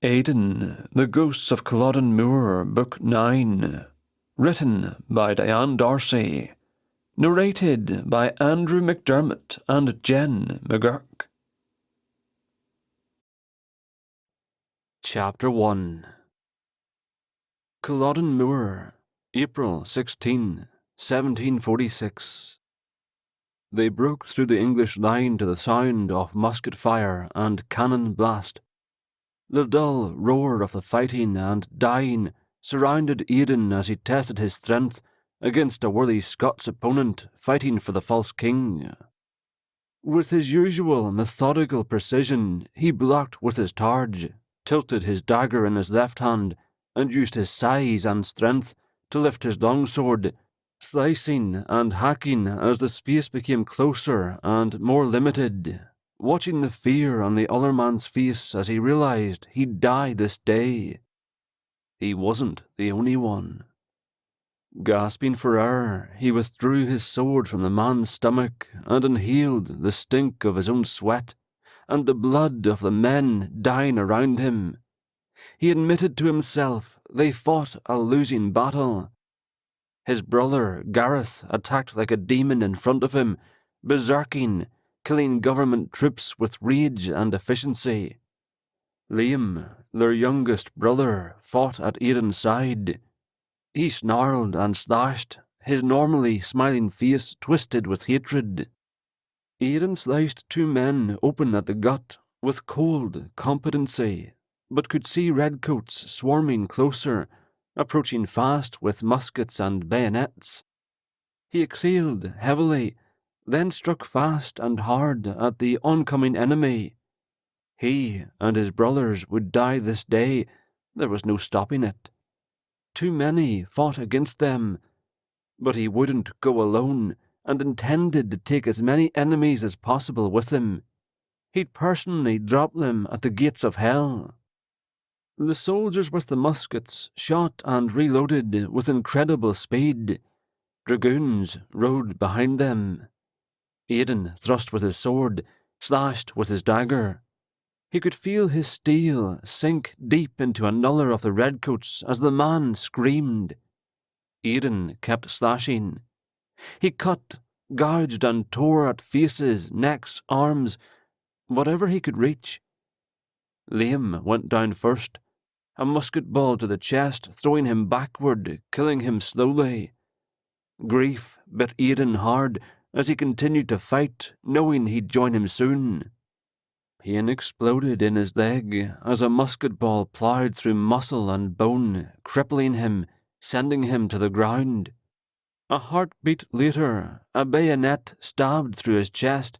Aiden, The Ghosts of Culloden Moor, Book 9. Written by Diane Darcy. Narrated by Andrew McDermott and Jenn McGuirk. Chapter 1. Culloden Moor, April 16, 1746. They broke through the English line to the sound of musket fire and cannon blast. The dull roar of the fighting and dying surrounded Aiden as he tested his strength against a worthy Scots opponent fighting for the false king. With his usual methodical precision, he blocked with his targe, tilted his dagger in his left hand, and used his size and strength to lift his longsword, slicing and hacking as the space became closer and more limited, watching the fear on the other man's face as he realized he'd die this day. He wasn't the only one. Gasping for air, he withdrew his sword from the man's stomach and inhaled the stink of his own sweat and the blood of the men dying around him. He admitted to himself they fought a losing battle. His brother, Gareth, attacked like a demon in front of him, berserking, killing government troops with rage and efficiency. Liam, their youngest brother, fought at Aiden's side. He snarled and slashed, his normally smiling face twisted with hatred. Aiden sliced two men open at the gut with cold competency, but could see redcoats swarming closer, approaching fast with muskets and bayonets. He exhaled heavily, then struck fast and hard at the oncoming enemy. He and his brothers would die this day, there was no stopping it. Too many fought against them, but he wouldn't go alone and intended to take as many enemies as possible with him. He'd personally drop them at the gates of hell. The soldiers with the muskets shot and reloaded with incredible speed. Dragoons rode behind them. Aiden thrust with his sword, slashed with his dagger. He could feel his steel sink deep into another of the redcoats as the man screamed. Aiden kept slashing. He cut, gouged and tore at faces, necks, arms, whatever he could reach. Liam went down first, a musket ball to the chest, throwing him backward, killing him slowly. Grief bit Aiden hard as he continued to fight, knowing he'd join him soon. Pain exploded in his leg as a musket ball ploughed through muscle and bone, crippling him, sending him to the ground. A heartbeat later, a bayonet stabbed through his chest,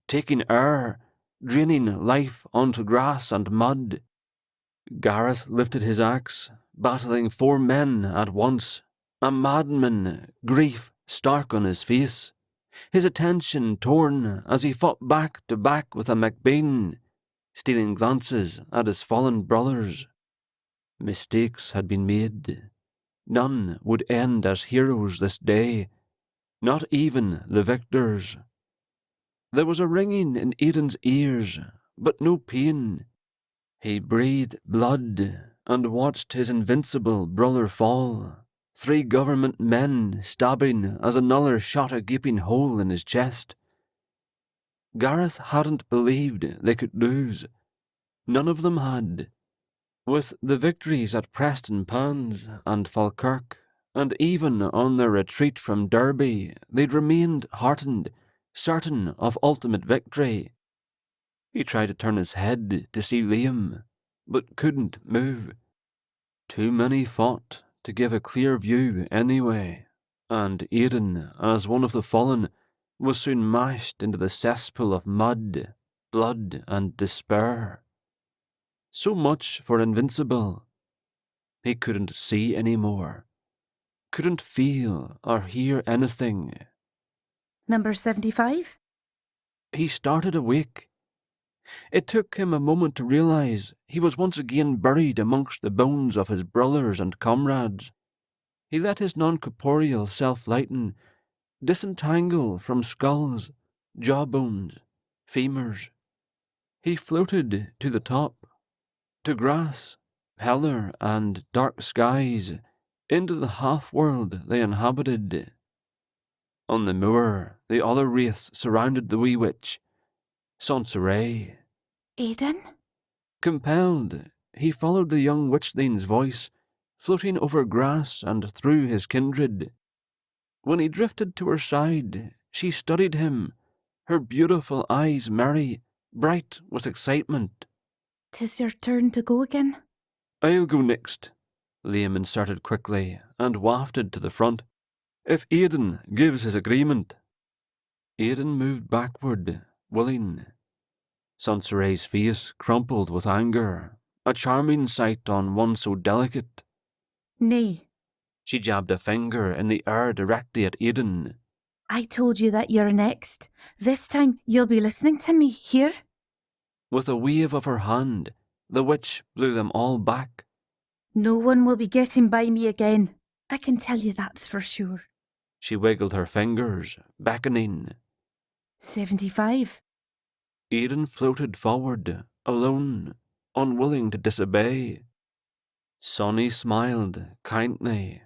taking air, draining life onto grass and mud. Gareth lifted his axe, battling 4 men at once, a madman, grief stark on his face, his attention torn as he fought back to back with a McBean, stealing glances at his fallen brothers. Mistakes had been made. None would end as heroes this day, not even the victors. There was a ringing in Aiden's ears, but no pain. He breathed blood and watched his invincible brother fall, 3 government men stabbing as another shot a gaping hole in his chest. Gareth hadn't believed they could lose. None of them had. With the victories at Preston Pans and Falkirk, and even on their retreat from Derby, they'd remained heartened, certain of ultimate victory. He tried to turn his head to see Liam, but couldn't move. Too many fought to give a clear view anyway, and Aiden, as one of the fallen, was soon mashed into the cesspool of mud, blood and despair. So much for invincible. He couldn't see any more, couldn't feel or hear anything. Number 75? He started awake. It took him a moment to realize he was once again buried amongst the bones of his brothers and comrades. He let his non-corporeal self lighten, disentangle from skulls, jawbones, femurs. He floated to the top. To grass, heather, and dark skies, into the half-world they inhabited. On the moor, the other wraiths surrounded the wee witch, Sansaray. Aiden? Compelled, he followed the young witchling's voice, floating over grass and through his kindred. When he drifted to her side, she studied him, her beautiful eyes merry, bright with excitement. "'Tis your turn to go again." "I'll go next," Liam inserted quickly and wafted to the front. "If Aiden gives his agreement." Aiden moved backward, willing. Sansaray's face crumpled with anger, a charming sight on one so delicate. "Nay, She jabbed a finger in the air directly at Aiden. I told you that you're next. This time you'll be listening to me, here?" With a wave of her hand, the witch blew them all back. "No one will be getting by me again. I can tell you that's for sure." She wiggled her fingers, beckoning. 75. Aiden floated forward, alone, unwilling to disobey. Sonny smiled kindly.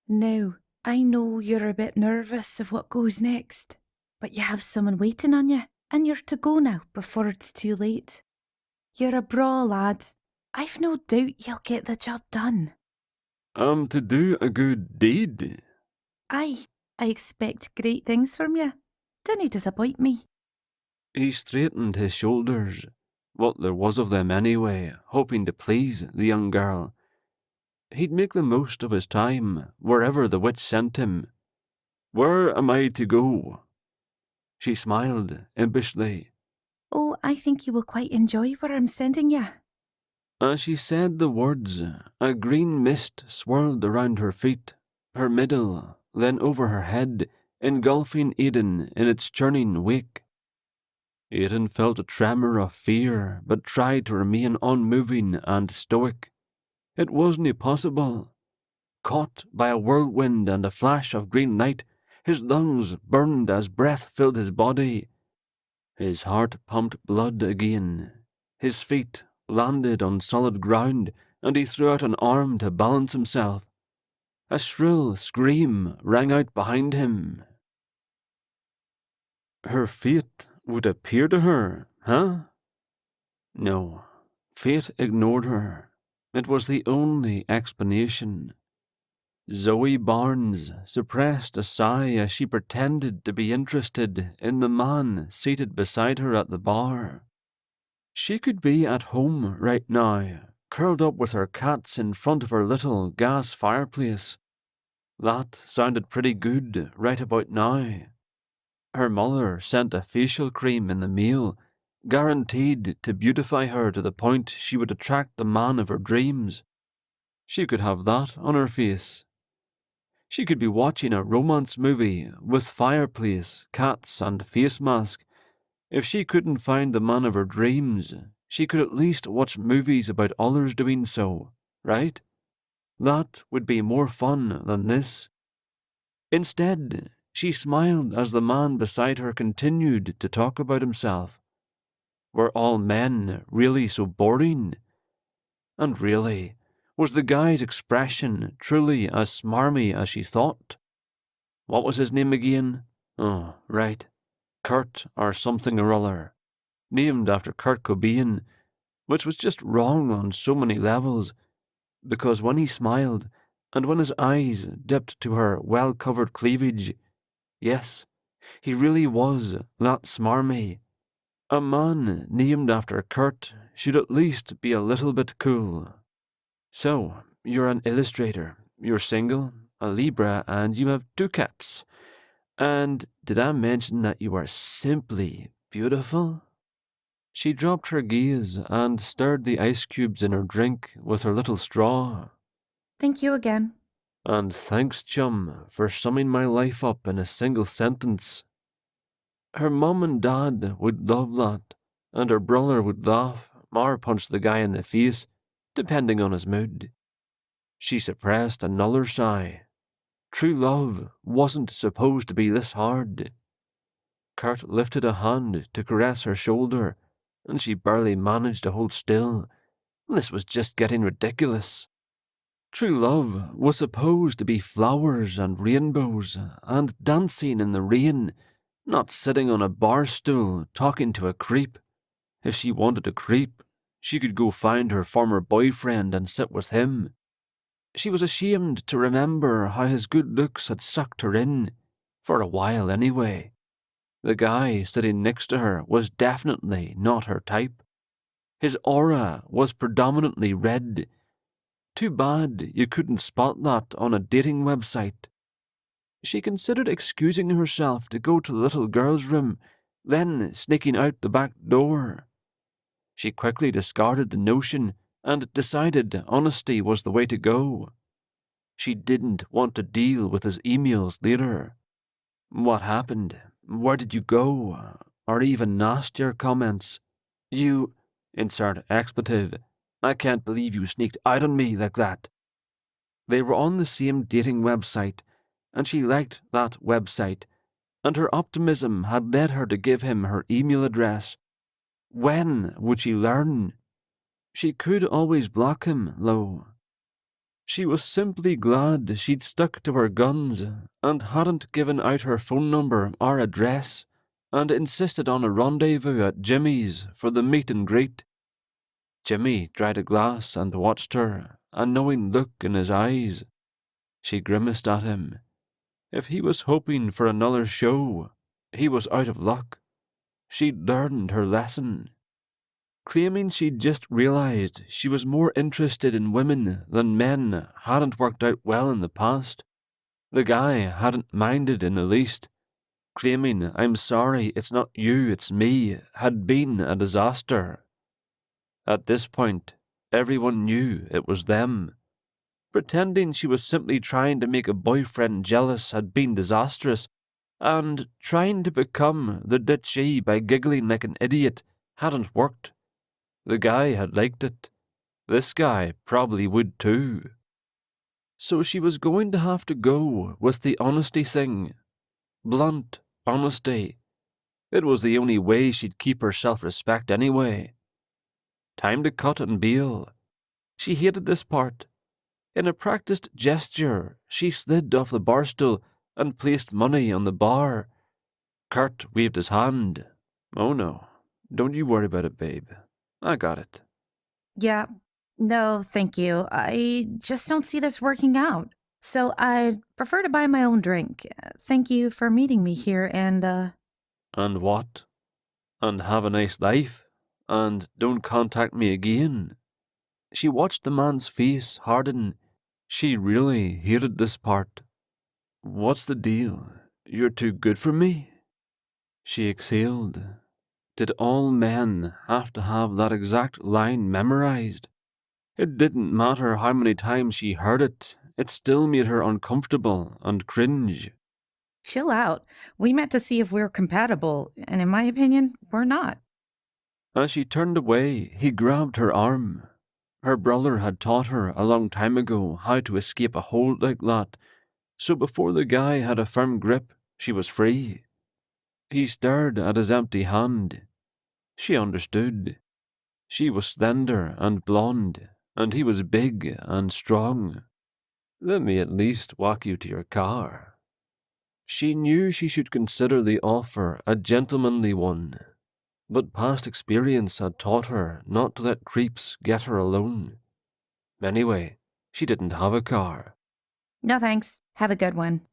"Now, I know you're a bit nervous of what goes next, but you have someone waiting on you, and you're to go now before it's too late. You're a braw lad. I've no doubt you'll get the job done." "I'm to do a good deed." "Aye, I expect great things from you. Dinna disappoint me." He straightened his shoulders, what there was of them anyway, hoping to please the young girl. He'd make the most of his time, wherever the witch sent him. "Where am I to go?" She smiled impishly. "Oh, I think you will quite enjoy where I'm sending you." As she said the words, a green mist swirled around her feet, her middle, then over her head, engulfing Aiden in its churning wake. Aiden felt a tremor of fear, but tried to remain unmoving and stoic. It wasn't possible. Caught by a whirlwind and a flash of green light, his lungs burned as breath filled his body. His heart pumped blood again. His feet landed on solid ground, and he threw out an arm to balance himself. A shrill scream rang out behind him. Her fate would appear to her, huh? No, fate ignored her. It was the only explanation. Zoey Barnes suppressed a sigh as she pretended to be interested in the man seated beside her at the bar. She could be at home right now, curled up with her cats in front of her little gas fireplace. That sounded pretty good right about now. Her mother sent a facial cream in the mail, guaranteed to beautify her to the point she would attract the man of her dreams. She could have that on her face. She could be watching a romance movie with fireplace, cats, and face mask. If she couldn't find the man of her dreams, she could at least watch movies about others doing so, right? That would be more fun than this. Instead, she smiled as the man beside her continued to talk about himself. Were all men really so boring? And really, was the guy's expression truly as smarmy as she thought? What was his name again? Oh, right. Kurt or something or other. Named after Kurt Cobain, which was just wrong on so many levels, because when he smiled, and when his eyes dipped to her well-covered cleavage, yes, he really was that smarmy. A man named after Kurt should at least be a little bit cool. So, you're an illustrator, you're single, a Libra, and you have 2 cats. And did I mention that you are simply beautiful? She dropped her gaze and stirred the ice cubes in her drink with her little straw. "Thank you again." And thanks, chum, for summing my life up in a single sentence. Her mum and dad would love that, and her brother would laugh or punch the guy in the face, depending on his mood. She suppressed another sigh. True love wasn't supposed to be this hard. Kurt lifted a hand to caress her shoulder, and she barely managed to hold still. This was just getting ridiculous. True love was supposed to be flowers and rainbows and dancing in the rain, not sitting on a bar stool talking to a creep. If she wanted a creep, she could go find her former boyfriend and sit with him. She was ashamed to remember how his good looks had sucked her in, for a while anyway. The guy sitting next to her was definitely not her type. His aura was predominantly red. Too bad you couldn't spot that on a dating website. She considered excusing herself to go to the little girl's room, then sneaking out the back door. She quickly discarded the notion and decided honesty was the way to go. She didn't want to deal with his emails later. What happened? Where did you go? Or even nastier comments. You... insert expletive. I can't believe you sneaked out on me like that. They were on the same dating website, and she liked that website, and her optimism had led her to give him her email address. When would she learn? She could always block him, though. She was simply glad she'd stuck to her guns and hadn't given out her phone number or address and insisted on a rendezvous at Jimmy's for the meet and greet. Jimmy dried a glass and watched her, a knowing look in his eyes. She grimaced at him. If he was hoping for another show, he was out of luck. She'd learned her lesson. Claiming she'd just realized she was more interested in women than men hadn't worked out well in the past. The guy hadn't minded in the least. Claiming, "I'm sorry, it's not you, it's me," had been a disaster. At this point, everyone knew it was them. Pretending she was simply trying to make a boyfriend jealous had been disastrous, and trying to become the ditchy by giggling like an idiot hadn't worked. The guy had liked it. This guy probably would too. So she was going to have to go with the honesty thing. Blunt honesty. It was the only way she'd keep her self-respect anyway. Time to cut and bail. She hated this part. In a practiced gesture, she slid off the bar stool and placed money on the bar. Kurt waved his hand. "Oh no, don't you worry about it, babe. I got it." Yeah, no, thank you. I just don't see this working out. So I'd prefer to buy my own drink. Thank you for meeting me here and And what? And have a nice life? And don't contact me again? She watched the man's face harden. She really hated this part. What's the deal? You're too good for me? She exhaled. Did all men have to have that exact line memorized? It didn't matter how many times she heard it, it still made her uncomfortable and cringe. chill out. We met to see if we're compatible, and in my opinion, we're not. As she turned away, he grabbed her arm. Her brother had taught her a long time ago how to escape a hold like that, so before the guy had a firm grip, she was free. He stared at his empty hand. She understood. She was slender and blonde, and he was big and strong. "Let me at least walk you to your car." She knew she should consider the offer a gentlemanly one, but past experience had taught her not to let creeps get her alone. Anyway, she didn't have a car. No thanks. Have a good one.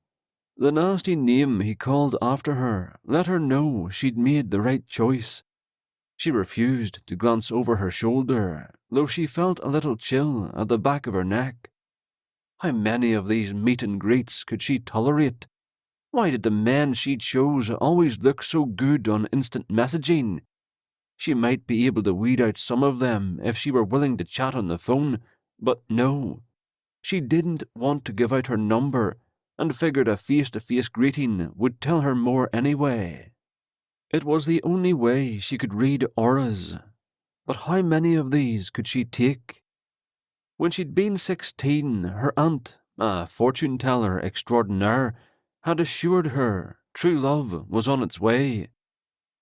The nasty name he called after her let her know she'd made the right choice. She refused to glance over her shoulder, though she felt a little chill at the back of her neck. How many of these meet and greets could she tolerate? Why did the men she chose always look so good on instant messaging? She might be able to weed out some of them if she were willing to chat on the phone, but no. She didn't want to give out her number and figured a face-to-face greeting would tell her more anyway. It was the only way she could read auras, but how many of these could she take? When she'd been 16, her aunt, a fortune-teller extraordinaire, had assured her true love was on its way,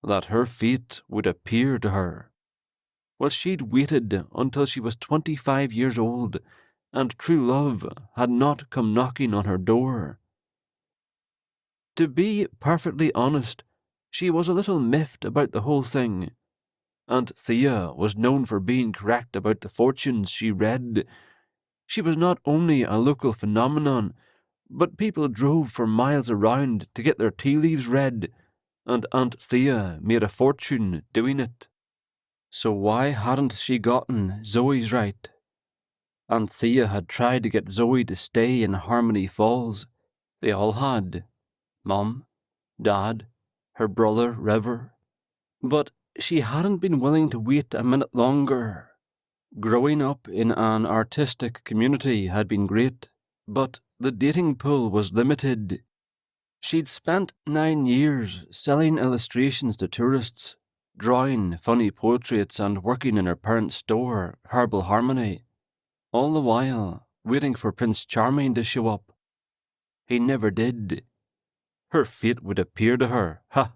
that her fate would appear to her. Well, she'd waited until she was 25 years old, and true love had not come knocking on her door. To be perfectly honest, she was a little miffed about the whole thing. Aunt Thea was known for being correct about the fortunes she read. She was not only a local phenomenon, but people drove for miles around to get their tea leaves read, and Aunt Thea made a fortune doing it. So why hadn't she gotten Zoe's right? Aunt Thea had tried to get Zoe to stay in Harmony Falls. They all had. Mom, Dad, her brother River. But she hadn't been willing to wait a minute longer. Growing up in an artistic community had been great, but the dating pool was limited. She'd spent 9 years selling illustrations to tourists, drawing funny portraits and working in her parents' store, Herbal Harmony, all the while waiting for Prince Charming to show up. He never did. Her fate would appear to her, ha!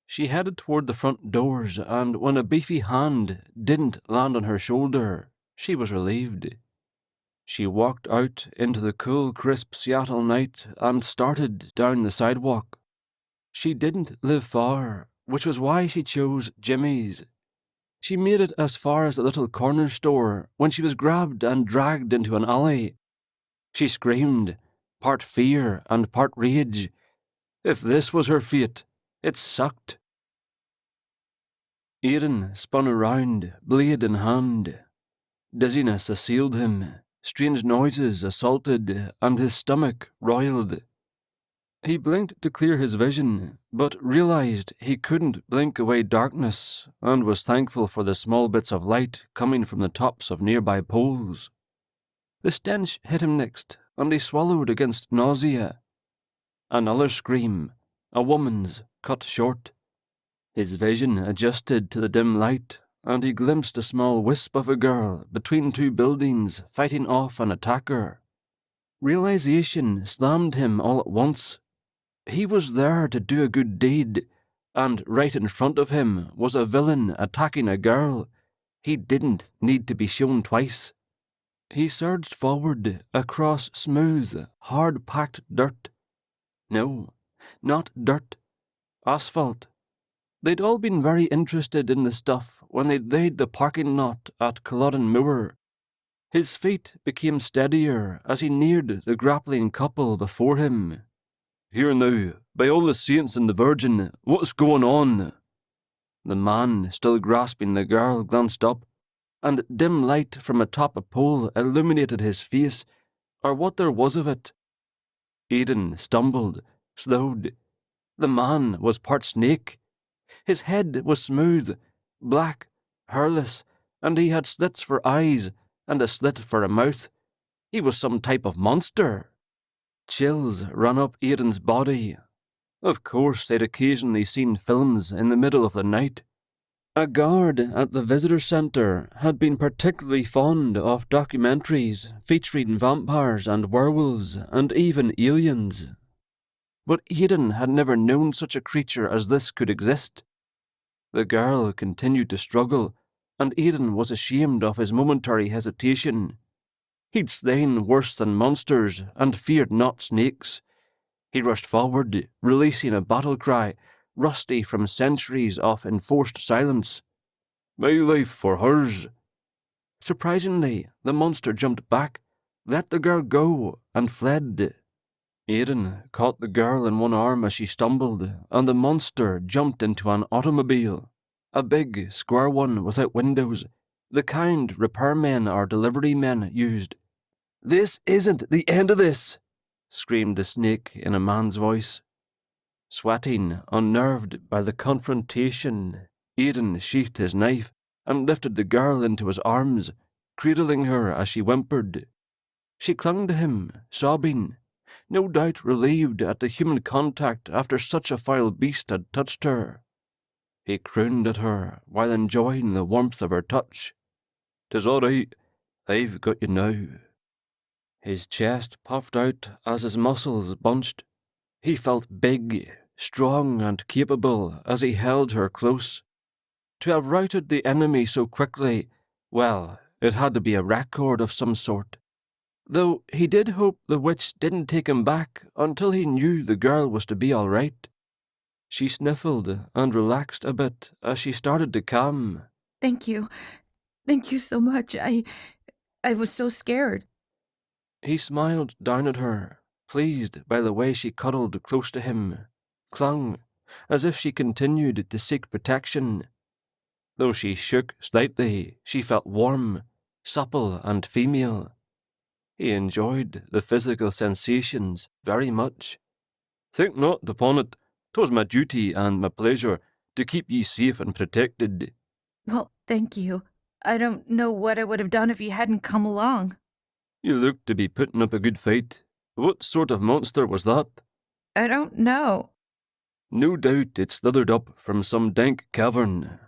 She headed toward the front doors, and when a beefy hand didn't land on her shoulder, she was relieved. She walked out into the cool, crisp Seattle night and started down the sidewalk. She didn't live far, which was why she chose Jimmy's. She made it as far as the little corner store when she was grabbed and dragged into an alley. She screamed, part fear and part rage. If this was her fate, it sucked. Aiden spun around, blade in hand. Dizziness assailed him, strange noises assaulted, and his stomach roiled. He blinked to clear his vision, but realized he couldn't blink away darkness, and was thankful for the small bits of light coming from the tops of nearby poles. The stench hit him next, and he swallowed against nausea. Another scream, a woman's, cut short. His vision adjusted to the dim light, and he glimpsed a small wisp of a girl between two buildings fighting off an attacker. Realization slammed him all at once. He was there to do a good deed, and right in front of him was a villain attacking a girl. He didn't need to be shown twice. He surged forward across smooth, hard-packed dirt. No, not dirt. Asphalt. They'd all been very interested in the stuff when they'd laid the parking lot at Culloden Moor. His feet became steadier as he neared the grappling couple before him. "Here now, by all the saints and the Virgin, what's going on?" The man, still grasping the girl, glanced up, and dim light from atop a pole illuminated his face, or what there was of it. Aiden stumbled, slowed. The man was part snake. His head was smooth, black, hairless, and he had slits for eyes and a slit for a mouth. He was some type of monster. Chills ran up Aiden's body. Of course, they'd occasionally seen films in the middle of the night. A guard at the visitor centre had been particularly fond of documentaries featuring vampires and werewolves and even aliens. But Aiden had never known such a creature as this could exist. The girl continued to struggle, and Aiden was ashamed of his momentary hesitation. He'd slain worse than monsters and feared not snakes. He rushed forward, releasing a battle cry, rusty from centuries of enforced silence. "My life for hers." Surprisingly, the monster jumped back, let the girl go, and fled. Aiden caught the girl in one arm as she stumbled, and the monster jumped into an automobile. A big, square one without windows, the kind repairmen or delivery men used. "This isn't the end of this," screamed the snake in a man's voice. Sweating, unnerved by the confrontation, Aiden sheathed his knife and lifted the girl into his arms, cradling her as she whimpered. She clung to him, sobbing, no doubt relieved at the human contact after such a foul beast had touched her. He crooned at her while enjoying the warmth of her touch. "'Tis all right. I've got you now." His chest puffed out as his muscles bunched. He felt big, strong and capable as he held her close. To have routed the enemy so quickly, well, it had to be a record of some sort. Though he did hope the witch didn't take him back until he knew the girl was to be all right. She sniffled and relaxed a bit as she started to calm. Thank you. Thank you so much. I was so scared. He smiled down at her, pleased by the way she cuddled close to him, clung, as if she continued to seek protection. Though she shook slightly, she felt warm, supple and female. He enjoyed the physical sensations very much. "Think not upon it. 'Twas my duty and my pleasure to keep ye safe and protected." Well, thank you. I don't know what I would have done if you hadn't come along. "You look to be putting up a good fight. What sort of monster was that?" I don't know. "No doubt it slithered up from some dank cavern."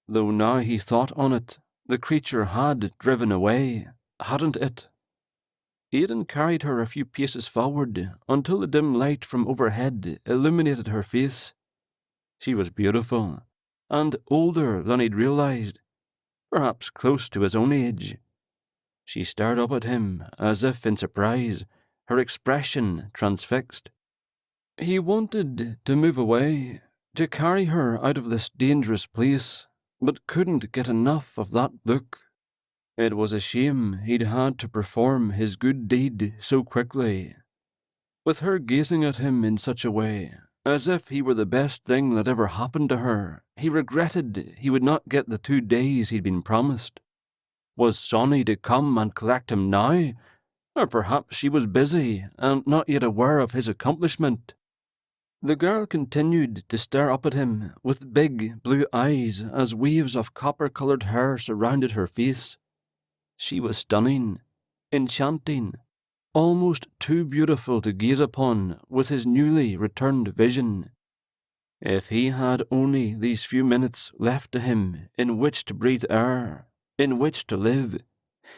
Though now he thought on it, the creature had driven away, hadn't it? Aiden carried her a few paces forward until the dim light from overhead illuminated her face. She was beautiful, and older than he'd realized, perhaps close to his own age. She stared up at him as if in surprise, her expression transfixed. He wanted to move away, to carry her out of this dangerous place, but couldn't get enough of that look. It was a shame he'd had to perform his good deed so quickly, with her gazing at him in such a way, as if he were the best thing that ever happened to her. He regretted he would not get the 2 days he'd been promised. Was Sonny to come and collect him now? Or perhaps she was busy and not yet aware of his accomplishment. The girl continued to stare up at him with big blue eyes as waves of copper-coloured hair surrounded her face. She was stunning, enchanting, almost too beautiful to gaze upon with his newly returned vision. If he had only these few minutes left to him in which to breathe air, in which to live,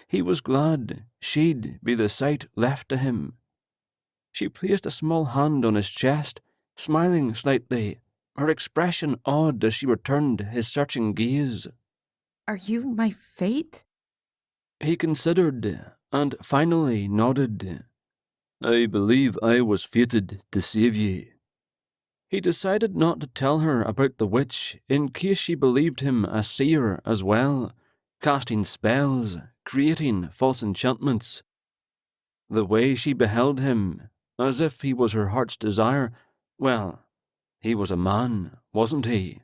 he was glad she'd be the sight left to him. She placed a small hand on his chest, smiling slightly, her expression odd as she returned his searching gaze. Are you my fate? He considered, and finally nodded. "I believe I was fated to save ye." He decided not to tell her about the witch in case she believed him a seer as well, casting spells, creating false enchantments. The way she beheld him, as if he was her heart's desire, well, he was a man, wasn't he?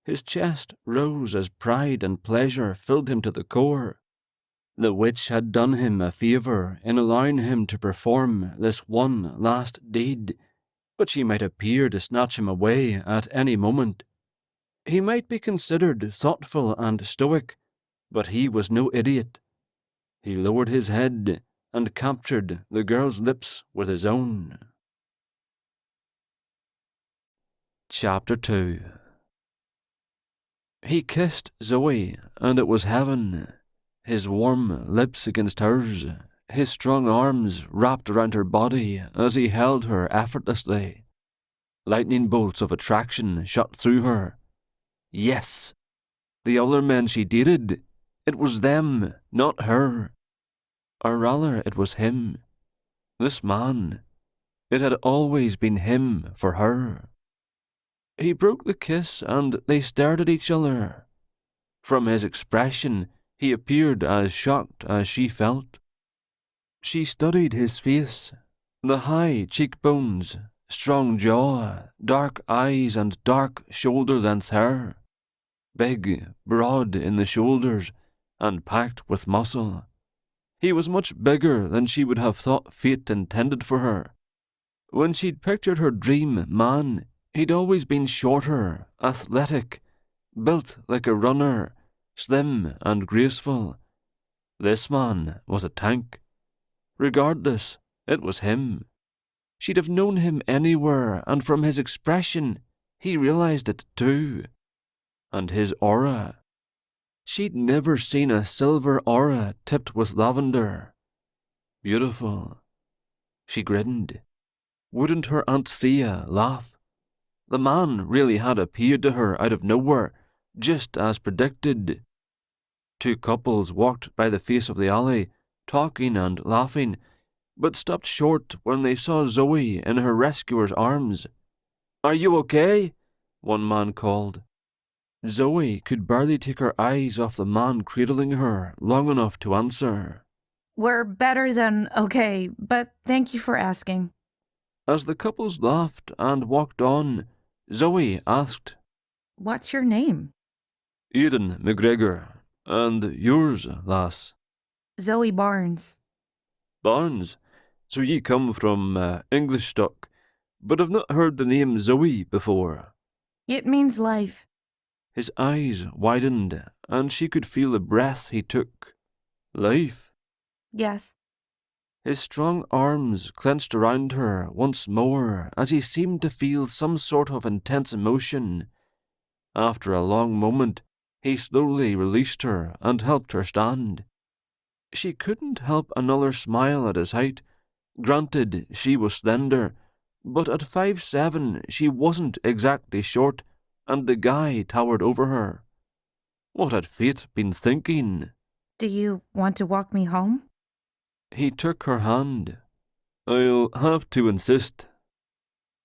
His chest rose as pride and pleasure filled him to the core. The witch had done him a favour in allowing him to perform this one last deed, but she might appear to snatch him away at any moment. He might be considered thoughtful and stoic, but he was no idiot. He lowered his head and captured the girl's lips with his own. Chapter 2. He kissed Zoey, and it was heaven. His warm lips against hers, his strong arms wrapped around her body as he held her effortlessly. Lightning bolts of attraction shot through her. Yes, the other men she dated, it was them, not her. Or rather, it was him. This man. It had always been him for her. He broke the kiss and they stared at each other. From his expression, he appeared as shocked as she felt. She studied his face, the high cheekbones, strong jaw, dark eyes and dark shoulder-length hair. Big, broad in the shoulders, and packed with muscle. He was much bigger than she would have thought fate intended for her. When she'd pictured her dream man, he'd always been shorter, athletic, built like a runner, slim and graceful. This man was a tank. Regardless, it was him. She'd have known him anywhere, and from his expression, he realized it too. And his aura. She'd never seen a silver aura tipped with lavender. Beautiful. She grinned. Wouldn't her Aunt Thea laugh? The man really had appeared to her out of nowhere, just as predicted. Two couples walked by the face of the alley, talking and laughing, but stopped short when they saw Zoey in her rescuer's arms. "Are you okay?" one man called. Zoey could barely take her eyes off the man cradling her long enough to answer. "We're better than okay, but thank you for asking." As the couples laughed and walked on, Zoey asked, "What's your name?" "Aiden MacGregor. And yours, lass?" "Zoey Barnes." "Barnes. So ye come from English stock, but I've not heard the name Zoey before." "It means life." His eyes widened, and she could feel the breath he took. Life? "Yes." His strong arms clenched around her once more as he seemed to feel some sort of intense emotion. After a long moment, he slowly released her and helped her stand. She couldn't help another smile at his height. Granted, she was slender, but at 5'7" she wasn't exactly short, and the guy towered over her. What had fate been thinking? "Do you want to walk me home?" He took her hand. "I'll have to insist."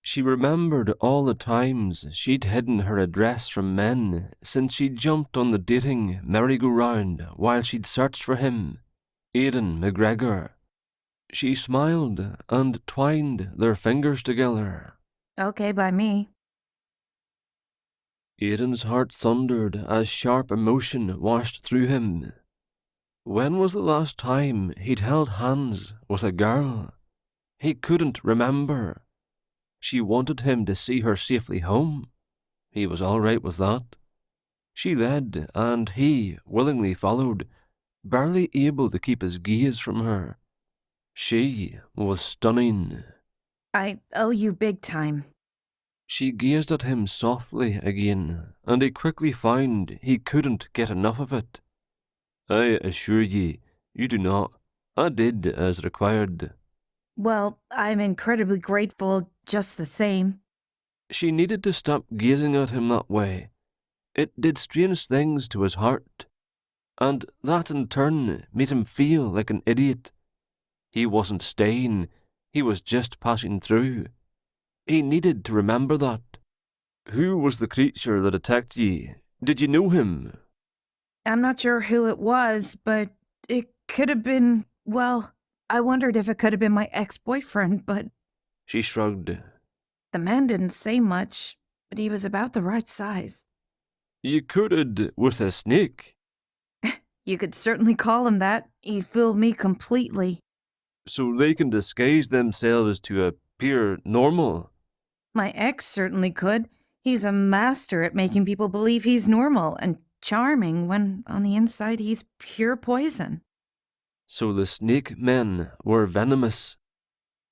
She remembered all the times she'd hidden her address from men since she jumped on the dating merry-go-round while she'd searched for him, Aiden MacGregor. She smiled and twined their fingers together. "Okay by me." Aiden's heart thundered as sharp emotion washed through him. When was the last time he'd held hands with a girl? He couldn't remember. She wanted him to see her safely home. He was all right with that. She led, and he willingly followed, barely able to keep his gaze from her. She was stunning. "I owe you big time." She gazed at him softly again, and he quickly found he couldn't get enough of it. "I assure ye, you do not. I did as required." "Well, I'm incredibly grateful just the same." She needed to stop gazing at him that way. It did strange things to his heart, and that in turn made him feel like an idiot. He wasn't staying, he was just passing through. He needed to remember that. "Who was the creature that attacked ye? Did you know him?" "I'm not sure who it was, but it could have been, well, I wondered if it could have been my ex-boyfriend, but..." She shrugged. "The man didn't say much, but he was about the right size." "You courted with a snake." "You could certainly call him that. He fooled me completely." "So they can disguise themselves to appear normal." "My ex certainly could. He's a master at making people believe he's normal and charming when on the inside he's pure poison." So the snake men were venomous.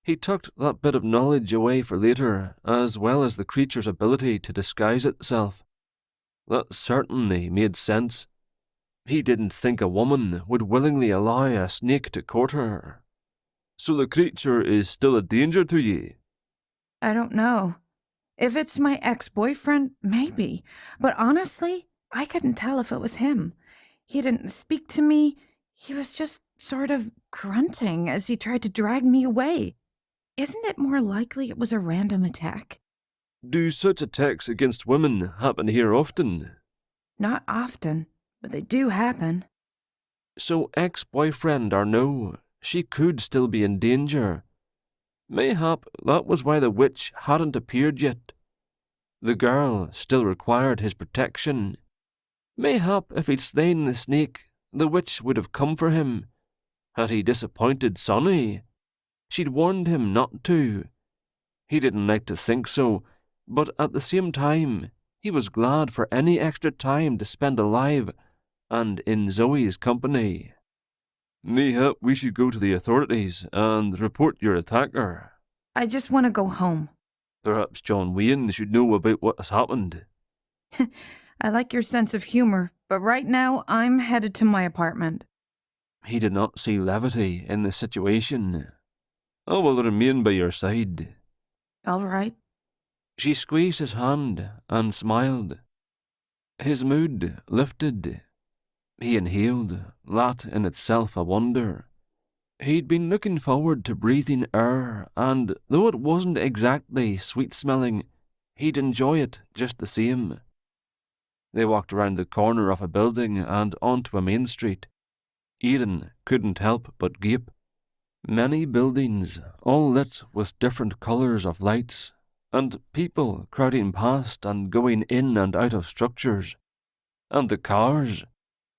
He tucked that bit of knowledge away for later, as well as the creature's ability to disguise itself. That certainly made sense. He didn't think a woman would willingly allow a snake to court her. "So the creature is still a danger to ye?" "I don't know. If it's my ex-boyfriend, maybe. But honestly, I couldn't tell if it was him. He didn't speak to me. He was just sort of grunting as he tried to drag me away. Isn't it more likely it was a random attack?" "Do such attacks against women happen here often?" "Not often, but they do happen." So ex-boyfriend or no, she could still be in danger. Mayhap that was why the witch hadn't appeared yet. The girl still required his protection. Mayhap if he'd slain the snake, the witch would have come for him. Had he disappointed Sonny? She'd warned him not to. He didn't like to think so, but at the same time, he was glad for any extra time to spend alive and in Zoey's company. "Mayhap we should go to the authorities and report your attacker." "I just want to go home." "Perhaps John Wayne should know about what has happened." "I like your sense of humor, but right now I'm headed to my apartment." He did not see levity in the situation. "I will remain by your side." "All right." She squeezed his hand and smiled. His mood lifted. He inhaled, that in itself a wonder. He'd been looking forward to breathing air, and though it wasn't exactly sweet-smelling, he'd enjoy it just the same. They walked around the corner of a building and onto a main street. Aiden couldn't help but gape. Many buildings, all lit with different colours of lights, and people crowding past and going in and out of structures. And the cars.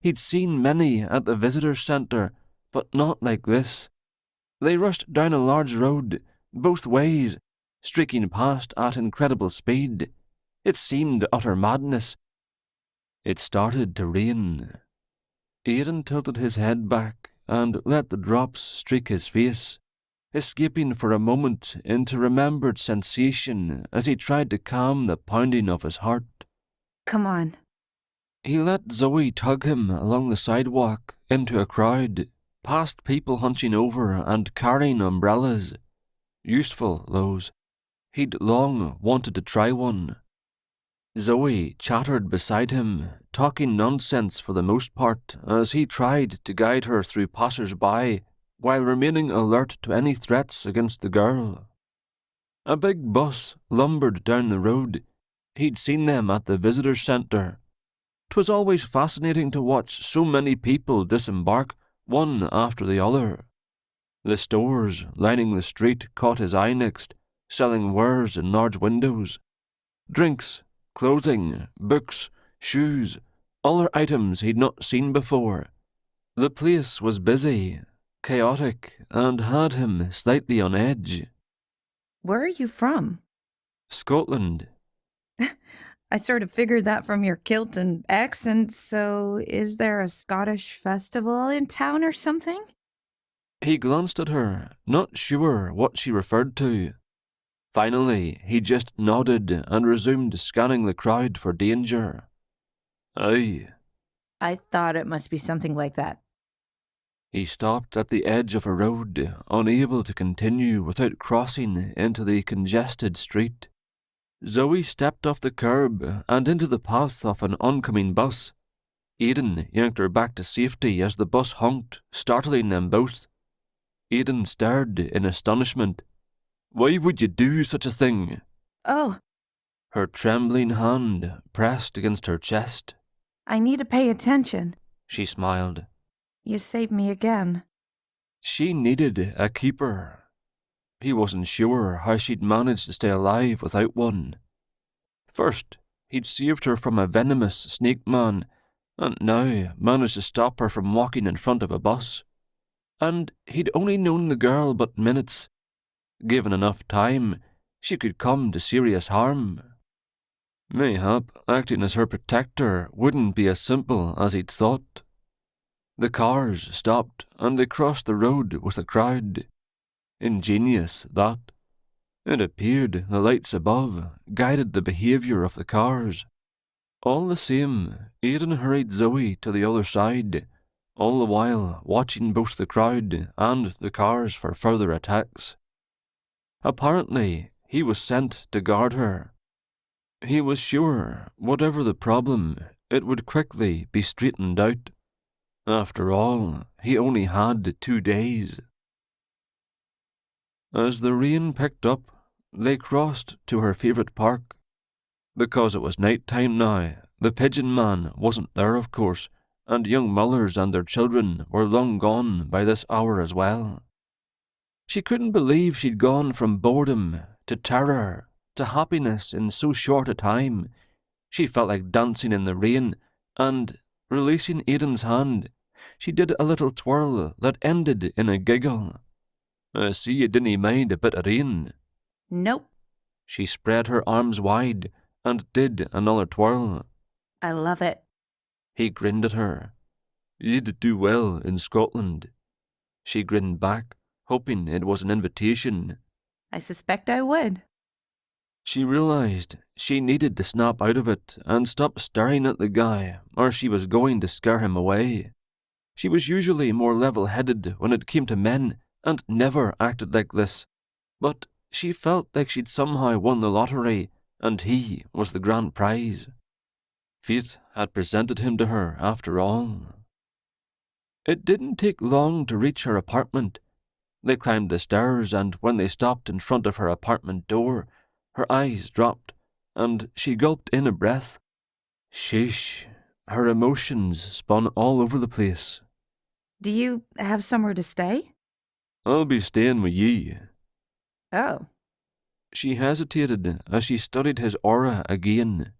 He'd seen many at the visitors' centre, but not like this. They rushed down a large road, both ways, streaking past at incredible speed. It seemed utter madness. It started to rain. Aiden tilted his head back and let the drops streak his face, escaping for a moment into remembered sensation as he tried to calm the pounding of his heart. Come on. He let Zoey tug him along the sidewalk into a crowd, past people hunching over and carrying umbrellas. Useful, those. He'd long wanted to try one. Zoey chattered beside him, talking nonsense for the most part as he tried to guide her through passers-by while remaining alert to any threats against the girl. A big bus lumbered down the road. He'd seen them at the visitors' centre. 'Twas always fascinating to watch so many people disembark, one after the other. The stores lining the street caught his eye next, selling wares in large windows. Drinks, clothing, books, shoes, other items he'd not seen before. The place was busy, chaotic, and had him slightly on edge. Where are you from? Scotland. I sort of figured that from your kilt and accent, so is there a Scottish festival in town or something? He glanced at her, not sure what she referred to. Finally, he just nodded and resumed scanning the crowd for danger. Aye. I thought it must be something like that. He stopped at the edge of a road, unable to continue without crossing into the congested street. Zoey stepped off the curb and into the path of an oncoming bus. Aiden yanked her back to safety as the bus honked, startling them both. Aiden stared in astonishment. Why would you do such a thing? Oh. Her trembling hand pressed against her chest. I need to pay attention. She smiled. You saved me again. She needed a keeper. He wasn't sure how she'd managed to stay alive without one. First, he'd saved her from a venomous snake man, and now managed to stop her from walking in front of a bus. And he'd only known the girl but minutes. Given enough time, she could come to serious harm. Mayhap acting as her protector wouldn't be as simple as he'd thought. The cars stopped, and they crossed the road with a crowd. Ingenious, that. It appeared the lights above guided the behaviour of the cars. All the same, Aiden hurried Zoey to the other side, all the while watching both the crowd and the cars for further attacks. Apparently, he was sent to guard her. He was sure, whatever the problem, it would quickly be straightened out. After all, he only had 2 days. As the rain picked up, they crossed to her favourite park. Because it was night time now, the pigeon man wasn't there, of course, and young mothers and their children were long gone by this hour as well. She couldn't believe she'd gone from boredom to terror to happiness in so short a time. She felt like dancing in the rain, and, releasing Aiden's hand, she did a little twirl that ended in a giggle. I see you didn't mind a bit of rain. Nope. She spread her arms wide and did another twirl. I love it. He grinned at her. You'd do well in Scotland. She grinned back, hoping it was an invitation. I suspect I would. She realised she needed to snap out of it and stop staring at the guy, or she was going to scare him away. She was usually more level-headed when it came to men, and never acted like this, but she felt like she'd somehow won the lottery, and he was the grand prize. Fate had presented him to her after all. It didn't take long to reach her apartment. They climbed the stairs, and when they stopped in front of her apartment door, her eyes dropped, and she gulped in a breath. Sheesh, her emotions spun all over the place. Do you have somewhere to stay? I'll be staying with ye. Oh. She hesitated as she studied his aura again.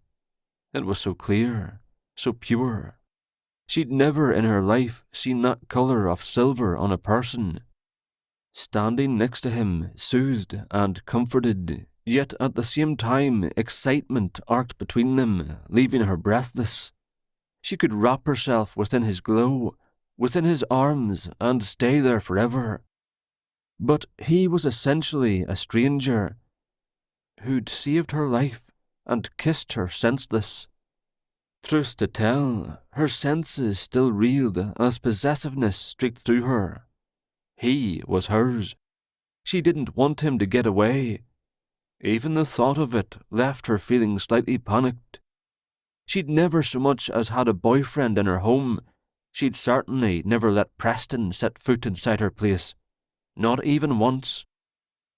It was so clear, so pure. She'd never in her life seen that colour of silver on a person. Standing next to him soothed and comforted, yet at the same time excitement arced between them, leaving her breathless. She could wrap herself within his glow, within his arms, and stay there forever. But he was essentially a stranger who'd saved her life and kissed her senseless. Truth to tell, her senses still reeled as possessiveness streaked through her. He was hers. She didn't want him to get away. Even the thought of it left her feeling slightly panicked. She'd never so much as had a boyfriend in her home. She'd certainly never let Preston set foot inside her place. Not even once.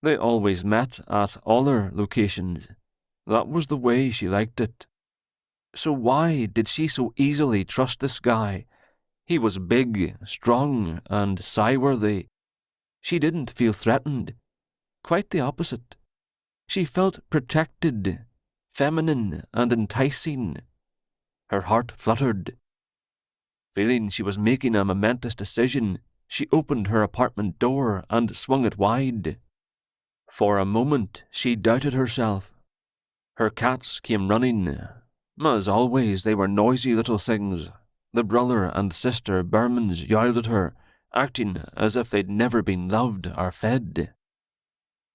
They always met at other locations. That was the way she liked it. So why did she so easily trust this guy? He was big, strong, and sigh-worthy. She didn't feel threatened. Quite the opposite. She felt protected, feminine, and enticing. Her heart fluttered. Feeling she was making a momentous decision, she opened her apartment door and swung it wide. For a moment, she doubted herself. Her cats came running. As always, they were noisy little things. The brother and sister Burmans yowled at her, acting as if they'd never been loved or fed.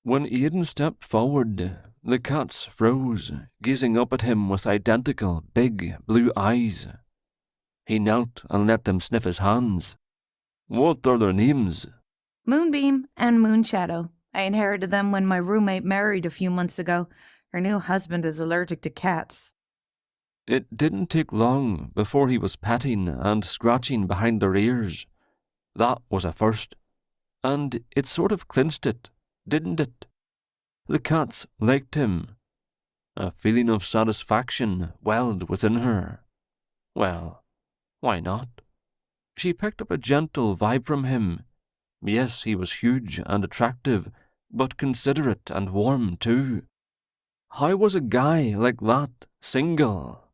When Aiden stepped forward, the cats froze, gazing up at him with identical big blue eyes. He knelt and let them sniff his hands. What are their names? Moonbeam and Moonshadow. I inherited them when my roommate married a few months ago. Her new husband is allergic to cats. It didn't take long before he was petting and scratching behind their ears. That was a first. And it sort of clinched it, didn't it? The cats liked him. A feeling of satisfaction welled within her. Well, why not? She picked up a gentle vibe from him. Yes, he was huge and attractive, but considerate and warm too. How was a guy like that single?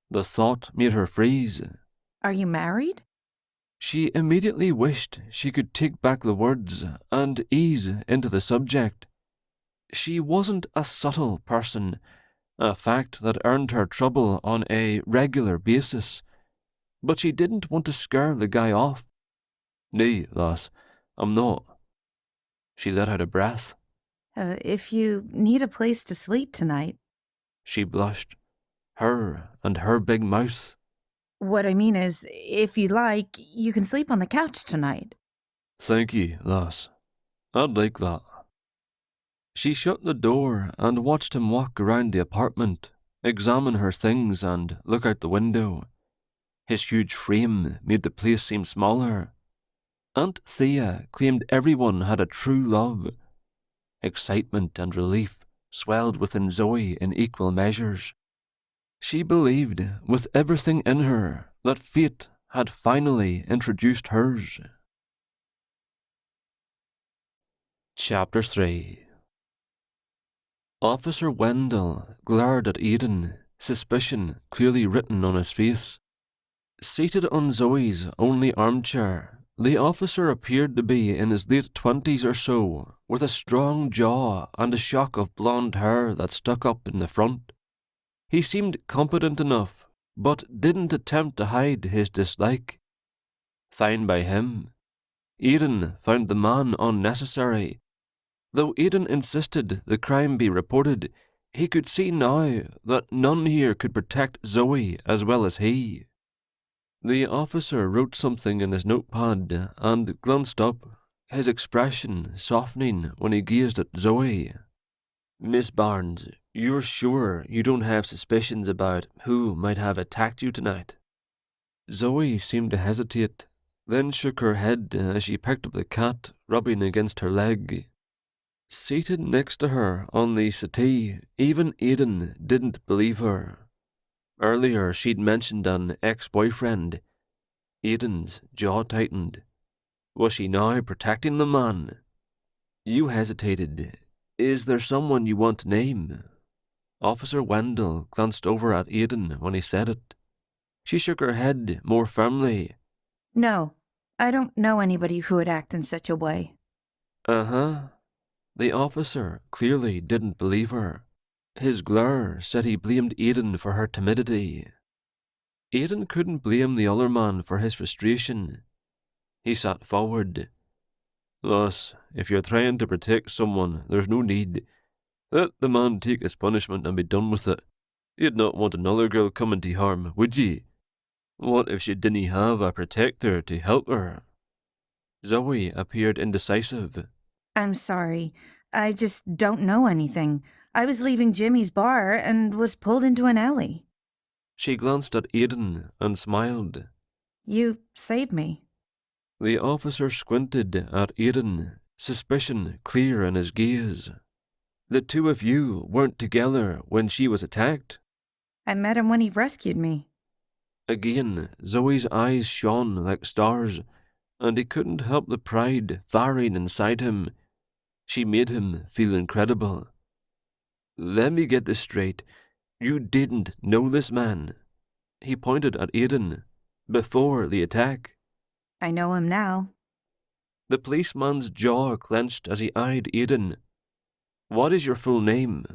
The thought made her freeze. Are you married? She immediately wished she could take back the words and ease into the subject. She wasn't a subtle person, a fact that earned her trouble on a regular basis, but she didn't want to scare the guy off. Nay, lass, I'm not. She let out a breath. If you need a place to sleep tonight. She blushed. Her and her big mouth. What I mean is, if you like, you can sleep on the couch tonight. Thank ye, lass. I'd like that. She shut the door and watched him walk around the apartment, examine her things and look out the window. His huge frame made the place seem smaller. Aunt Thea claimed everyone had a true love. Excitement and relief swelled within Zoey in equal measures. She believed, with everything in her, that fate had finally introduced hers. Chapter 3. Officer Wendell glared at Aiden, suspicion clearly written on his face. Seated on Zoe's only armchair, the officer appeared to be in his late 20s or so, with a strong jaw and a shock of blonde hair that stuck up in the front. He seemed competent enough, but didn't attempt to hide his dislike. Fine by him. Aiden found the man unnecessary. Though Aiden insisted the crime be reported, he could see now that none here could protect Zoey as well as he. The officer wrote something in his notepad and glanced up, his expression softening when he gazed at Zoey. Miss Barnes, you're sure you don't have suspicions about who might have attacked you tonight? Zoe seemed to hesitate, then shook her head as she picked up the cat rubbing against her leg. Seated next to her on the settee, even Aiden didn't believe her. Earlier she'd mentioned an ex-boyfriend. Aiden's jaw tightened. Was she now protecting the man? You hesitated. Is there someone you want to name? Officer Wendell glanced over at Aiden when he said it. She shook her head more firmly. No, I don't know anybody who would act in such a way. Uh-huh. The officer clearly didn't believe her. His glare said he blamed Aiden for her timidity. Aiden couldn't blame the other man for his frustration. He sat forward. Thus, if you're trying to protect someone, there's no need. Let the man take his punishment and be done with it. You'd not want another girl coming to harm, would ye? What if she didn't have a protector to help her? Zoe appeared indecisive. I'm sorry. I just don't know anything. I was leaving Jimmy's bar and was pulled into an alley. She glanced at Aiden and smiled. You saved me. The officer squinted at Aiden, suspicion clear in his gaze. The two of you weren't together when she was attacked? I met him when he rescued me. Again, Zoe's eyes shone like stars, and he couldn't help the pride firing inside him. She made him feel incredible. Let me get this straight. You didn't know this man. He pointed at Aiden. Before the attack. I know him now. The policeman's jaw clenched as he eyed Aiden. What is your full name?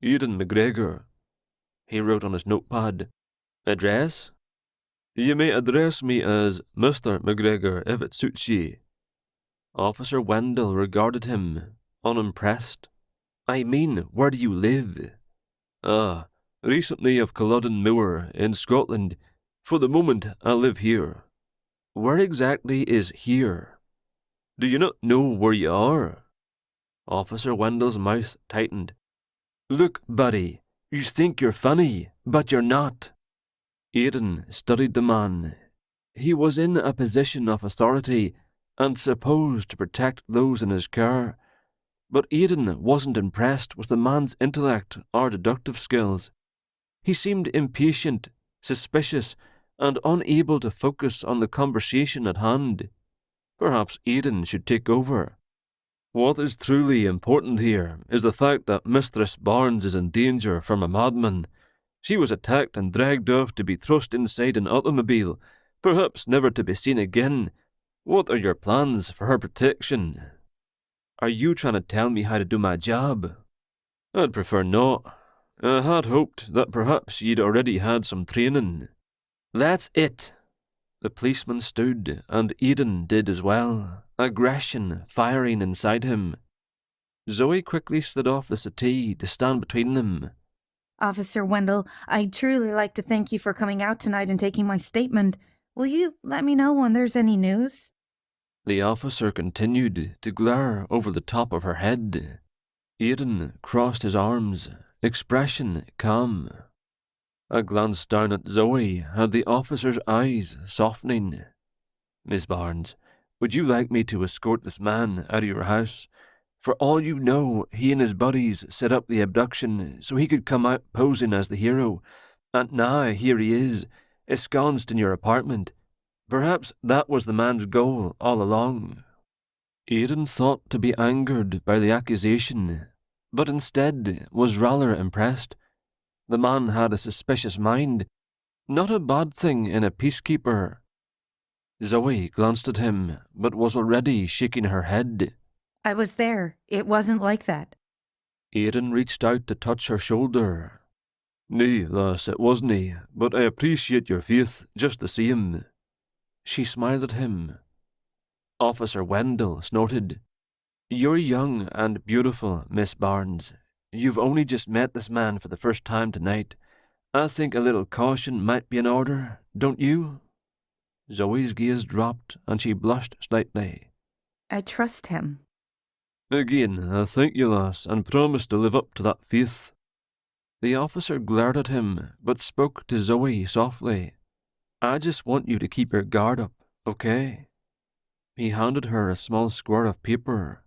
Aiden MacGregor. He wrote on his notepad. Address? You may address me as Mr. MacGregor if it suits ye. Officer Wendell regarded him, unimpressed. I mean, where do you live? Ah, recently of Culloden Moor in Scotland. For the moment, I live here. Where exactly is here? Do you not know where you are? Officer Wendell's mouth tightened. Look, buddy, you think you're funny, but you're not. Aiden studied the man. He was in a position of authority and supposed to protect those in his care, but Aiden wasn't impressed with the man's intellect or deductive skills. He seemed impatient, suspicious, and unable to focus on the conversation at hand. Perhaps Aiden should take over. What is truly important here is the fact that Mistress Barnes is in danger from a madman. She was attacked and dragged off to be thrust inside an automobile, perhaps never to be seen again. What are your plans for her protection? Are you trying to tell me how to do my job? I'd prefer not. I had hoped that perhaps you'd already had some training. That's it. The policeman stood, and Aiden did as well, aggression firing inside him. Zoe quickly slid off the settee to stand between them. Officer Wendell, I'd truly like to thank you for coming out tonight and taking my statement. Will you let me know when there's any news? The officer continued to glare over the top of her head. Aiden crossed his arms, expression calm. A glance down at Zoe had the officer's eyes softening. Miss Barnes, would you like me to escort this man out of your house? For all you know, he and his buddies set up the abduction so he could come out posing as the hero, and now here he is, ensconced in your apartment. Perhaps that was the man's goal all along. Aiden thought to be angered by the accusation, but instead was rather impressed. The man had a suspicious mind, not a bad thing in a peacekeeper. Zoe glanced at him, but was already shaking her head. I was there. It wasn't like that. Aiden reached out to touch her shoulder. Nay, lass, it wasnae, but I appreciate your faith just the same. She smiled at him. Officer Wendell snorted. You're young and beautiful, Miss Barnes. You've only just met this man for the first time tonight. I think a little caution might be in order, don't you? Zoe's gaze dropped and she blushed slightly. I trust him. Again, I thank you, lass, and promise to live up to that faith. The officer glared at him, but spoke to Zoey softly. I just want you to keep your guard up, okay? He handed her a small square of paper.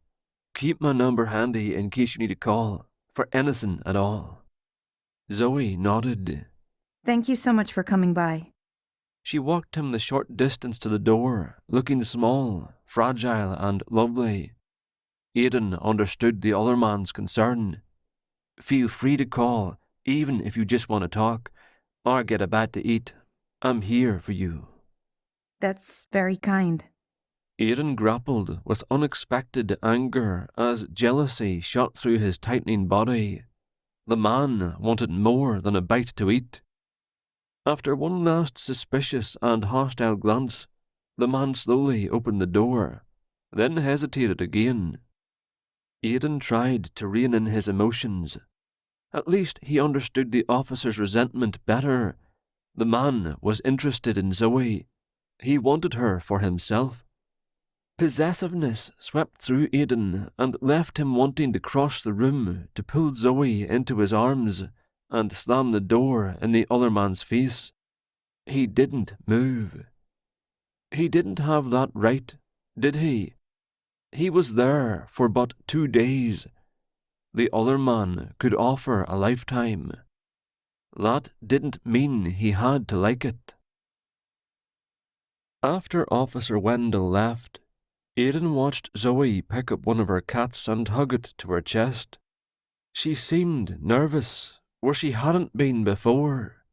Keep my number handy in case you need to call, for anything at all. Zoey nodded. Thank you so much for coming by. She walked him the short distance to the door, looking small, fragile, and lovely. Aiden understood the other man's concern. Feel free to call, even if you just want to talk, or get a bite to eat. I'm here for you. That's very kind. Aiden grappled with unexpected anger as jealousy shot through his tightening body. The man wanted more than a bite to eat. After one last suspicious and hostile glance, the man slowly opened the door, then hesitated again. Aiden tried to rein in his emotions. At least he understood the officer's resentment better. The man was interested in Zoey. He wanted her for himself. Possessiveness swept through Aiden and left him wanting to cross the room to pull Zoey into his arms and slam the door in the other man's face. He didn't move. He didn't have that right, did he? He was there for but 2 days. The other man could offer a lifetime. That didn't mean he had to like it. After Officer Wendell left, Aiden watched Zoey pick up one of her cats and hug it to her chest. She seemed nervous, where she hadn't been before.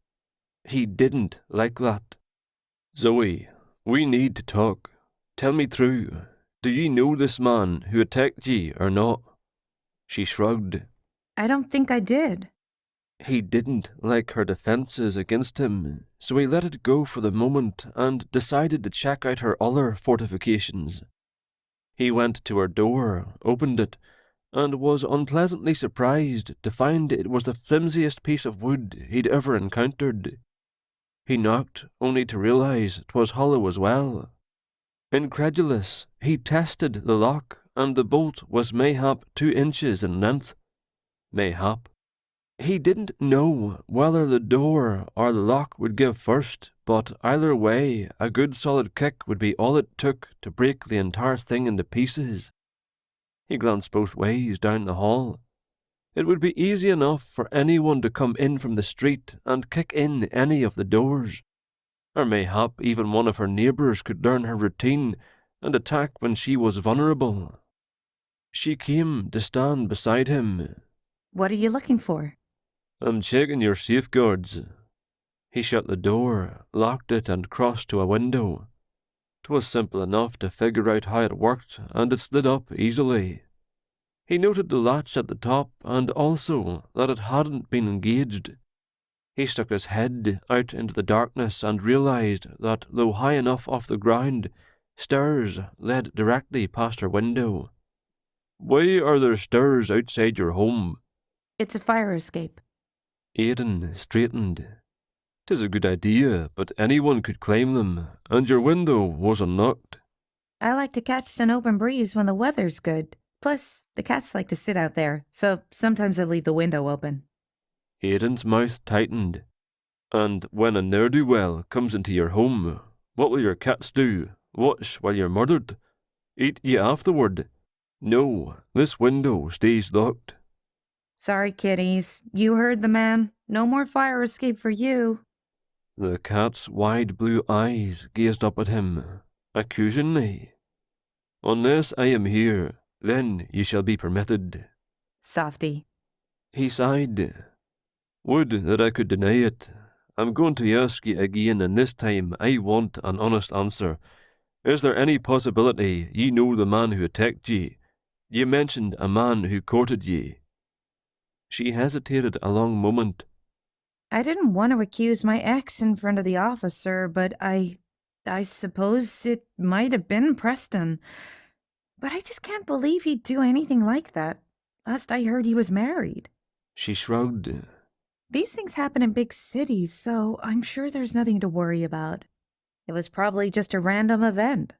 He didn't like that. Zoey, we need to talk. Tell me true. Do ye know this man who attacked ye or not? She shrugged. I don't think I did. He didn't like her defences against him, so he let it go for the moment and decided to check out her other fortifications. He went to her door, opened it, and was unpleasantly surprised to find it was the flimsiest piece of wood he'd ever encountered. He knocked, only to realise 'twas hollow as well. Incredulous, he tested the lock, and the bolt was mayhap 2 inches in length. Mayhap. He didn't know whether the door or the lock would give first, but either way, a good solid kick would be all it took to break the entire thing into pieces. He glanced both ways down the hall. It would be easy enough for anyone to come in from the street and kick in any of the doors. Or mayhap even one of her neighbours could learn her routine and attack when she was vulnerable. She came to stand beside him. What are you looking for? I'm checking your safeguards. He shut the door, locked it, and crossed to a window. 'Twas simple enough to figure out how it worked, and it slid up easily. He noted the latch at the top, and also that it hadn't been engaged. He stuck his head out into the darkness and realised that, though high enough off the ground, stairs led directly past her window. Why are there stairs outside your home? It's a fire escape. Aiden straightened. 'Tis a good idea, but anyone could climb them, and your window was unlocked. I like to catch an open breeze when the weather's good. Plus, the cats like to sit out there, so sometimes I leave the window open. Aiden's mouth tightened. And when a ne'er-do-well comes into your home, what will your cats do? Watch while you're murdered? Eat ye afterward? No, this window stays locked. Sorry, kitties. You heard the man. No more fire escape for you. The cat's wide blue eyes gazed up at him, accusingly. Unless I am here, then ye shall be permitted. Softy. He sighed. Would that I could deny it. I'm going to ask ye again, and this time I want an honest answer. Is there any possibility ye know the man who attacked ye? Ye mentioned a man who courted ye. She hesitated a long moment. I didn't want to accuse my ex in front of the officer, but I suppose it might have been Preston. But I just can't believe he'd do anything like that. Last I heard he was married. She shrugged. These things happen in big cities, so I'm sure there's nothing to worry about. It was probably just a random event.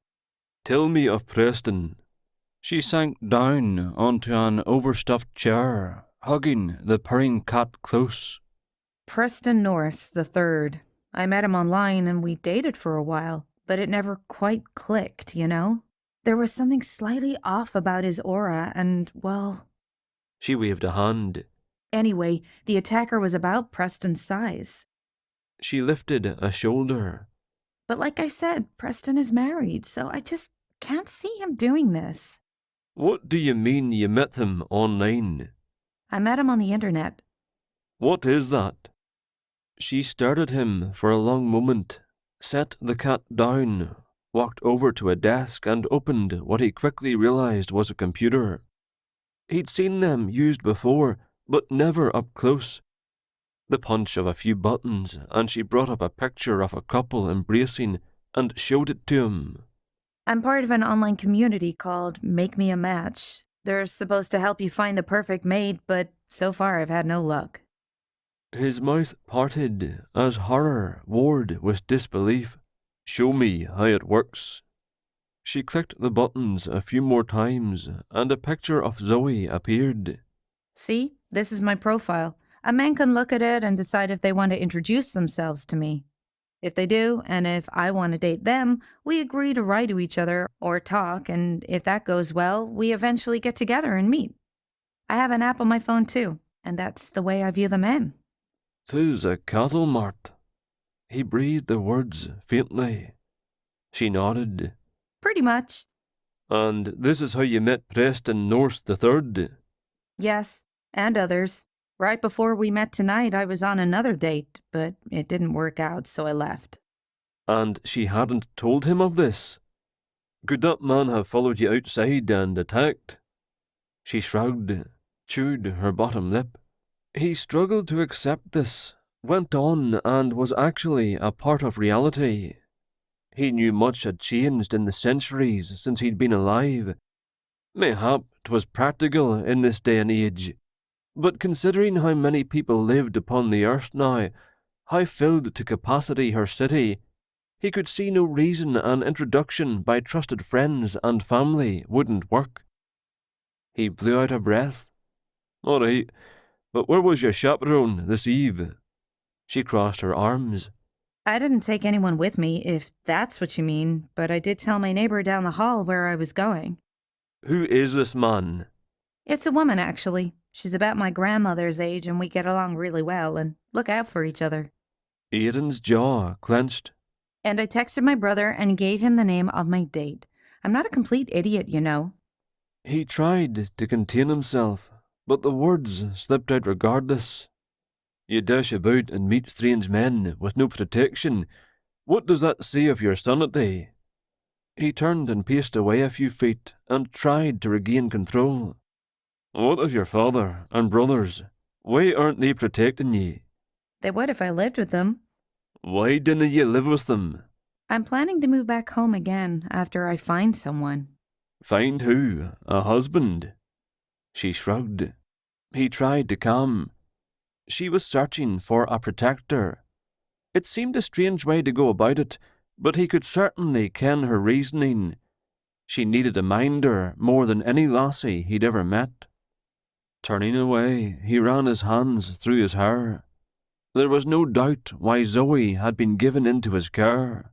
Tell me of Preston. She sank down onto an overstuffed chair, hugging the purring cat close. Preston North, the third. I met him online and we dated for a while, but it never quite clicked, you know? There was something slightly off about his aura and, well... She waved a hand. Anyway, the attacker was about Preston's size. She lifted a shoulder. But like I said, Preston is married, so I just can't see him doing this. What do you mean you met him online? I met him on the internet. What is that? She stared at him for a long moment, set the cat down, walked over to a desk and opened what he quickly realized was a computer. He'd seen them used before, but never up close. The punch of a few buttons, and she brought up a picture of a couple embracing and showed it to him. I'm part of an online community called Make Me a Match. They're supposed to help you find the perfect mate, but so far I've had no luck. His mouth parted as horror warred with disbelief. Show me how it works. She clicked the buttons a few more times, and a picture of Zoey appeared. See, this is my profile. A man can look at it and decide if they want to introduce themselves to me. If they do, and if I want to date them, we agree to write to each other or talk, and if that goes well, we eventually get together and meet. I have an app on my phone too, and that's the way I view the men. "'Tis a cattle mart." He breathed the words faintly. She nodded. Pretty much. "And this is how you met Preston North the Third?" Yes, and others. Right before we met tonight, I was on another date, but it didn't work out, so I left. And she hadn't told him of this? Could that man have followed you outside and attacked? She shrugged, chewed her bottom lip. He struggled to accept this, went on and was actually a part of reality. He knew much had changed in the centuries since he'd been alive. Mayhap 'twas practical in this day and age. But considering how many people lived upon the earth now, how filled to capacity her city, he could see no reason an introduction by trusted friends and family wouldn't work. He blew out a breath. "All right, but where was your chaperone this eve?" She crossed her arms. I didn't take anyone with me, if that's what you mean, but I did tell my neighbor down the hall where I was going. "Who is this man?" It's a woman, actually. She's about my grandmother's age, and we get along really well and look out for each other. Aiden's jaw clenched. And I texted my brother and gave him the name of my date. I'm not a complete idiot, you know. He tried to contain himself, but the words slipped out regardless. "You dash about and meet strange men with no protection. What does that say of your sanity?" He turned and paced away a few feet and tried to regain control. "What of your father and brothers? Why aren't they protecting ye?" They would if I lived with them. "Why dinna ye live with them?" I'm planning to move back home again after I find someone. "Find who? A husband?" She shrugged. He tried to calm. She was searching for a protector. It seemed a strange way to go about it, but he could certainly ken her reasoning. She needed a minder more than any lassie he'd ever met. Turning away, he ran his hands through his hair. There was no doubt why Zoey had been given into his care.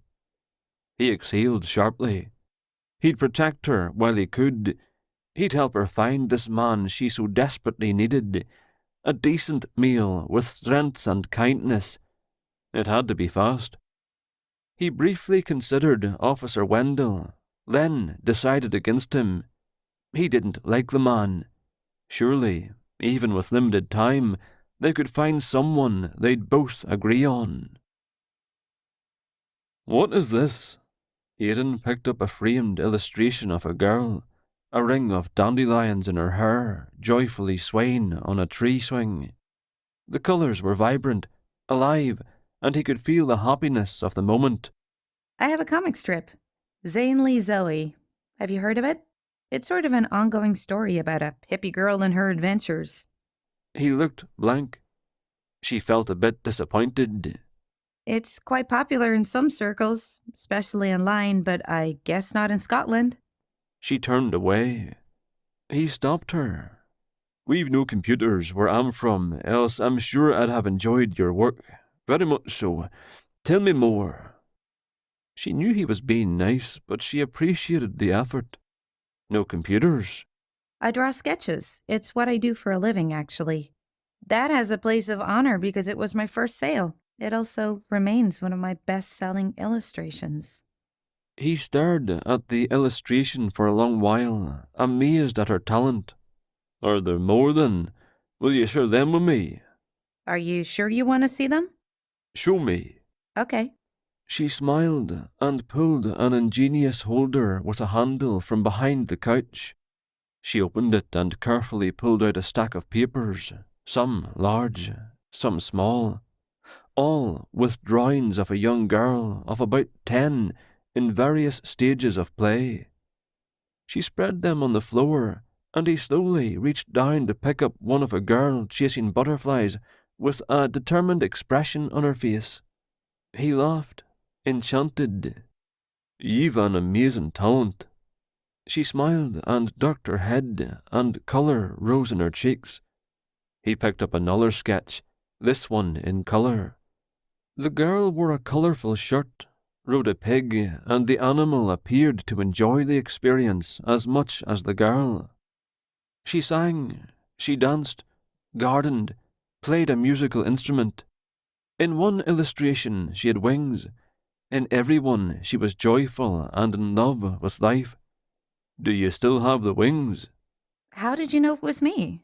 He exhaled sharply. He'd protect her while he could. He'd help her find this man she so desperately needed. A decent meal with strength and kindness. It had to be fast. He briefly considered Officer Wendell, then decided against him. He didn't like the man. Surely, even with limited time, they could find someone they'd both agree on. "What is this?" Aiden picked up a framed illustration of a girl, a ring of dandelions in her hair, joyfully swaying on a tree swing. The colours were vibrant, alive, and he could feel the happiness of the moment. I have a comic strip, Zanely Zoey. Have you heard of it? It's sort of an ongoing story about a hippie girl and her adventures. He looked blank. She felt a bit disappointed. It's quite popular in some circles, especially online, but I guess not in Scotland. She turned away. He stopped her. "We've no computers where I'm from, else I'm sure I'd have enjoyed your work. Very much so. Tell me more." She knew he was being nice, but she appreciated the effort. "No computers?" I draw sketches. It's what I do for a living, actually. That has a place of honor because it was my first sale. It also remains one of my best-selling illustrations. He stared at the illustration for a long while, amazed at her talent. "Are there more then? Will you share them with me?" Are you sure you want to see them? "Show me." Okay. She smiled and pulled an ingenious holder with a handle from behind the couch. She opened it and carefully pulled out a stack of papers, some large, some small, all with drawings of a young girl of about 10 in various stages of play. She spread them on the floor, and he slowly reached down to pick up one of a girl chasing butterflies with a determined expression on her face. He laughed, enchanted. "You've an amazing talent." She smiled and ducked her head, and colour rose in her cheeks. He picked up another sketch, this one in colour. The girl wore a colourful shirt, rode a pig, and the animal appeared to enjoy the experience as much as the girl. She sang, she danced, gardened, played a musical instrument. In one illustration she had wings. In every one she was joyful and in love with life. "Do you still have the wings?" How did you know it was me?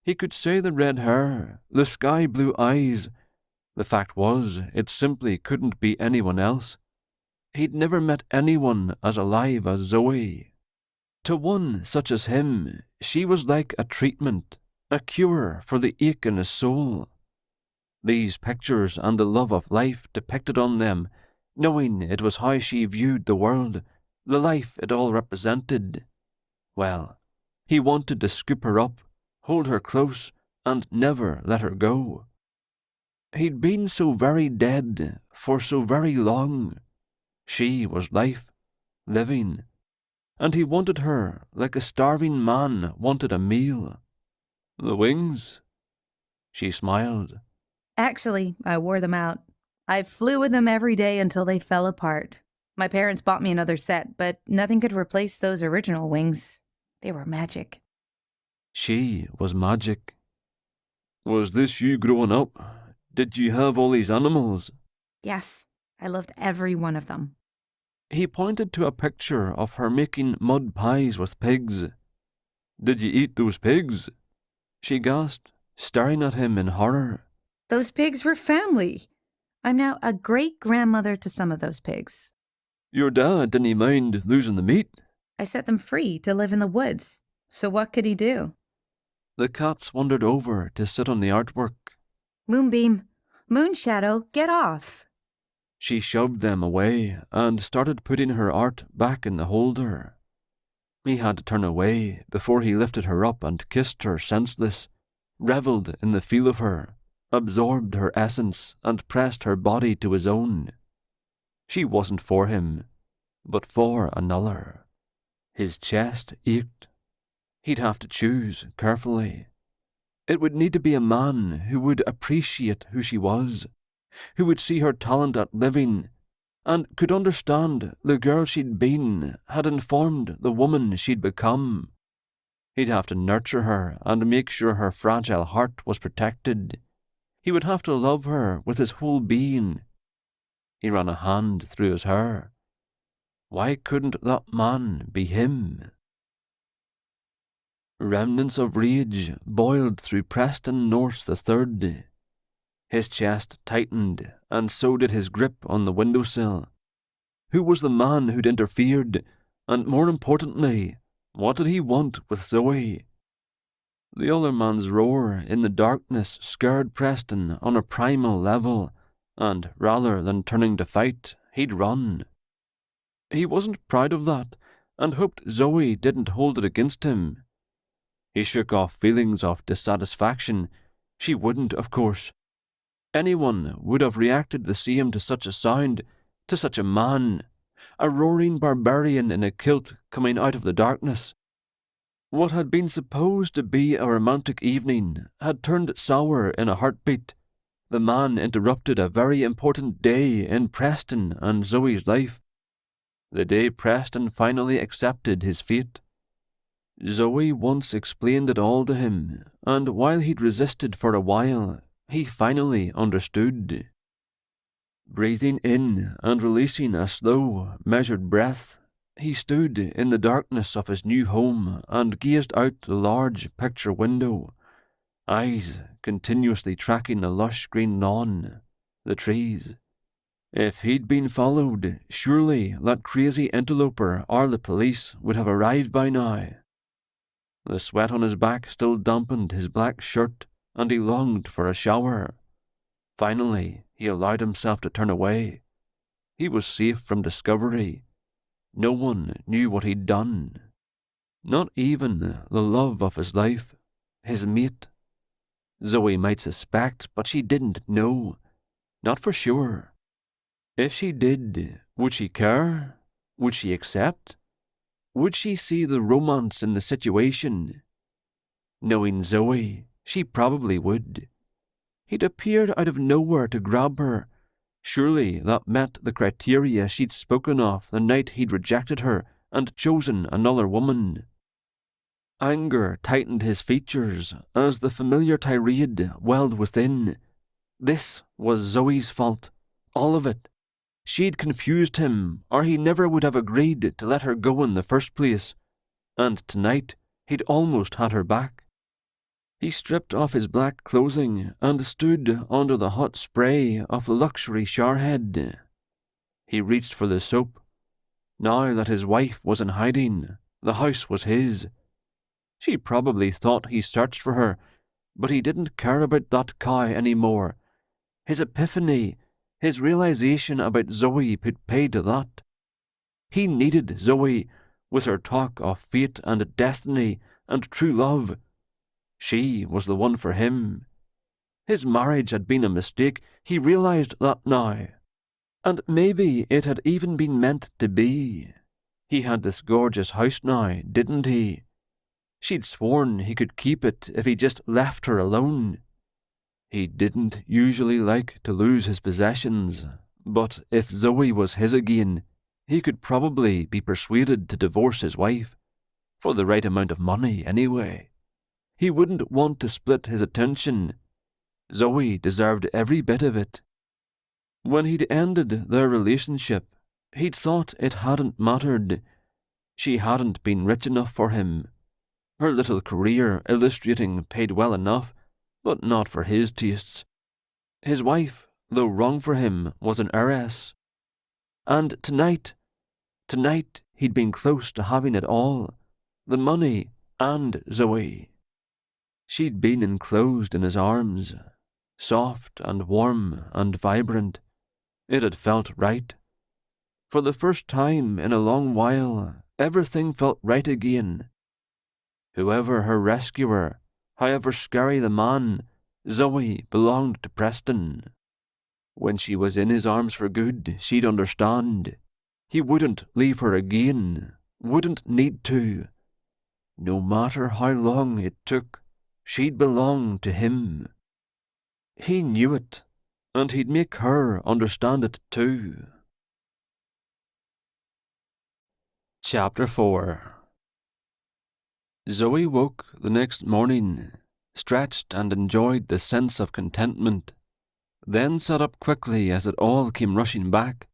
He could say the red hair, the sky blue eyes. The fact was, it simply couldn't be anyone else. He'd never met anyone as alive as Zoey. To one such as him, she was like a treatment, a cure for the ache in his soul. These pictures and the love of life depicted on them, knowing it was how she viewed the world, the life it all represented. Well, he wanted to scoop her up, hold her close, and never let her go. He'd been so very dead for so very long. She was life, living, and he wanted her like a starving man wanted a meal. "The wings?" She smiled. Actually, I wore them out. I flew with them every day until they fell apart. My parents bought me another set, but nothing could replace those original wings. They were magic. She was magic. "Was this you growing up? Did you have all these animals?" Yes, I loved every one of them. He pointed to a picture of her making mud pies with pigs. "Did you eat those pigs?" She gasped, staring at him in horror. Those pigs were family. I'm now a great-grandmother to some of those pigs. "Your dad didn't mind losing the meat?" I set them free to live in the woods. So what could he do? The cats wandered over to sit on the artwork. Moonbeam, Moonshadow, get off. She shoved them away and started putting her art back in the holder. He had to turn away before he lifted her up and kissed her senseless, revelled in the feel of her, absorbed her essence and pressed her body to his own. She wasn't for him, but for another. His chest ached. He'd have to choose carefully. It would need to be a man who would appreciate who she was, who would see her talent at living, and could understand the girl she'd been had informed the woman she'd become. He'd have to nurture her and make sure her fragile heart was protected. He would have to love her with his whole being. He ran a hand through his hair. Why couldn't that man be him? Remnants of rage boiled through Preston North III. His chest tightened, and so did his grip on the windowsill. Who was the man who'd interfered? And more importantly, what did he want with Zoey? The other man's roar in the darkness scared Preston on a primal level, and rather than turning to fight, he'd run. He wasn't proud of that, and hoped Zoey didn't hold it against him. He shook off feelings of dissatisfaction. She wouldn't, of course. Anyone would have reacted the same to such a sound, to such a man, a roaring barbarian in a kilt coming out of the darkness. What had been supposed to be a romantic evening had turned sour in a heartbeat. The man interrupted a very important day in Preston and Zoe's life. The day Preston finally accepted his fate. Zoe once explained it all to him, and while he'd resisted for a while, he finally understood. Breathing in and releasing a slow, measured breath, he stood in the darkness of his new home and gazed out the large picture window, eyes continuously tracking the lush green lawn, the trees. If he'd been followed, surely that crazy interloper or the police would have arrived by now. The sweat on his back still dampened his black shirt, and he longed for a shower. Finally, he allowed himself to turn away. He was safe from discovery. No one knew what he'd done. Not even the love of his life, his mate. Zoe might suspect, but she didn't know. Not for sure. If she did, would she care? Would she accept? Would she see the romance in the situation? Knowing Zoe, she probably would. He'd appeared out of nowhere to grab her. Surely that met the criteria she'd spoken of the night he'd rejected her and chosen another woman. Anger tightened his features as the familiar tirade welled within. This was Zoe's fault. All of it. She'd confused him, or he never would have agreed to let her go in the first place. And tonight, he'd almost had her back. He stripped off his black clothing and stood under the hot spray of the luxury showerhead. He reached for the soap. Now that his wife was in hiding, the house was his. She probably thought he searched for her, but he didn't care about that cow anymore. His epiphany, his realization about Zoe put paid to that. He needed Zoe, with her talk of fate and destiny and true love. She was the one for him. His marriage had been a mistake, he realized that now. And maybe it had even been meant to be. He had this gorgeous house now, didn't he? She'd sworn he could keep it if he just left her alone. He didn't usually like to lose his possessions, but if Zoe was his again, he could probably be persuaded to divorce his wife, for the right amount of money anyway. He wouldn't want to split his attention. Zoe deserved every bit of it. When he'd ended their relationship, he'd thought it hadn't mattered. She hadn't been rich enough for him. Her little career illustrating paid well enough, but not for his tastes. His wife, though wrong for him, was an heiress. And tonight he'd been close to having it all, the money and Zoe. She'd been enclosed in his arms, soft and warm and vibrant. It had felt right. For the first time in a long while, everything felt right again. Whoever her rescuer, however scary the man, Zoe belonged to Preston. When she was in his arms for good, she'd understand. He wouldn't leave her again, wouldn't need to. No matter how long it took, she'd belong to him. He knew it, and he'd make her understand it too. Chapter 4. Zoe woke the next morning, stretched and enjoyed the sense of contentment, then sat up quickly as it all came rushing back.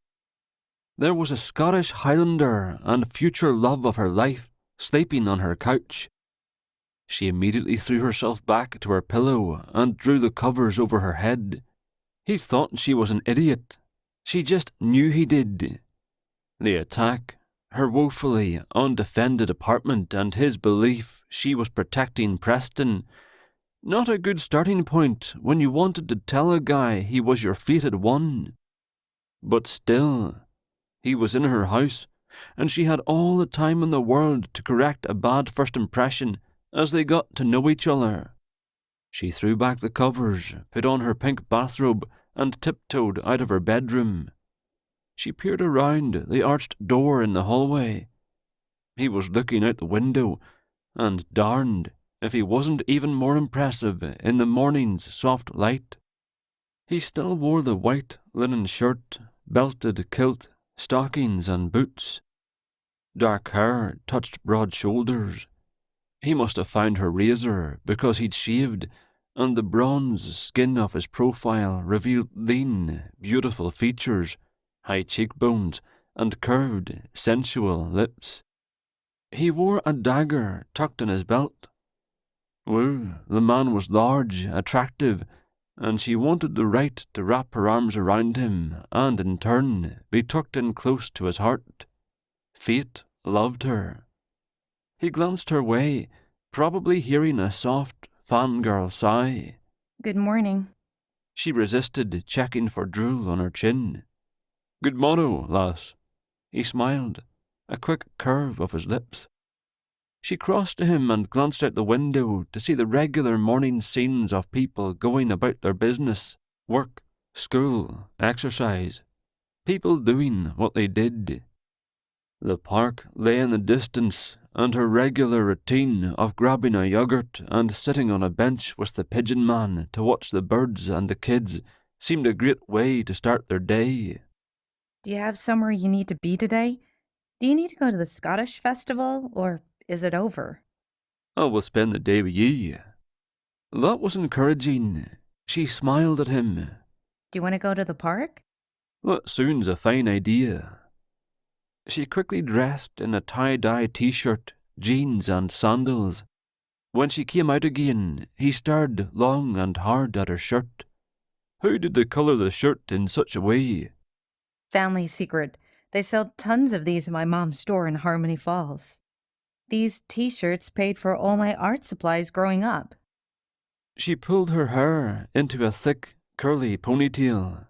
There was a Scottish Highlander and future love of her life sleeping on her couch. She immediately threw herself back to her pillow and drew the covers over her head. He thought she was an idiot. She just knew he did. The attack, her woefully undefended apartment, and his belief she was protecting Preston. Not a good starting point when you wanted to tell a guy he was your fated one. But still, he was in her house, and she had all the time in the world to correct a bad first impression as they got to know each other. She threw back the covers, put on her pink bathrobe, and tiptoed out of her bedroom. She peered around the arched door in the hallway. He was looking out the window, and darned if he wasn't even more impressive in the morning's soft light. He still wore the white linen shirt, belted kilt, stockings and boots. Dark hair touched broad shoulders. He must have found her razor because he'd shaved, and the bronze skin of his profile revealed lean, beautiful features, high cheekbones, and curved, sensual lips. He wore a dagger tucked in his belt. Well, the man was large, attractive, and she wanted the right to wrap her arms around him and, in turn, be tucked in close to his heart. Fate loved her. He glanced her way, probably hearing a soft, fangirl sigh. Good morning. She resisted, checking for drool on her chin. Good morrow, lass. He smiled, a quick curve of his lips. She crossed to him and glanced out the window to see the regular morning scenes of people going about their business, work, school, exercise. People doing what they did. The park lay in the distance, and her regular routine of grabbing a yogurt and sitting on a bench with the pigeon man to watch the birds and the kids seemed a great way to start their day. Do you have somewhere you need to be today? Do you need to go to the Scottish festival, or is it over? I will spend the day with ye. That was encouraging. She smiled at him. Do you want to go to the park? That sounds a fine idea. She quickly dressed in a tie-dye t-shirt, jeans and sandals. When she came out again, he stared long and hard at her shirt. How did they colour the shirt in such a way? Family secret. They sell tons of these in my mom's store in Harmony Falls. These t-shirts paid for all my art supplies growing up. She pulled her hair into a thick, curly ponytail.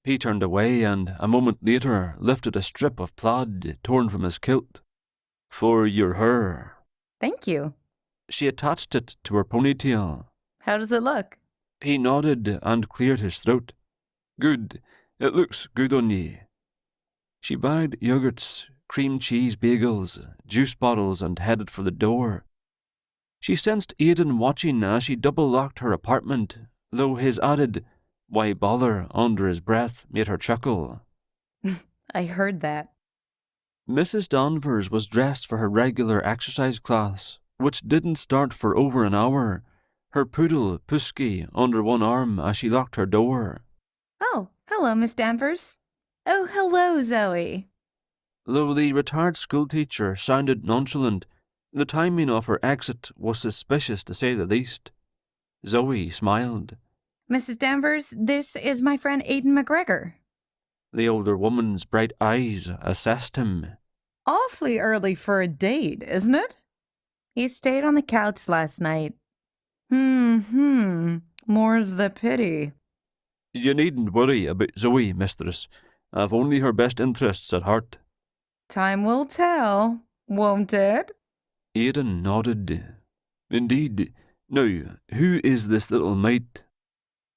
He turned away and, a moment later, lifted a strip of plaid torn from his kilt. For your hair. Thank you. She attached it to her ponytail. How does it look? He nodded and cleared his throat. Good. It looks good on ye. She bagged yogurts, cream cheese bagels, juice bottles and headed for the door. She sensed Aiden watching as she double-locked her apartment, though his added, "Why bother?" under his breath made her chuckle. I heard that. Mrs. Danvers was dressed for her regular exercise class, which didn't start for over an hour, her poodle, Pusky, under one arm as she locked her door. Oh, hello, Miss Danvers. Oh, hello, Zoe. Though the retired schoolteacher sounded nonchalant, the timing of her exit was suspicious to say the least. Zoe smiled. Mrs. Danvers, this is my friend Aiden MacGregor. The older woman's bright eyes assessed him. Awfully early for a date, isn't it? He stayed on the couch last night. More's the pity. You needn't worry about Zoe, mistress. I've only her best interests at heart. Time will tell, won't it? Aiden nodded. Indeed. Now, who is this little mite?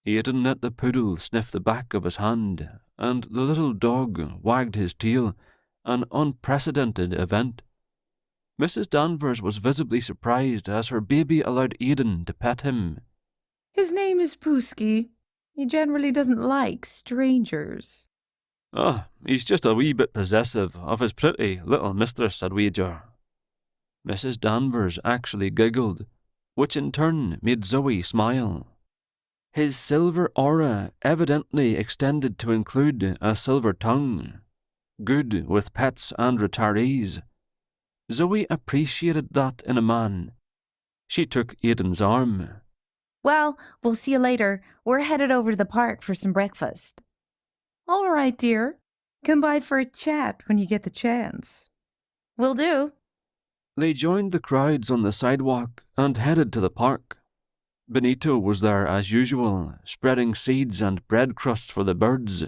Aiden let the poodle sniff the back of his hand, and the little dog wagged his tail, an unprecedented event. Mrs. Danvers was visibly surprised as her baby allowed Aiden to pet him. His name is Pusky. He generally doesn't like strangers. Ah, he's just a wee bit possessive of his pretty little mistress, I'd wager. Mrs. Danvers actually giggled, which in turn made Zoe smile. His silver aura evidently extended to include a silver tongue. Good with pets and retirees. Zoe appreciated that in a man. She took Aiden's arm. Well, we'll see you later. We're headed over to the park for some breakfast. All right, dear. Come by for a chat when you get the chance. Will do. They joined the crowds on the sidewalk and headed to the park. Benito was there as usual, spreading seeds and bread crusts for the birds.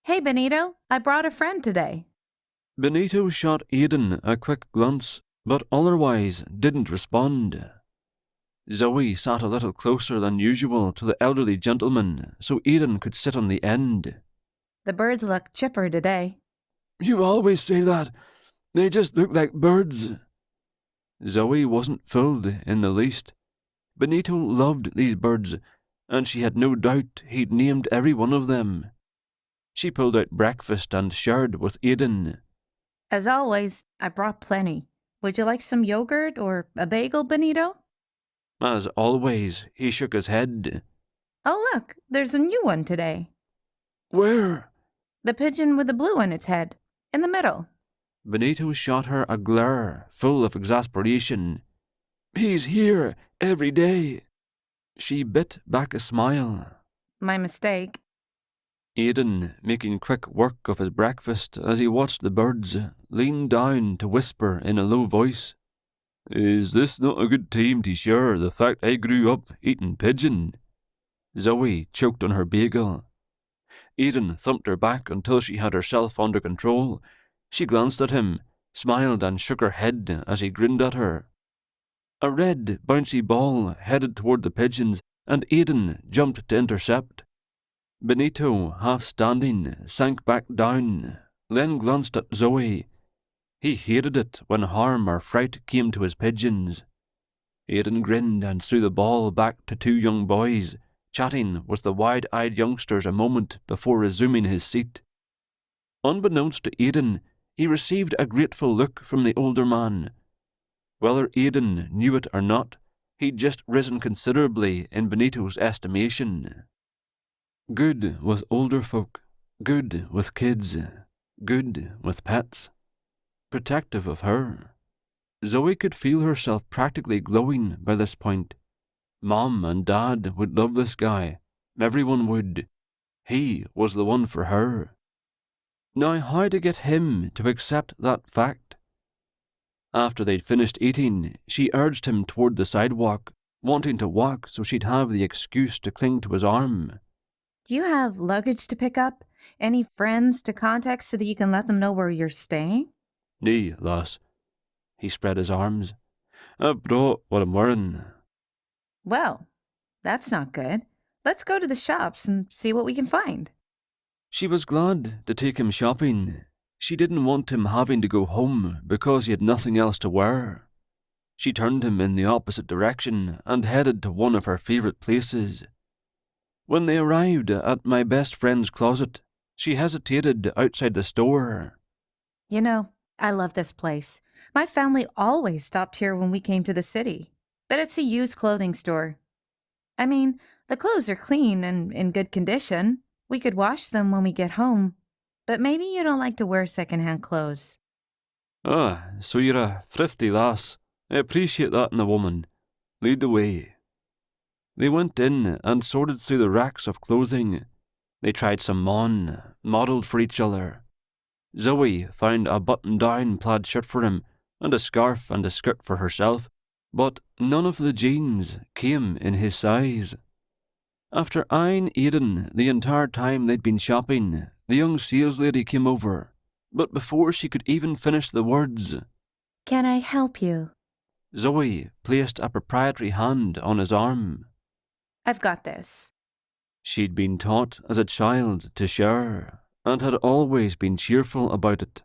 Hey, Benito, I brought a friend today. Benito shot Aiden a quick glance, but otherwise didn't respond. Zoe sat a little closer than usual to the elderly gentleman so Aiden could sit on the end. The birds look chipper today. You always say that. They just look like birds. Zoey wasn't fooled in the least. Benito loved these birds, and she had no doubt he'd named every one of them. She pulled out breakfast and shared with Aiden. As always, I brought plenty. Would you like some yogurt or a bagel, Benito? As always, he shook his head. Oh, look, there's a new one today. Where? The pigeon with the blue on its head, in the middle. Benito shot her a glare full of exasperation. He's here every day. She bit back a smile. My mistake. Aiden, making quick work of his breakfast as he watched the birds, leaned down to whisper in a low voice, Is this not a good time to share the fact I grew up eating pigeon? Zoey choked on her bagel. Aiden thumped her back until she had herself under control. She glanced at him, smiled and shook her head as he grinned at her. A red, bouncy ball headed toward the pigeons, and Aiden jumped to intercept. Benito, half standing, sank back down, then glanced at Zoey. He hated it when harm or fright came to his pigeons. Aiden grinned and threw the ball back to two young boys, chatting with the wide-eyed youngsters a moment before resuming his seat. Unbeknownst to Aiden, he received a grateful look from the older man. Whether Aiden knew it or not, he'd just risen considerably in Benito's estimation. Good with older folk, good with kids, good with pets. Protective of her. Zoey could feel herself practically glowing by this point. Mom and Dad would love this guy. Everyone would. He was the one for her. Now how to get him to accept that fact? After they'd finished eating, she urged him toward the sidewalk, wanting to walk so she'd have the excuse to cling to his arm. Do you have luggage to pick up? Any friends to contact so that you can let them know where you're staying? Nay, lass. He spread his arms. I've brought what I'm wearing. Well, that's not good. Let's go to the shops and see what we can find. She was glad to take him shopping. She didn't want him having to go home because he had nothing else to wear. She turned him in the opposite direction and headed to one of her favourite places. When they arrived at my best friend's closet, she hesitated outside the store. You know, I love this place. My family always stopped here when we came to the city. But it's a used clothing store. I mean, the clothes are clean and in good condition. We could wash them when we get home. But maybe you don't like to wear second-hand clothes. Ah, so you're a thrifty lass. I appreciate that in a woman. Lead the way. They went in and sorted through the racks of clothing. They tried some on, modelled for each other. Zoey found a button-down plaid shirt for him, and a scarf and a skirt for herself, but none of the jeans came in his size. After eyeing Aiden the entire time they'd been shopping, the young saleslady came over, but before she could even finish the words, Can I help you? Zoey placed a proprietary hand on his arm. I've got this. She'd been taught as a child to share, and had always been cheerful about it.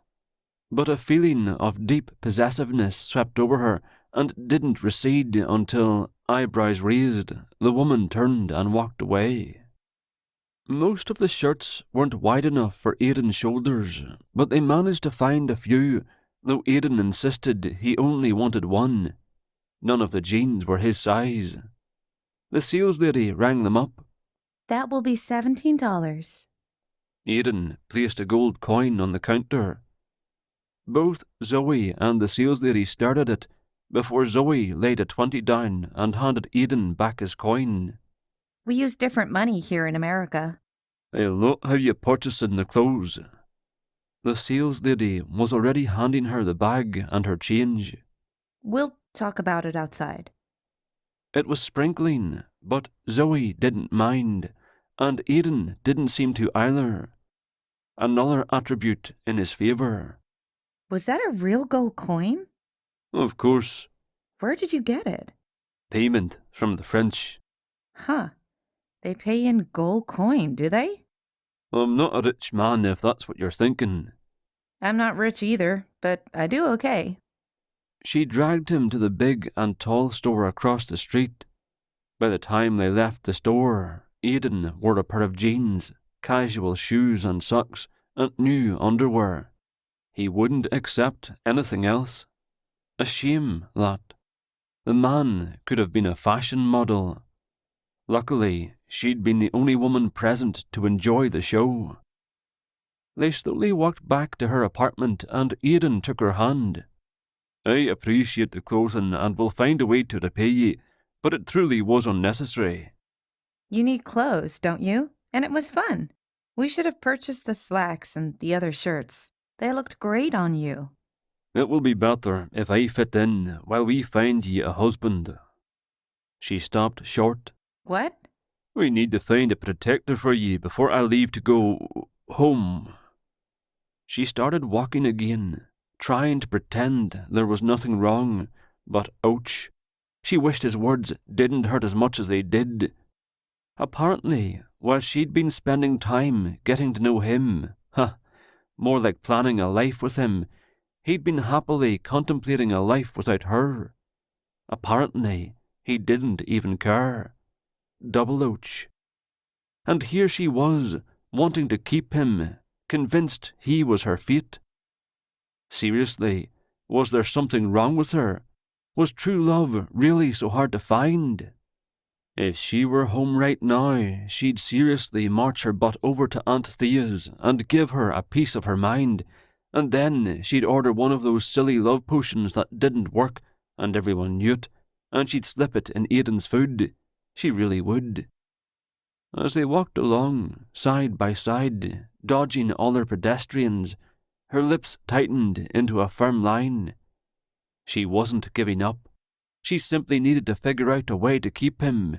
But a feeling of deep possessiveness swept over her and didn't recede until, eyebrows raised, the woman turned and walked away. Most of the shirts weren't wide enough for Aiden's shoulders, but they managed to find a few, though Aiden insisted he only wanted one. None of the jeans were his size. The saleslady rang them up. That will be $17. Aiden placed a gold coin on the counter. Both Zoey and the saleslady stared at it before Zoey laid a 20 down and handed Aiden back his coin. We use different money here in America. I'll not have you purchasing the clothes. The saleslady was already handing her the bag and her change. We'll talk about it outside. It was sprinkling, but Zoey didn't mind, and Aiden didn't seem to either. Another attribute in his favour. Was that a real gold coin? Of course. Where did you get it? Payment from the French. Huh. They pay in gold coin, do they? I'm not a rich man if that's what you're thinking. I'm not rich either, but I do okay. She dragged him to the big and tall store across the street. By the time they left the store, Aiden wore a pair of jeans, casual shoes and socks, and new underwear. He wouldn't accept anything else. A shame, that. The man could have been a fashion model. Luckily, she'd been the only woman present to enjoy the show. They slowly walked back to her apartment and Aiden took her hand. I appreciate the clothing and will find a way to repay ye, but it truly was unnecessary. You need clothes, don't you? And it was fun. We should have purchased the slacks and the other shirts. They looked great on you. It will be better if I fit in while we find ye a husband. She stopped short. What? We need to find a protector for ye before I leave to go home. She started walking again, trying to pretend there was nothing wrong, but ouch, she wished his words didn't hurt as much as they did. Apparently, while she'd been spending time getting to know him, more like planning a life with him, he'd been happily contemplating a life without her. Apparently, he didn't even care. Double ouch. And here she was, wanting to keep him, convinced he was her fate. Seriously, was there something wrong with her? Was true love really so hard to find? If she were home right now, she'd seriously march her butt over to Aunt Thea's and give her a piece of her mind, and then she'd order one of those silly love potions that didn't work, and everyone knew it, and she'd slip it in Aiden's food. She really would. As they walked along, side by side, dodging all their pedestrians, her lips tightened into a firm line. She wasn't giving up. She simply needed to figure out a way to keep him.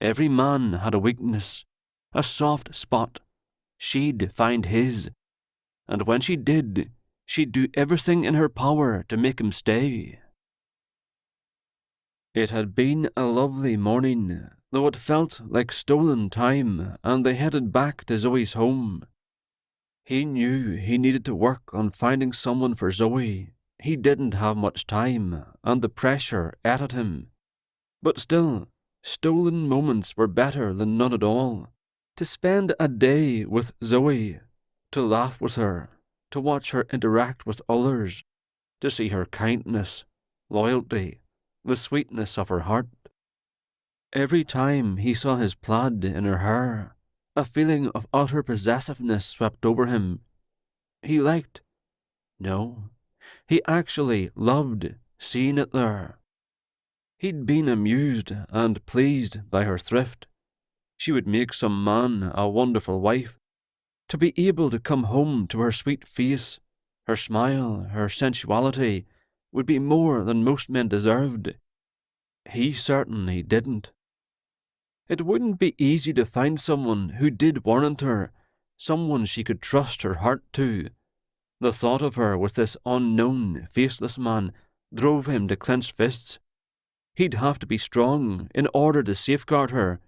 Every man had a weakness, a soft spot. She'd find his. And when she did, she'd do everything in her power to make him stay. It had been a lovely morning, though it felt like stolen time, and they headed back to Zoe's home. He knew he needed to work on finding someone for Zoe. He didn't have much time, and the pressure ate at him. But still, stolen moments were better than none at all. To spend a day with Zoe, to laugh with her, to watch her interact with others, to see her kindness, loyalty, the sweetness of her heart. Every time he saw his plaid in her hair, a feeling of utter possessiveness swept over him. He liked, no, he actually loved seeing it there. He'd been amused and pleased by her thrift. She would make some man a wonderful wife. To be able to come home to her sweet face, her smile, her sensuality, would be more than most men deserved. He certainly didn't. It wouldn't be easy to find someone who did warrant her, someone she could trust her heart to. The thought of her with this unknown, faceless man drove him to clenched fists. He'd have to be strong in order to safeguard her.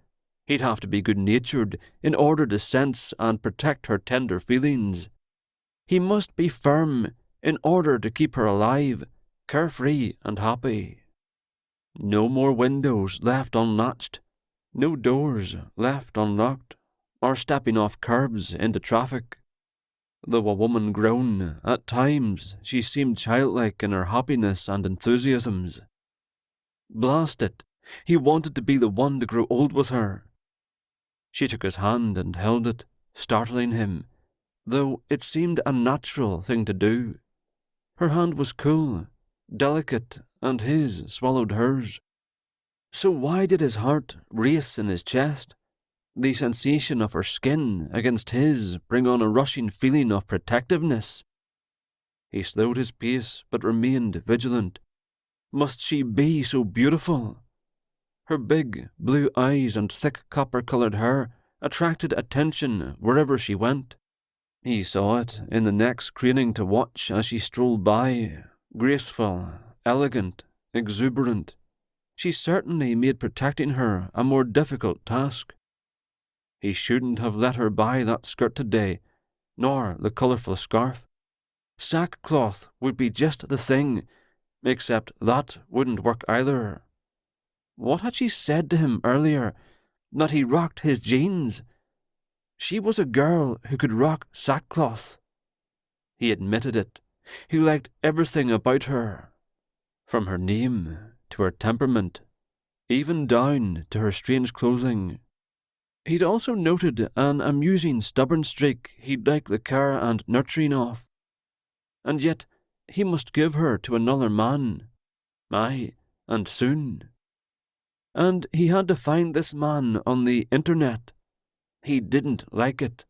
He'd have to be good-natured in order to sense and protect her tender feelings. He must be firm in order to keep her alive, carefree and happy. No more windows left unlatched, no doors left unlocked, or stepping off curbs into traffic. Though a woman grown, at times she seemed childlike in her happiness and enthusiasms. Blast it, he wanted to be the one to grow old with her. She took his hand and held it, startling him, though it seemed a natural thing to do. Her hand was cool, delicate, and his swallowed hers. So why did his heart race in his chest? The sensation of her skin against his bring on a rushing feeling of protectiveness. He slowed his pace but remained vigilant. Must she be so beautiful? Her big blue eyes and thick copper-coloured hair attracted attention wherever she went. He saw it in the neck's craning to watch as she strolled by, graceful, elegant, exuberant. She certainly made protecting her a more difficult task. He shouldn't have let her buy that skirt today, nor the colourful scarf. Sackcloth would be just the thing, Except that wouldn't work either. What had she said to him earlier? That he rocked his jeans? She was a girl who could rock sackcloth. He admitted it. He liked everything about her, from her name to her temperament, even down to her strange clothing. He'd also noted an amusing stubborn streak he'd like the care and nurturing of. And yet he must give her to another man. Aye, and soon. And he had to find this man on the internet. He didn't like it,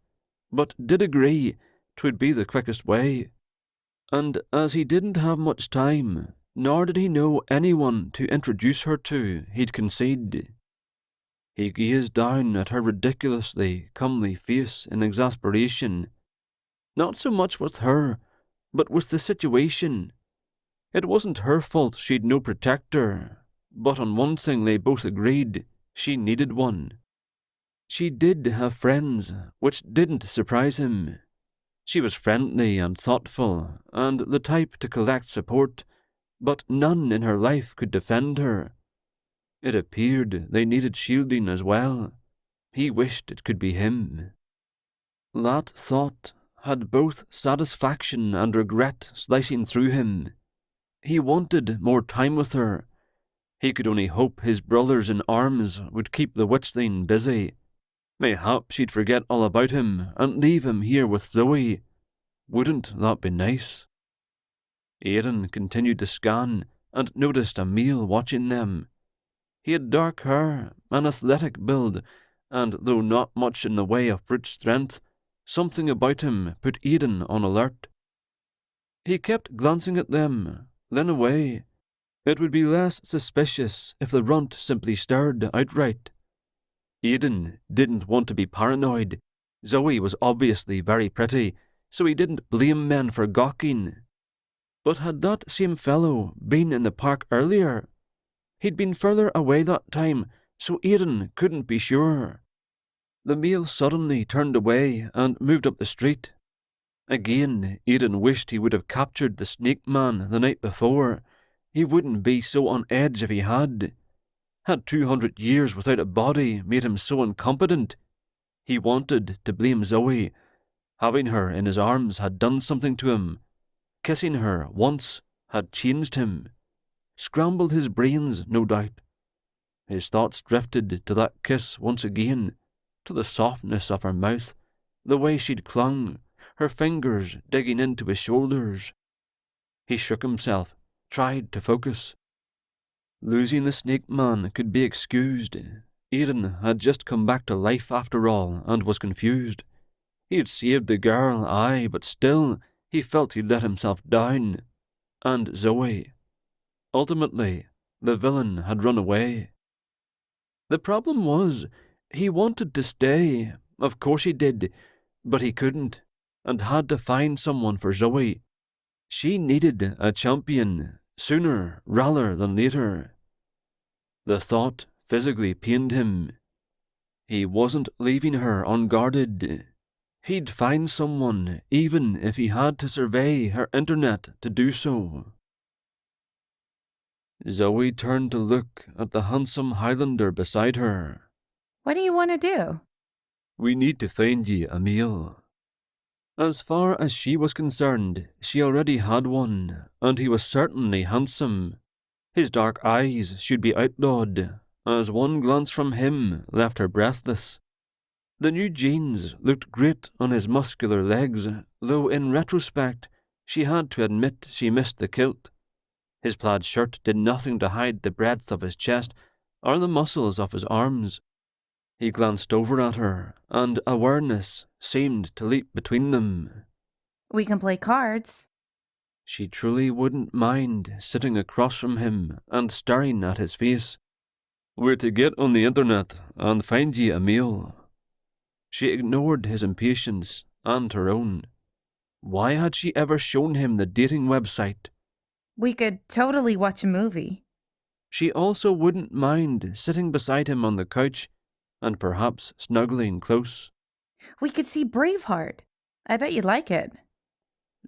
but did agree 'twould be the quickest way. And as he didn't have much time, nor did he know anyone to introduce her to, he'd concede. He gazed down at her ridiculously comely face in exasperation. Not so much with her, but with the situation. It wasn't her fault she'd no protector, but on one thing they both agreed, she needed one. She did have friends, which didn't surprise him. She was friendly and thoughtful, and the type to collect support, but none in her life could defend her. It appeared they needed shielding as well. He wished it could be him. That thought had both satisfaction and regret slicing through him. He wanted more time with her. He could only hope his brothers in arms would keep the witchling busy. Mayhap she'd forget all about him and leave him here with Zoey. Wouldn't that be nice? Aiden continued to scan and noticed Emil watching them. He had dark hair, an athletic build, and though not much in the way of brute strength, something about him put Aiden on alert. He kept glancing at them, then away. It would be less suspicious if the runt simply stared outright. Aiden didn't want to be paranoid. Zoey was obviously very pretty, so he didn't blame men for gawking. But had that same fellow been in the park earlier? He'd been further away that time, so Aiden couldn't be sure. The male suddenly turned away and moved up the street. Again, Aiden wished he would have captured the snake man the night before. He wouldn't be so on edge if he had. Had 200 years without a body made him so incompetent? He wanted to blame Zoey. Having her in his arms had done something to him. Kissing her once had changed him. Scrambled his brains, no doubt. His thoughts drifted to that kiss once again, to the softness of her mouth, the way she'd clung, her fingers digging into his shoulders. He shook himself, tried to focus. Losing the snake man could be excused. Aiden had just come back to life after all and was confused. He had saved the girl, aye, but still he felt he'd let himself down. And Zoey. Ultimately, the villain had run away. The problem was, he wanted to stay, of course he did, but he couldn't, and had to find someone for Zoey. She needed a champion, sooner rather than later. The thought physically pained him. He wasn't leaving her unguarded. He'd find someone, even if he had to survey her internet to do so. Zoey turned to look at the handsome Highlander beside her. What do you want to do? We need to find ye a meal. As far as she was concerned, she already had one, and he was certainly handsome. His dark eyes should be outlawed, as one glance from him left her breathless. The new jeans looked great on his muscular legs, though in retrospect she had to admit she missed the kilt. His plaid shirt did nothing to hide the breadth of his chest or the muscles of his arms. He glanced over at her, and awareness seemed to leap between them. We can play cards. She truly wouldn't mind sitting across from him and staring at his face. We're to get on the internet and find ye a meal. She ignored his impatience and her own. Why had she ever shown him the dating website? We could totally watch a movie. She also wouldn't mind sitting beside him on the couch and perhaps snuggling close. We could see Braveheart. I bet you'd like it.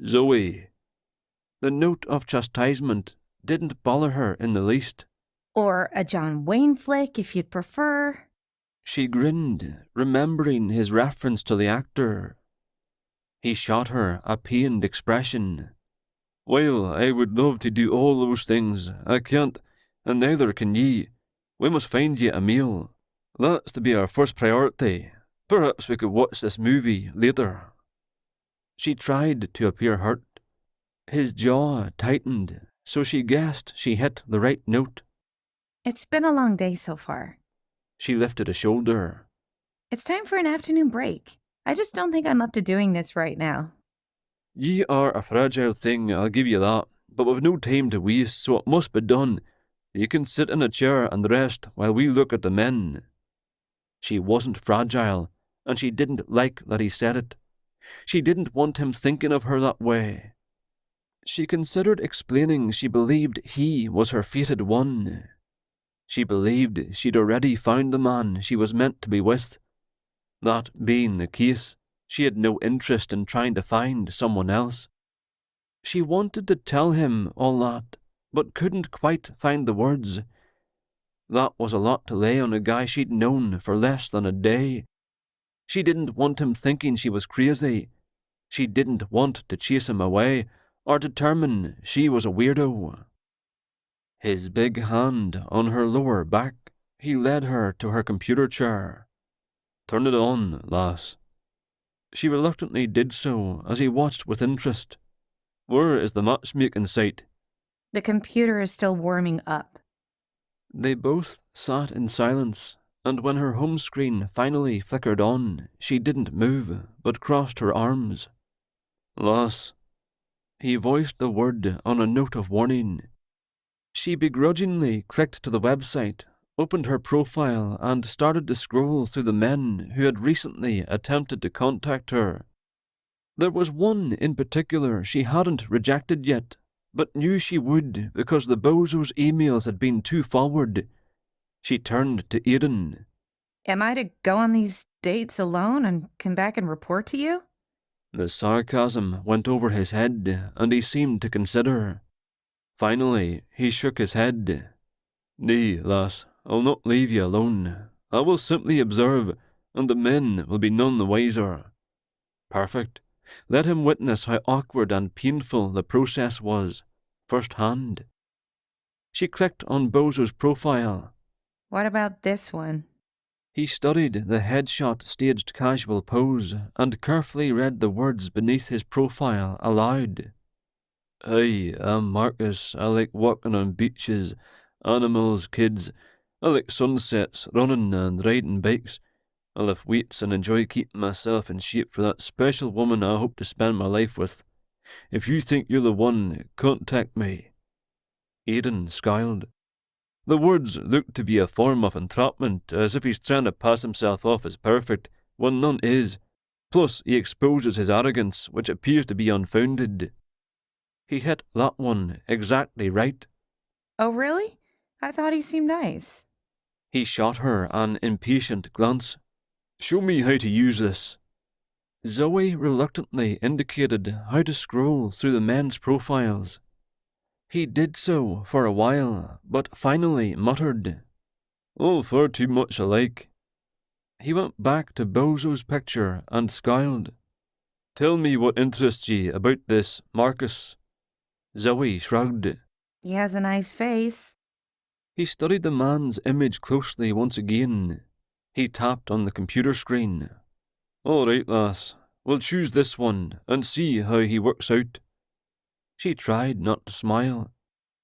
Zoey. The note of chastisement didn't bother her in the least. Or a John Wayne flick, if you'd prefer. She grinned, remembering his reference to the actor. He shot her a pained expression. Well, I would love to do all those things. I can't, and neither can ye. We must find ye a meal. That's to be our first priority. Perhaps we could watch this movie later. She tried to appear hurt. His jaw tightened, so she guessed she hit the right note. It's been a long day so far. She lifted a shoulder. It's time for an afternoon break. I just don't think I'm up to doing this right now. Ye are a fragile thing, I'll give you that, but we've no time to waste, so it must be done. You can sit in a chair and rest while we look at the men. She wasn't fragile, and she didn't like that he said it. She didn't want him thinking of her that way. She considered explaining she believed he was her fated one. She believed she'd already found the man she was meant to be with. That being the case, she had no interest in trying to find someone else. She wanted to tell him all that, but couldn't quite find the words. That was a lot to lay on a guy she'd known for less than a day. She didn't want him thinking she was crazy. She didn't want to chase him away or determine she was a weirdo. His big hand on her lower back, he led her to her computer chair. Turn it on, lass. She reluctantly did so as he watched with interest. Where is the matchmaking site? The computer is still warming up. They both sat in silence, and when her home screen finally flickered on, she didn't move, but crossed her arms. Lass. He voiced the word on a note of warning. She begrudgingly clicked to the website, opened her profile, and started to scroll through the men who had recently attempted to contact her. There was one in particular she hadn't rejected yet, but knew she would because the bozo's emails had been too forward. She turned to Aiden. Am I to go on these dates alone and come back and report to you? The sarcasm went over his head, and he seemed to consider. Finally, he shook his head. Nay, lass, I'll not leave you alone. I will simply observe, and the men will be none the wiser. Perfect. Let him witness how awkward and painful the process was, first-hand. She clicked on Bozo's profile. What about this one? He studied the headshot staged casual pose and carefully read the words beneath his profile aloud. Hi, I'm Marcus. I like walking on beaches, animals, kids. I like sunsets, running and riding bikes. I lift weights and enjoy keeping myself in shape for that special woman I hope to spend my life with. If you think you're the one, contact me. Aiden scowled. The words looked to be a form of entrapment, as if he's trying to pass himself off as perfect, when none is. Plus, he exposes his arrogance, which appears to be unfounded. He hit that one exactly right. Oh, really? I thought he seemed nice. He shot her an impatient glance. Show me how to use this. Zoey reluctantly indicated how to scroll through the men's profiles. He did so for a while, but finally muttered, All far too much alike. He went back to Bozo's picture and scowled. Tell me what interests ye about this, Marcus. Zoey shrugged. He has a nice face. He studied the man's image closely once again. He tapped on the computer screen. All right, lass. We'll choose this one and see how he works out. She tried not to smile.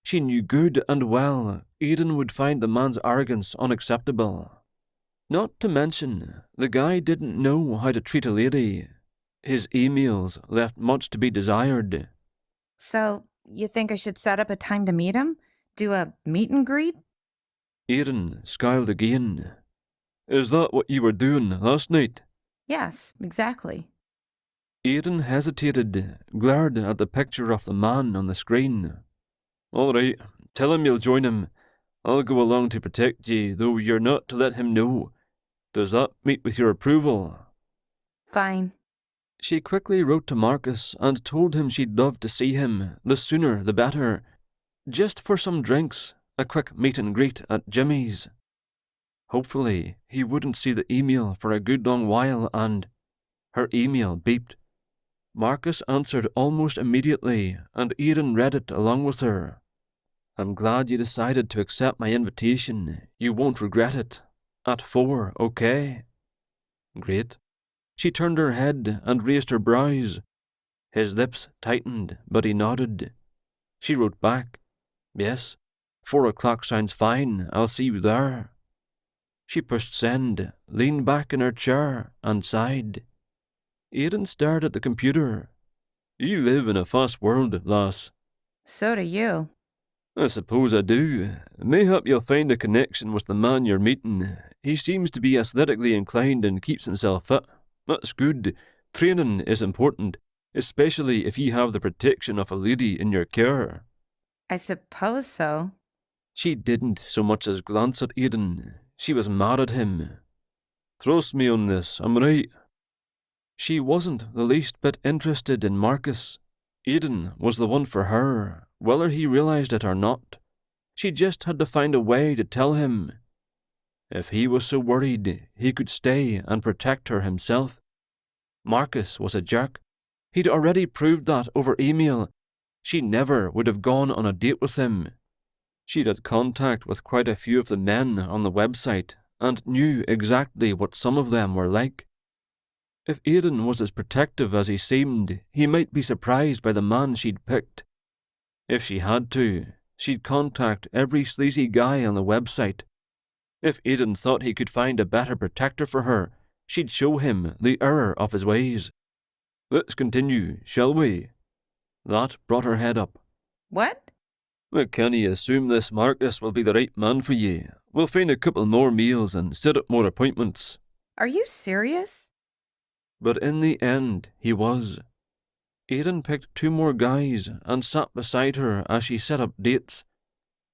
She knew good and well Aiden would find the man's arrogance unacceptable. Not to mention, the guy didn't know how to treat a lady. His emails left much to be desired. So, you think I should set up a time to meet him? Do a meet and greet? Aiden scowled again. Is that what you were doing last night? Yes, exactly. Aiden hesitated, glared at the picture of the man on the screen. All right, tell him you'll join him. I'll go along to protect ye, though you're not to let him know. Does that meet with your approval? Fine. She quickly wrote to Marcus and told him she'd love to see him, the sooner the better. Just for some drinks, a quick meet and greet at Jimmy's. Hopefully, he wouldn't see the email for a good long while and... Her email beeped. Marcus answered almost immediately, and Aiden read it along with her. I'm glad you decided to accept my invitation. You won't regret it. At 4, okay? Great. She turned her head and raised her brows. His lips tightened, but he nodded. She wrote back, Yes, 4 o'clock sounds fine. I'll see you there. She pushed send, leaned back in her chair, and sighed. Aiden stared at the computer. You live in a fast world, lass. So do you. I suppose I do. Mayhap you'll find a connection with the man you're meeting. He seems to be athletically inclined and keeps himself fit. That's good. Training is important, especially if you have the protection of a lady in your care. I suppose so. She didn't so much as glance at Aiden. She was mad at him. Trust me on this, I'm right. She wasn't the least bit interested in Marcus. Aiden was the one for her, whether he realized it or not. She just had to find a way to tell him. If he was so worried, he could stay and protect her himself. Marcus was a jerk. He'd already proved that over email. She never would have gone on a date with him. She'd had contact with quite a few of the men on the website and knew exactly what some of them were like. If Aiden was as protective as he seemed, he might be surprised by the man she'd picked. If she had to, she'd contact every sleazy guy on the website. If Aiden thought he could find a better protector for her, she'd show him the error of his ways. Let's continue, shall we? That brought her head up. What? Can you assume this Marcus will be the right man for you? We'll find a couple more meals and set up more appointments. Are you serious? But in the end, he was. Aiden picked 2 more guys and sat beside her as she set up dates.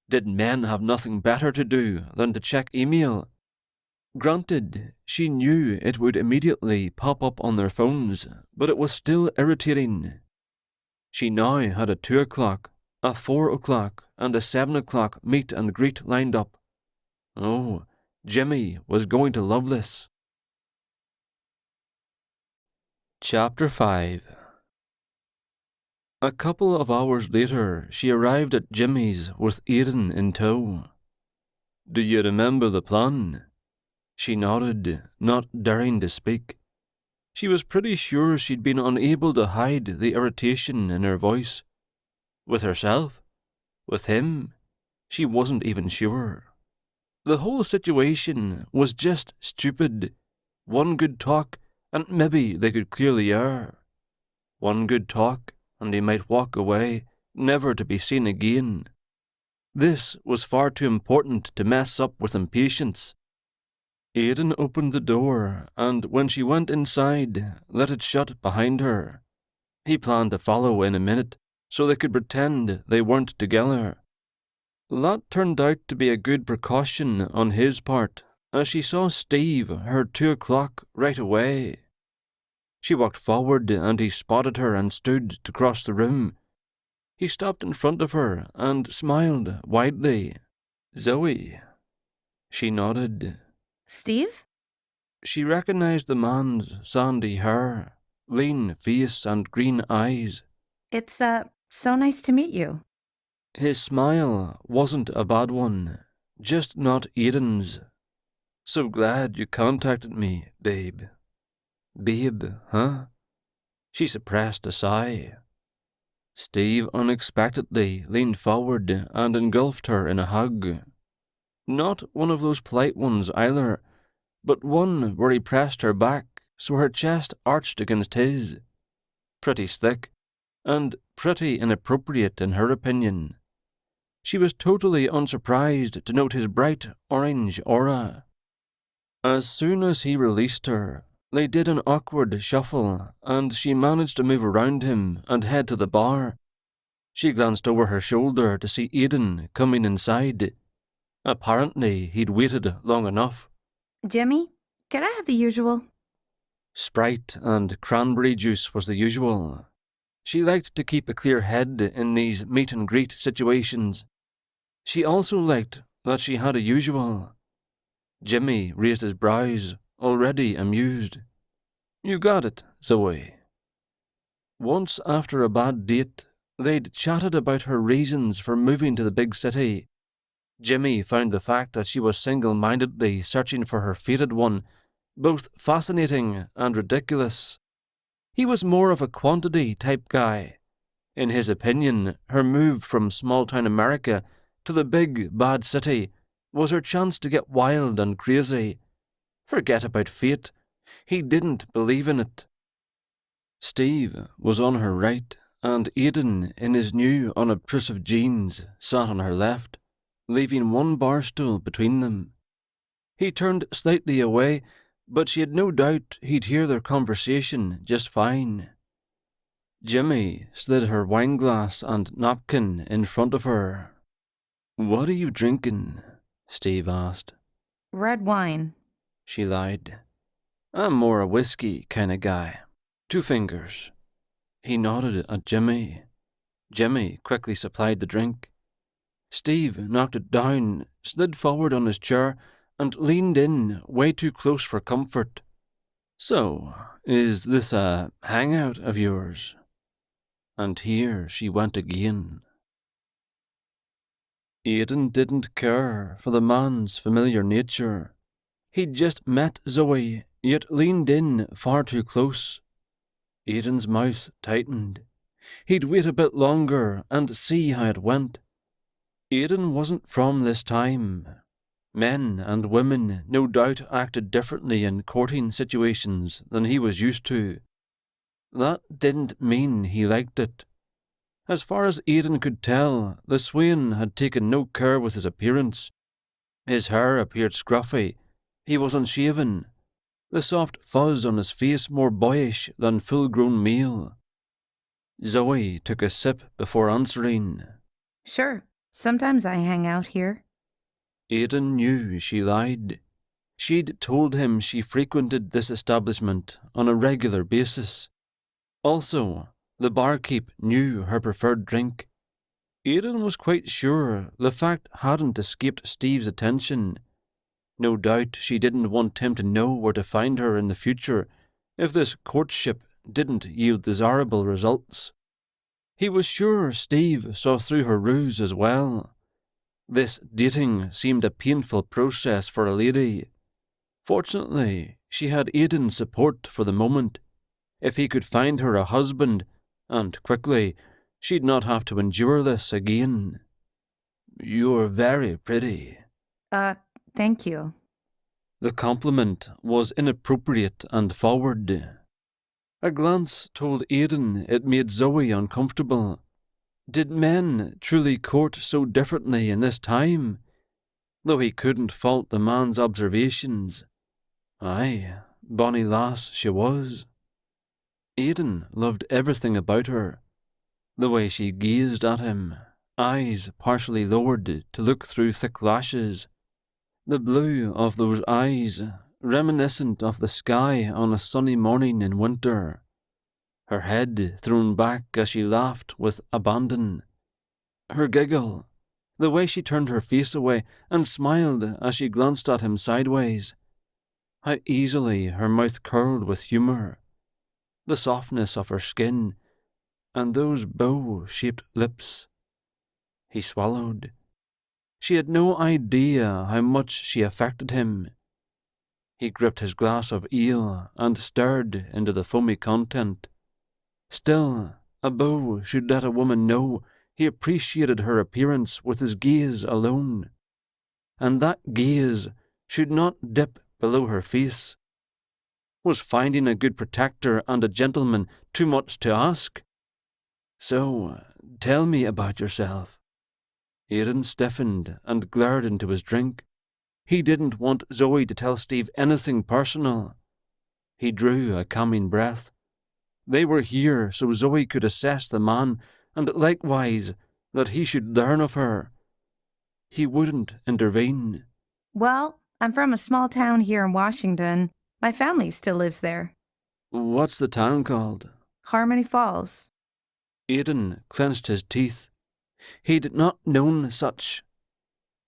Did men have nothing better to do than to check email? Granted, she knew it would immediately pop up on their phones, but it was still irritating. She now had a 2 o'clock, a 4 o'clock, and a 7 o'clock meet and greet lined up. Oh, Jimmy was going to love this. Chapter 5. A couple of hours later, she arrived at Jimmy's with Aiden in tow. Do you remember the plan? She nodded, not daring to speak. She was pretty sure she'd been unable to hide the irritation in her voice. With herself? With him? She wasn't even sure. The whole situation was just stupid. One good talk, and maybe they could clear the air. One good talk, and he might walk away, never to be seen again. This was far too important to mess up with impatience. Aiden opened the door, and when she went inside, let it shut behind her. He planned to follow in a minute, so they could pretend they weren't together. That turned out to be a good precaution on his part, as she saw Steve heard 2 o'clock right away. She walked forward and he spotted her and stood to cross the room. He stopped in front of her and smiled widely. Zoey. She nodded. Steve? She recognized the man's sandy hair, lean face and green eyes. It's, so nice to meet you. His smile wasn't a bad one, just not Aiden's. So glad you contacted me, babe. Babe, huh? She suppressed a sigh. Steve unexpectedly leaned forward and engulfed her in a hug. Not one of those polite ones either, but one where he pressed her back so her chest arched against his. Pretty slick, and pretty inappropriate in her opinion. She was totally unsurprised to note his bright orange aura. As soon as he released her, they did an awkward shuffle, and she managed to move around him and head to the bar. She glanced over her shoulder to see Aiden coming inside. Apparently, he'd waited long enough. Jimmy, could I have the usual? Sprite and cranberry juice was the usual. She liked to keep a clear head in these meet-and-greet situations. She also liked that she had a usual. Jimmy raised his brows, already amused. You got it, Zoe. Once after a bad date, they'd chatted about her reasons for moving to the big city. Jimmy found the fact that she was single-mindedly searching for her fated one both fascinating and ridiculous. He was more of a quantity-type guy. In his opinion, her move from small-town America to the big, bad city was her chance to get wild and crazy. Forget about fate. He didn't believe in it. Steve was on her right, and Aiden, in his new unobtrusive jeans, sat on her left, leaving one bar stool between them. He turned slightly away, but she had no doubt he'd hear their conversation just fine. Jimmy slid her wineglass and napkin in front of her. What are you drinking? Steve asked. Red wine. She lied. I'm more a whiskey kind of guy. 2 fingers. He nodded at Jimmy. Jimmy quickly supplied the drink. Steve knocked it down, slid forward on his chair, and leaned in way too close for comfort. So, is this a hangout of yours? And here she went again. Aiden didn't care for the man's familiar nature. He'd just met Zoe, yet leaned in far too close. Aiden's mouth tightened. He'd wait a bit longer and see how it went. Aiden wasn't from this time. Men and women no doubt acted differently in courting situations than he was used to. That didn't mean he liked it. As far as Aiden could tell, the swain had taken no care with his appearance. His hair appeared scruffy. He was unshaven. The soft fuzz on his face more boyish than full-grown male. Zoe took a sip before answering. Sure, sometimes I hang out here. Aiden knew she lied. She'd told him she frequented this establishment on a regular basis. Also, the barkeep knew her preferred drink. Aiden was quite sure the fact hadn't escaped Steve's attention. No doubt she didn't want him to know where to find her in the future if this courtship didn't yield desirable results. He was sure Steve saw through her ruse as well. This dating seemed a painful process for a lady. Fortunately, she had Aiden's support for the moment. If he could find her a husband, and quickly, she'd not have to endure this again. You're very pretty. Thank you. The compliment was inappropriate and forward. A glance told Aiden it made Zoe uncomfortable. Did men truly court so differently in this time? Though he couldn't fault the man's observations. Aye, bonny lass she was. Aiden loved everything about her. The way she gazed at him, eyes partially lowered to look through thick lashes. The blue of those eyes, reminiscent of the sky on a sunny morning in winter. Her head thrown back as she laughed with abandon. Her giggle, the way she turned her face away and smiled as she glanced at him sideways. How easily her mouth curled with humour. The softness of her skin, and those bow-shaped lips. He swallowed. She had no idea how much she affected him. He gripped his glass of ale and stared into the foamy content. Still, a beau should let a woman know he appreciated her appearance with his gaze alone. And that gaze should not dip below her face. Was finding a good protector and a gentleman too much to ask? So, tell me about yourself. Aiden stiffened and glared into his drink. He didn't want Zoe to tell Steve anything personal. He drew a calming breath. They were here so Zoe could assess the man, and likewise that he should learn of her. He wouldn't intervene. Well, I'm from a small town here in Washington. My family still lives there. What's the town called? Harmony Falls. Aiden clenched his teeth. He'd not known such.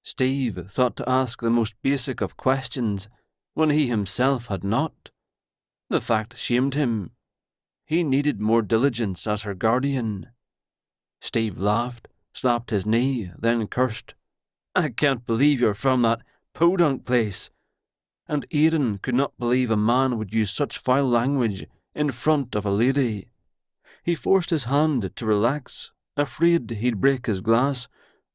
Steve thought to ask the most basic of questions when he himself had not. The fact shamed him. He needed more diligence as her guardian. Steve laughed, slapped his knee, then cursed. "I can't believe you're from that podunk place." And Aiden could not believe a man would use such foul language in front of a lady. He forced his hand to relax, afraid he'd break his glass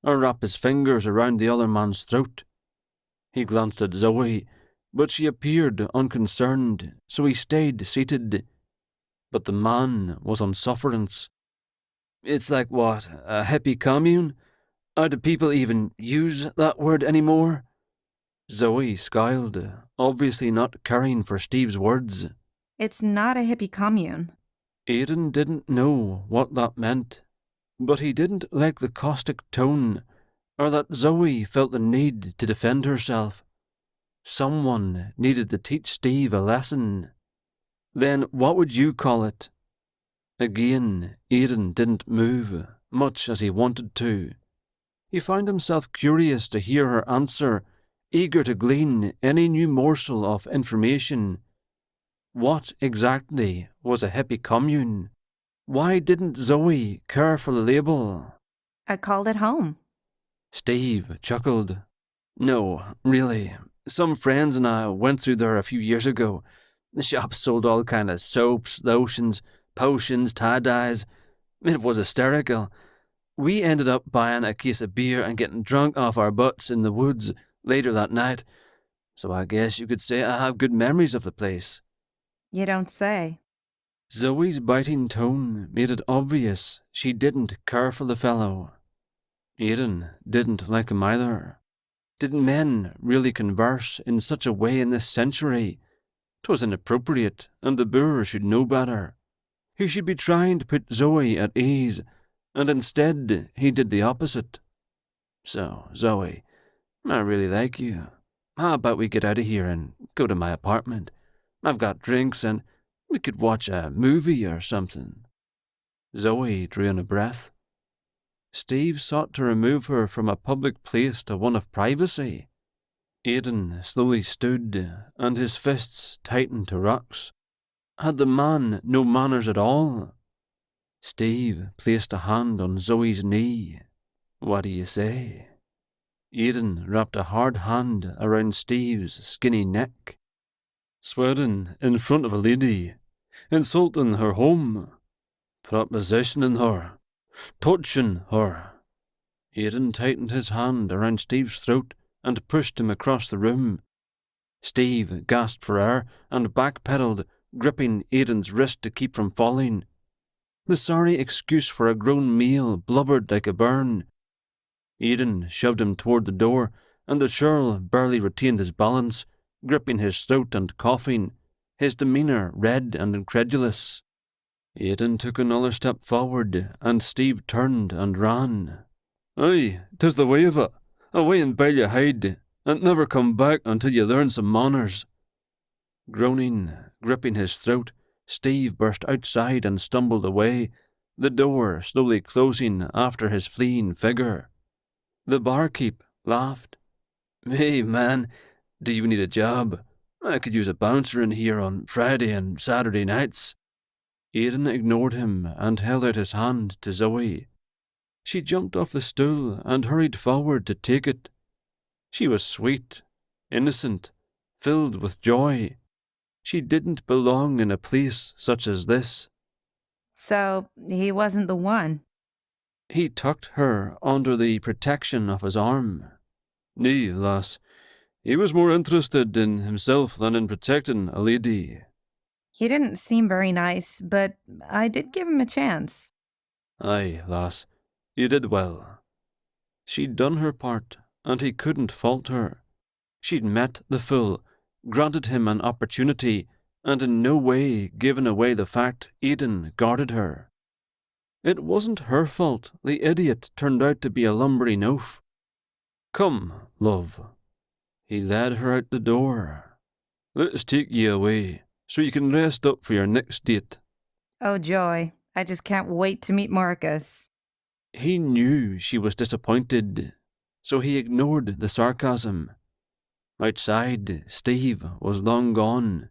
or wrap his fingers around the other man's throat. He glanced at Zoey, but she appeared unconcerned, so he stayed seated. But the man was on sufferance. "It's like what, a hippie commune? Or do people even use that word anymore?" Zoey scowled, obviously not caring for Steve's words. It's not a hippie commune. Aiden didn't know what that meant, but he didn't like the caustic tone, or that Zoey felt the need to defend herself. Someone needed to teach Steve a lesson. "Then what would you call it?" Again, Aiden didn't move, much as he wanted to. He found himself curious to hear her answer, eager to glean any new morsel of information. What exactly was a hippie commune? Why didn't Zoey care for the label? I called it home. Steve chuckled. "No, really. Some friends and I went through there a few years ago. The shop sold all kind of soaps, lotions, potions, tie-dyes. It was hysterical. We ended up buying a case of beer and getting drunk off our butts in the woods later that night. So I guess you could say I have good memories of the place." You don't say. Zoe's biting tone made it obvious she didn't care for the fellow. Aiden didn't like him either. Did men really converse in such a way in this century? 'Twas inappropriate, and the boor should know better. He should be trying to put Zoey at ease, and instead he did the opposite. "So, Zoey, I really like you. How about we get out of here and go to my apartment? I've got drinks and we could watch a movie or something." Zoey drew in a breath. Steve sought to remove her from a public place to one of privacy. Aiden slowly stood, and his fists tightened to rocks. Had the man no manners at all? Steve placed a hand on Zoe's knee. "What do you say?" Aiden wrapped a hard hand around Steve's skinny neck. "Swearing in front of a lady, insulting her home, propositioning her, touching her." Aiden tightened his hand around Steve's throat and pushed him across the room. Steve gasped for air and backpedaled, gripping Aiden's wrist to keep from falling. The sorry excuse for a grown male blubbered like a burn. Aiden shoved him toward the door, and the churl barely retained his balance, gripping his throat and coughing, his demeanour red and incredulous. Aiden took another step forward, and Steve turned and ran. "Aye, 'tis the way of it. Away and bail your hide, and never come back until you learn some manners." Groaning, gripping his throat, Steve burst outside and stumbled away, the door slowly closing after his fleeing figure. The barkeep laughed. "Hey, man, do you need a job? I could use a bouncer in here on Friday and Saturday nights." Aiden ignored him and held out his hand to Zoey. She jumped off the stool and hurried forward to take it. She was sweet, innocent, filled with joy. She didn't belong in a place such as this. So, he wasn't the one. He tucked her under the protection of his arm. "Nay, lass, he was more interested in himself than in protecting a lady." He didn't seem very nice, but I did give him a chance. "Aye, lass, you did well." She'd done her part, and he couldn't fault her. She'd met the fool, granted him an opportunity, and in no way given away the fact Aiden guarded her. It wasn't her fault the idiot turned out to be a lumbering oaf. "Come, love." He led her out the door. "Let's take ye away, so you can rest up for your next date." Oh, joy. I just can't wait to meet Marcus. He knew she was disappointed, so he ignored the sarcasm. Outside, Steve was long gone.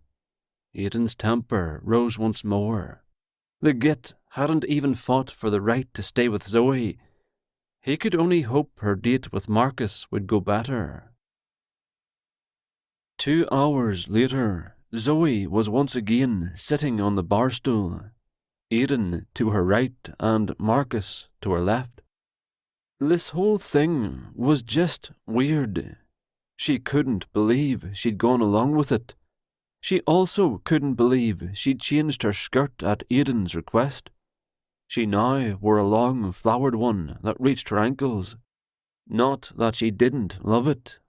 Aiden's temper rose once more. The git hadn't even fought for the right to stay with Zoe. He could only hope her date with Marcus would go better. 2 hours later, Zoe was once again sitting on the bar stool, Aiden to her right and Marcus to her left. This whole thing was just weird. She couldn't believe she'd gone along with it. She also couldn't believe she'd changed her skirt at Aiden's request. She now wore a long, flowered one that reached her ankles. Not that she didn't love it,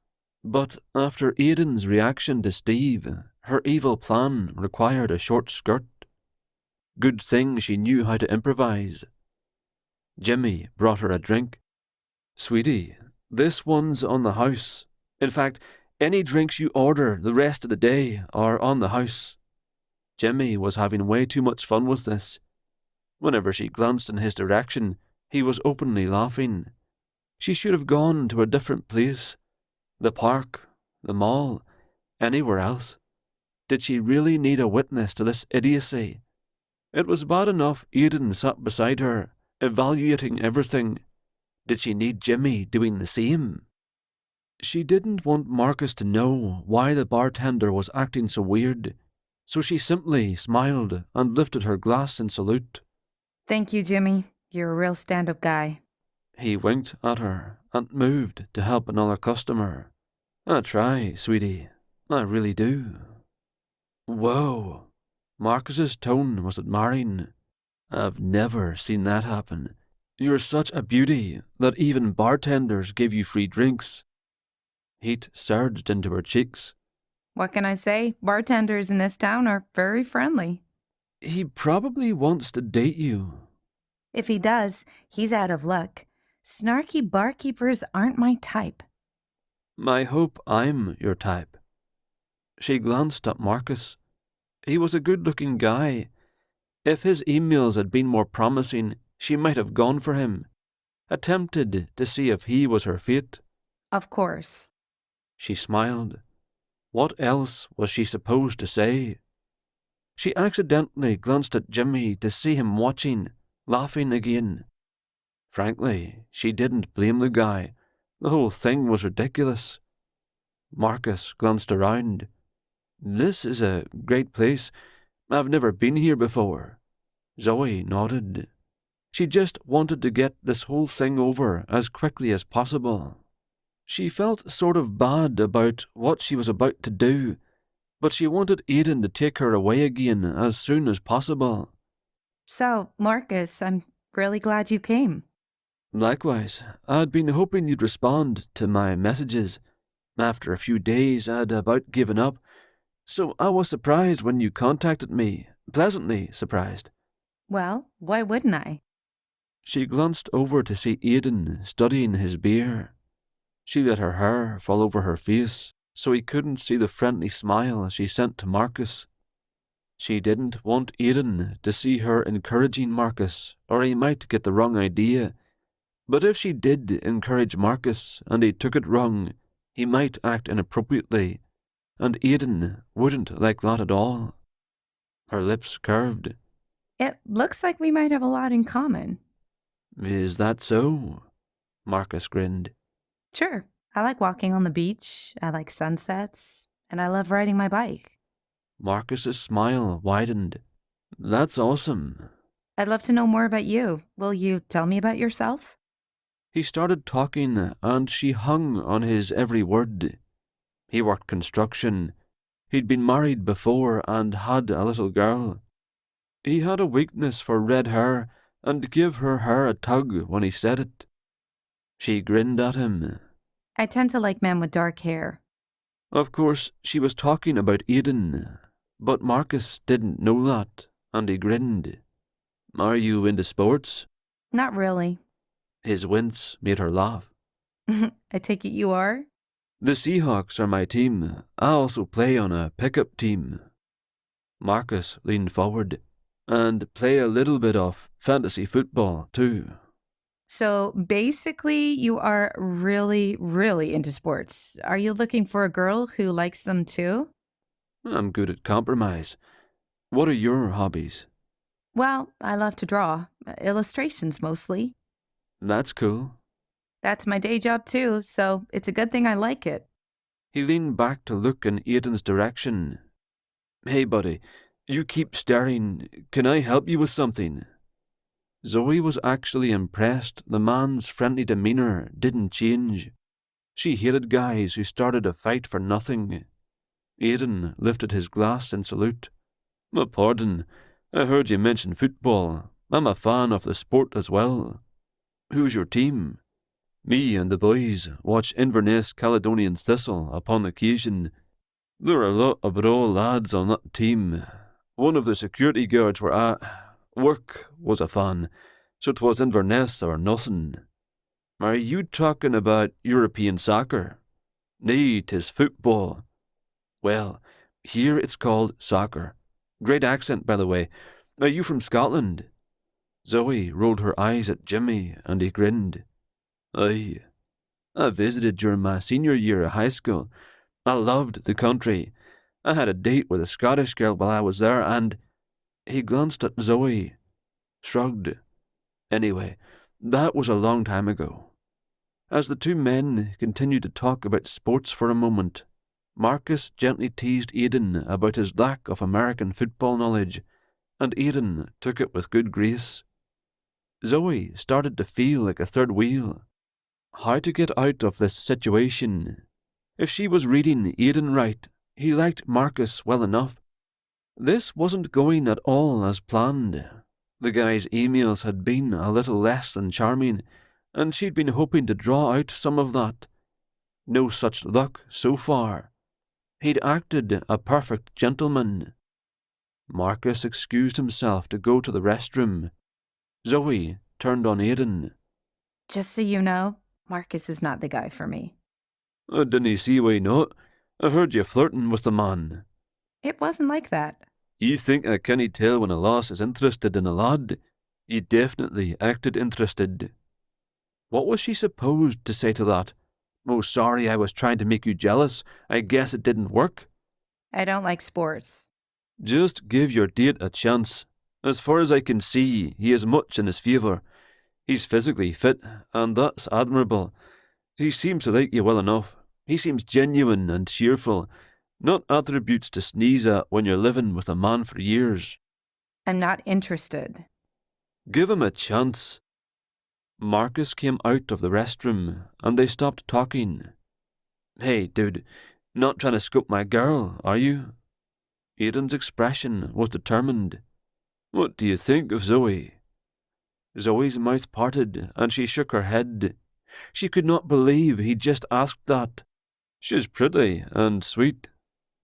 but after Aiden's reaction to Steve, her evil plan required a short skirt. Good thing she knew how to improvise. Jimmy brought her a drink. "Sweetie, this one's on the house. In fact, any drinks you order the rest of the day are on the house." Jimmy was having way too much fun with this. Whenever she glanced in his direction, he was openly laughing. She should have gone to a different place. The park, the mall, anywhere else. Did she really need a witness to this idiocy? It was bad enough Aiden sat beside her, evaluating everything. Did she need Jimmy doing the same? She didn't want Marcus to know why the bartender was acting so weird, so she simply smiled and lifted her glass in salute. Thank you, Jimmy. You're a real stand-up guy. He winked at her and moved to help another customer. "I try, sweetie. I really do." Whoa. Marcus's tone was admiring. "I've never seen that happen. You're such a beauty that even bartenders give you free drinks." Heat surged into her cheeks. What can I say? Bartenders in this town are very friendly. "He probably wants to date you." If he does, he's out of luck. Snarky barkeepers aren't my type. "I hope I'm your type." She glanced at Marcus. He was a good-looking guy. If his emails had been more promising, she might have gone for him, attempted to see if he was her fate. Of course. She smiled. What else was she supposed to say? She accidentally glanced at Jimmy to see him watching, laughing again. Frankly, she didn't blame the guy. The whole thing was ridiculous. Marcus glanced around. "This is a great place. I've never been here before." Zoe nodded. She just wanted to get this whole thing over as quickly as possible. She felt sort of bad about what she was about to do, but she wanted Aiden to take her away again as soon as possible. So, Marcus, I'm really glad you came. Likewise, I'd been hoping you'd respond to my messages. After a few days, I'd about given up, so I was surprised when you contacted me, pleasantly surprised. Well, why wouldn't I? She glanced over to see Aiden studying his beer. She let her hair fall over her face so he couldn't see the friendly smile she sent to Marcus. She didn't want Aiden to see her encouraging Marcus, or he might get the wrong idea. But if she did encourage Marcus and he took it wrong, he might act inappropriately, and Aiden wouldn't like that at all. Her lips curved. It looks like we might have a lot in common. "Is that so?" Marcus grinned. Sure. I like walking on the beach, I like sunsets, and I love riding my bike. Marcus's smile widened. "That's awesome." I'd love to know more about you. Will you tell me about yourself? He started talking, and she hung on his every word. He worked construction. He'd been married before and had a little girl. He had a weakness for red hair and gave her hair a tug when he said it. She grinned at him. I tend to like men with dark hair. Of course, she was talking about Aiden, but Marcus didn't know that, and he grinned. "Are you into sports?" Not really. His wince made her laugh. I take it you are? "The Seahawks are my team. I also play on a pickup team." Marcus leaned forward. And play a little bit of fantasy football, too. So basically, you are really, really into sports. Are you looking for a girl who likes them too? I'm good at compromise. What are your hobbies? Well, I love to draw, illustrations mostly. That's cool. That's my day job too, so it's a good thing I like it. He leaned back to look in Aiden's direction. Hey, buddy, you keep staring. Can I help you with something? Zoe was actually impressed. The man's friendly demeanour didn't change. She hated guys who started a fight for nothing. Aiden lifted his glass in salute. Pardon, I heard you mention football. I'm a fan of the sport as well. Who's your team? Me and the boys watch Inverness Caledonian Thistle upon occasion. There are a lot of raw lads on that team. One of the security guards were at work was a fan, so 'twas Inverness or nothing. Are you talking about European soccer? Nay, 'tis football. Well, here it's called soccer. Great accent, by the way. Are you from Scotland? Zoe rolled her eyes at Jimmy, and he grinned. Aye. I visited during my senior year of high school. I loved the country. I had a date with a Scottish girl while I was there, and he glanced at Zoe, shrugged. Anyway, that was a long time ago. As the two men continued to talk about sports for a moment, Marcus gently teased Aiden about his lack of American football knowledge, and Aiden took it with good grace. Zoe started to feel like a third wheel. How to get out of this situation? If she was reading Aiden right, he liked Marcus well enough. This wasn't going at all as planned. The guy's emails had been a little less than charming, and she'd been hoping to draw out some of that. No such luck so far. He'd acted a perfect gentleman. Marcus excused himself to go to the restroom. Zoe turned on Aiden. Just so you know, Marcus is not the guy for me. Didn't see why not? I heard you flirting with the man. It wasn't like that. You think I can't tell when a lass is interested in a lad? You definitely acted interested. What was she supposed to say to that? Oh, sorry, I was trying to make you jealous. I guess it didn't work. I don't like sports. Just give your date a chance. As far as I can see, he has much in his favour. He's physically fit, and that's admirable. He seems to like you well enough. He seems genuine and cheerful, not attributes to sneeze at when you're living with a man for years. I'm not interested. Give him a chance. Marcus came out of the restroom, and they stopped talking. Hey, dude, not trying to scope my girl, are you? Aiden's expression was determined. What do you think of Zoe? Zoe's mouth parted, and she shook her head. She could not believe he'd just asked that. She's pretty and sweet.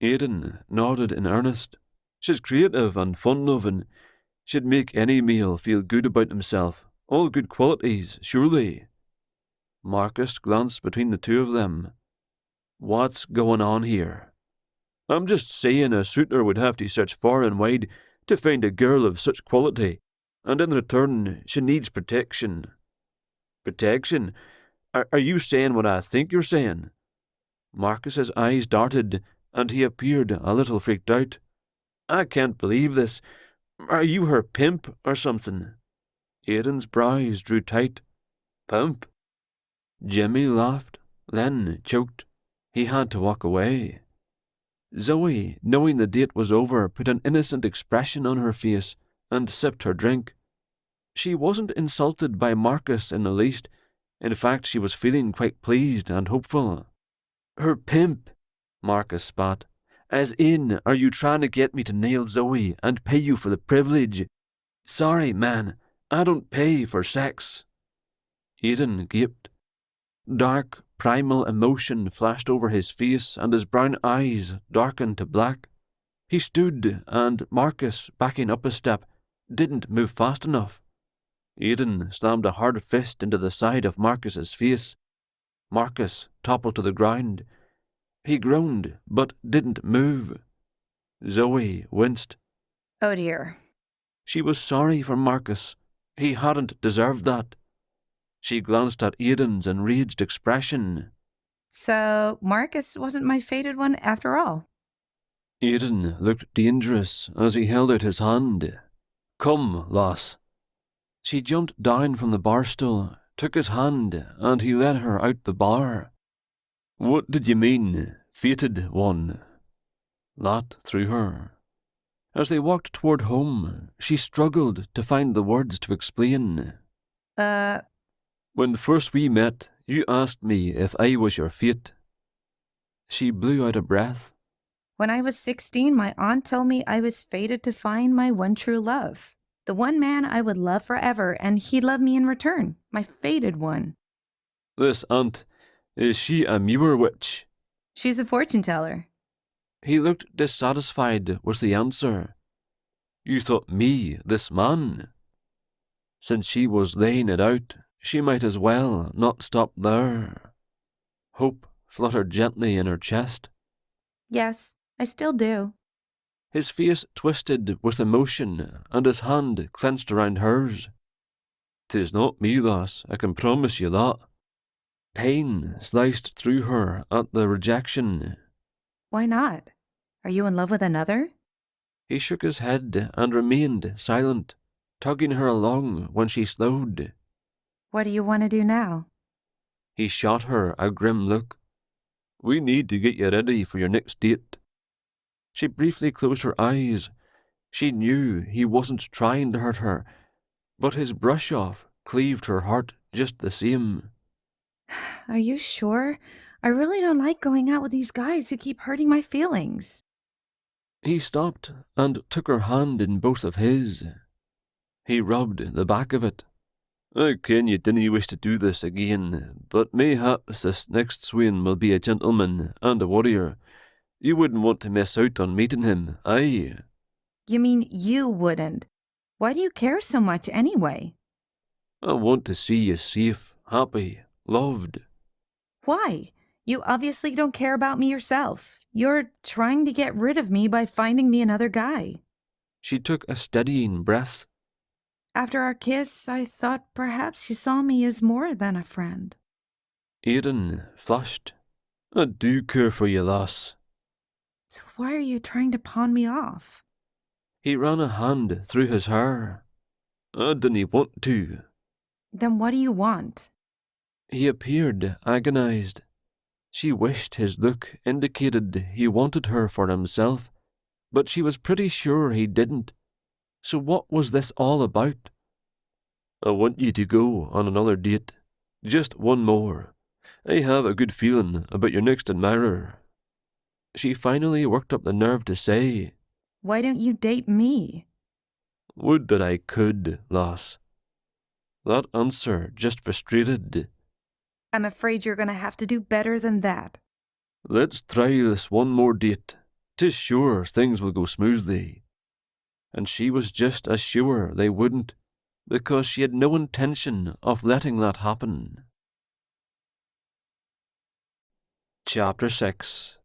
Aiden nodded in earnest. She's creative and fun-loving. She'd make any male feel good about himself. All good qualities, surely. Marcus glanced between the two of them. What's going on here? I'm just saying a suitor would have to search far and wide to find a girl of such quality, and in return she needs protection. Protection? Are you saying what I think you're saying? Marcus's eyes darted, and he appeared a little freaked out. I can't believe this. Are you her pimp or something? Aiden's brows drew tight. Pimp? Jimmy laughed, then choked. He had to walk away. Zoe, knowing the date was over, put an innocent expression on her face and sipped her drink. She wasn't insulted by Marcus in the least. In fact, she was feeling quite pleased and hopeful. Her pimp, Marcus spat. As in, are you trying to get me to nail Zoe and pay you for the privilege? Sorry, man, I don't pay for sex. Aiden gaped. Dark, primal emotion flashed over his face, and his brown eyes darkened to black. He stood, and Marcus, backing up a step, didn't move fast enough. Aiden slammed a hard fist into the side of Marcus's face. Marcus toppled to the ground. He groaned, but didn't move. Zoe winced. Oh dear. She was sorry for Marcus. He hadn't deserved that. She glanced at Aiden's enraged expression. So, Marcus wasn't my fated one after all. Aiden looked dangerous as he held out his hand. Come, lass. She jumped down from the bar stool, took his hand, and he led her out the bar. What did you mean, fated one? That threw her. As they walked toward home, she struggled to find the words to explain. When first we met, you asked me if I was your fate. She blew out a breath. When I was 16, my aunt told me I was fated to find my one true love. The one man I would love forever, and he'd love me in return. My fated one. This aunt, is she a Moor witch? She's a fortune teller. He looked dissatisfied with the answer. You thought me, this man? Since she was laying it out, she might as well not stop there. Hope fluttered gently in her chest. Yes, I still do. His face twisted with emotion, and his hand clenched around hers. 'Tis not me, lass, I can promise you that. Pain sliced through her at the rejection. Why not? Are you in love with another? He shook his head and remained silent, tugging her along when she slowed. What do you want to do now? He shot her a grim look. We need to get you ready for your next date. She briefly closed her eyes. She knew he wasn't trying to hurt her, but his brush-off cleaved her heart just the same. Are you sure? I really don't like going out with these guys who keep hurting my feelings. He stopped and took her hand in both of his. He rubbed the back of it. I ken you didn't wish to do this again, but mayhaps this next swain will be a gentleman and a warrior. You wouldn't want to miss out on meeting him, aye? You mean you wouldn't? Why do you care so much anyway? I want to see you safe, happy, loved. Why? You obviously don't care about me yourself. You're trying to get rid of me by finding me another guy. She took a steadying breath. After our kiss, I thought perhaps you saw me as more than a friend. Aiden flushed. I do care for you, lass. So why are you trying to pawn me off? He ran a hand through his hair. I didn't want to. Then what do you want? He appeared agonized. She wished his look indicated he wanted her for himself, but she was pretty sure he didn't. So what was this all about? I want you to go on another date. Just one more. I have a good feeling about your next admirer. She finally worked up the nerve to say, Why don't you date me? Would that I could, lass. That answer just frustrated. I'm afraid you're going to have to do better than that. Let's try this one more date. 'Tis sure things will go smoothly. And she was just as sure they wouldn't, because she had no intention of letting that happen. Chapter 6.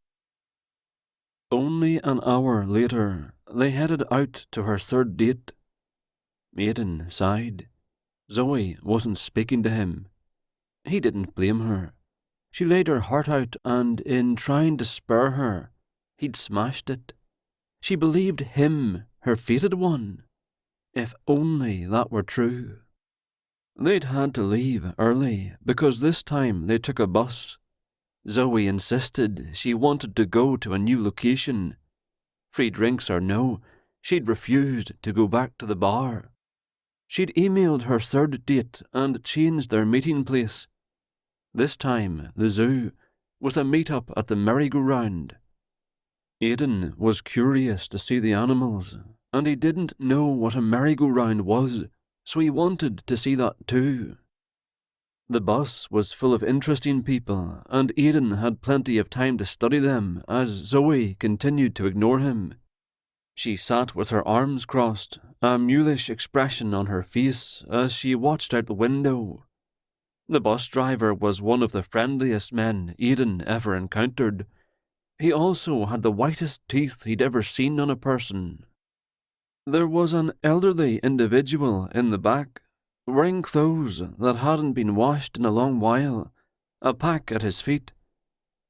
Only an hour later, they headed out to her third date. Aiden sighed. Zoey wasn't speaking to him. He didn't blame her. She laid her heart out, and in trying to spare her, he'd smashed it. She believed him her fated one. If only that were true. They'd had to leave early, because this time they took a bus. Zoey insisted she wanted to go to a new location. Free drinks or no, she'd refused to go back to the bar. She'd emailed her third date and changed their meeting place. This time, the zoo, with a meet-up at the merry-go-round. Aiden was curious to see the animals, and he didn't know what a merry-go-round was, so he wanted to see that too. The bus was full of interesting people, and Aiden had plenty of time to study them as Zoey continued to ignore him. She sat with her arms crossed, a mulish expression on her face as she watched out the window. The bus driver was one of the friendliest men Aiden ever encountered. He also had the whitest teeth he'd ever seen on a person. There was an elderly individual in the back, wearing clothes that hadn't been washed in a long while, a pack at his feet.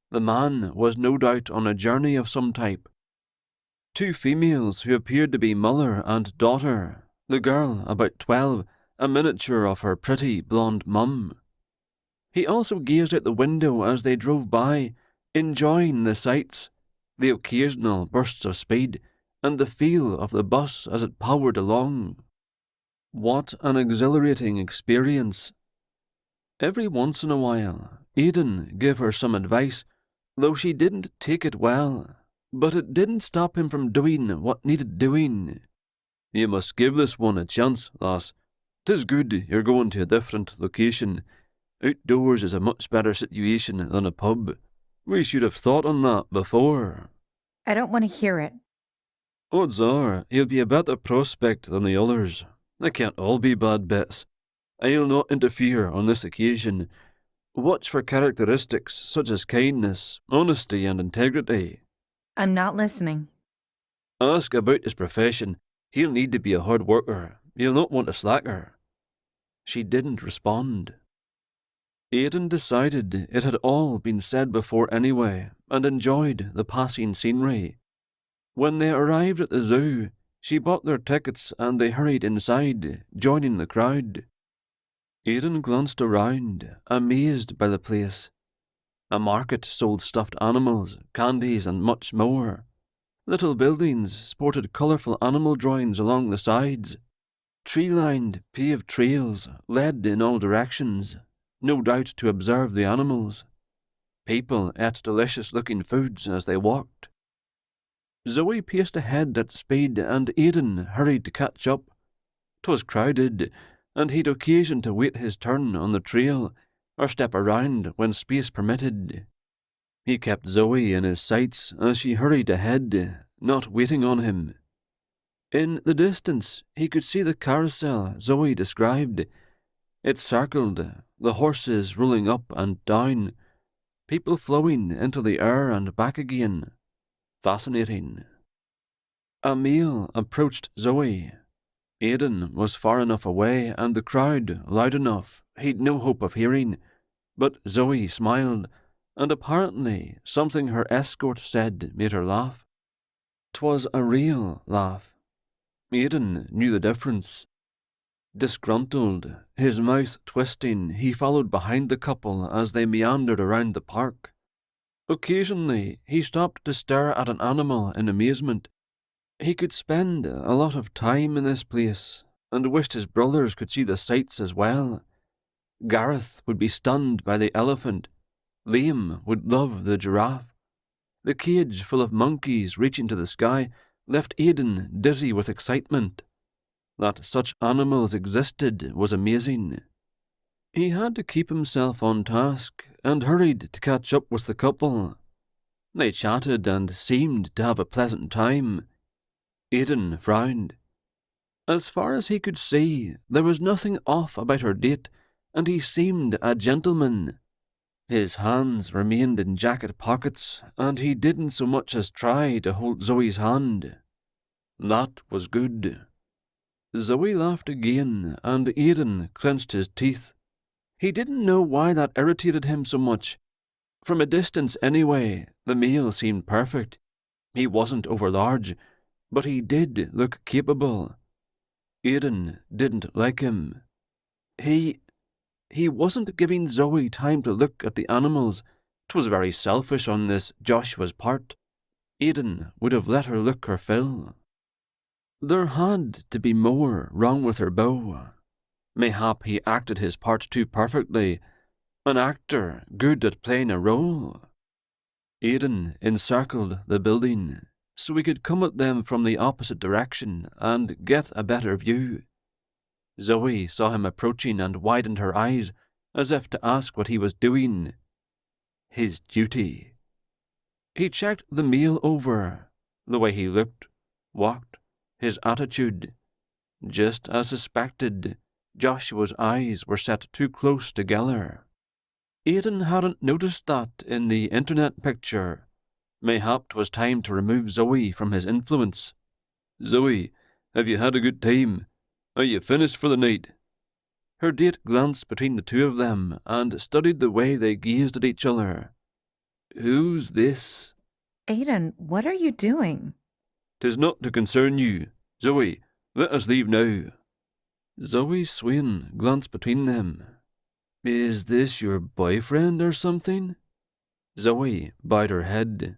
The man was no doubt on a journey of some type. Two females who appeared to be mother and daughter, the girl about 12, a miniature of her pretty blonde mum. He also gazed out the window as they drove by, enjoying the sights, the occasional bursts of speed, and the feel of the bus as it powered along. What an exhilarating experience. Every once in a while, Aiden gave her some advice, though she didn't take it well, but it didn't stop him from doing what needed doing. "You must give this one a chance, lass. 'Tis good you're going to a different location. Outdoors is a much better situation than a pub. We should have thought on that before." I don't want to hear it. "Odds are he'll be a better prospect than the others. They can't all be bad bets. I'll not interfere on this occasion. Watch for characteristics such as kindness, honesty and integrity. I'm not listening. Ask about his profession. He'll need to be a hard worker. He'll not want a slacker." She didn't respond. Aiden decided it had all been said before anyway, and enjoyed the passing scenery. When they arrived at the zoo, she bought their tickets and they hurried inside, joining the crowd. Aiden glanced around, amazed by the place. A market sold stuffed animals, candies and much more. Little buildings sported colourful animal drawings along the sides. Tree-lined, paved trails led in all directions, no doubt to observe the animals. People ate delicious-looking foods as they walked. Zoey paced ahead at speed and Aiden hurried to catch up. 'Twas crowded, and he'd occasion to wait his turn on the trail, or step around when space permitted. He kept Zoey in his sights as she hurried ahead, not waiting on him. In the distance, he could see the carousel Zoey described. It circled, the horses rolling up and down, people flowing into the air and back again. Fascinating. A male approached Zoey. Aiden was far enough away and the crowd loud enough he'd no hope of hearing, but Zoey smiled, and apparently something her escort said made her laugh. 'Twas a real laugh. Aiden knew the difference. Disgruntled, his mouth twisting, he followed behind the couple as they meandered around the park. Occasionally, he stopped to stare at an animal in amazement. He could spend a lot of time in this place, and wished his brothers could see the sights as well. Gareth would be stunned by the elephant. Liam would love the giraffe. The cage full of monkeys reaching to the sky left Aiden dizzy with excitement. That such animals existed was amazing. He had to keep himself on task and hurried to catch up with the couple. They chatted and seemed to have a pleasant time. Aiden frowned. As far as he could see, there was nothing off about her date, and he seemed a gentleman. His hands remained in jacket pockets, and he didn't so much as try to hold Zoe's hand. That was good. Zoey laughed again, and Aiden clenched his teeth. He didn't know why that irritated him so much. From a distance anyway, the male seemed perfect. He wasn't overlarge, but he did look capable. Aiden didn't like him. He wasn't giving Zoey time to look at the animals. 'Twas very selfish on this Joshua's part. Aiden would have let her look her fill. There had to be more wrong with her beau. Mayhap he acted his part too perfectly. An actor good at playing a role. Aiden encircled the building, so he could come at them from the opposite direction and get a better view. Zoey saw him approaching and widened her eyes, as if to ask what he was doing. His duty. He checked the meal over, the way he looked, walked, his attitude. Just as suspected, Joshua's eyes were set too close together. Aiden hadn't noticed that in the internet picture. Mayhap 'twas time to remove Zoey from his influence. "Zoey, Have you had a good time? Are you finished for the night? Her date glanced between the two of them and studied the way they gazed at each other. Who's this? Aiden, what are you doing? 'Tis not to concern you. Zoey, let us leave now. Zoe's swain glanced between them. Is this your boyfriend or something? Zoey bowed her head.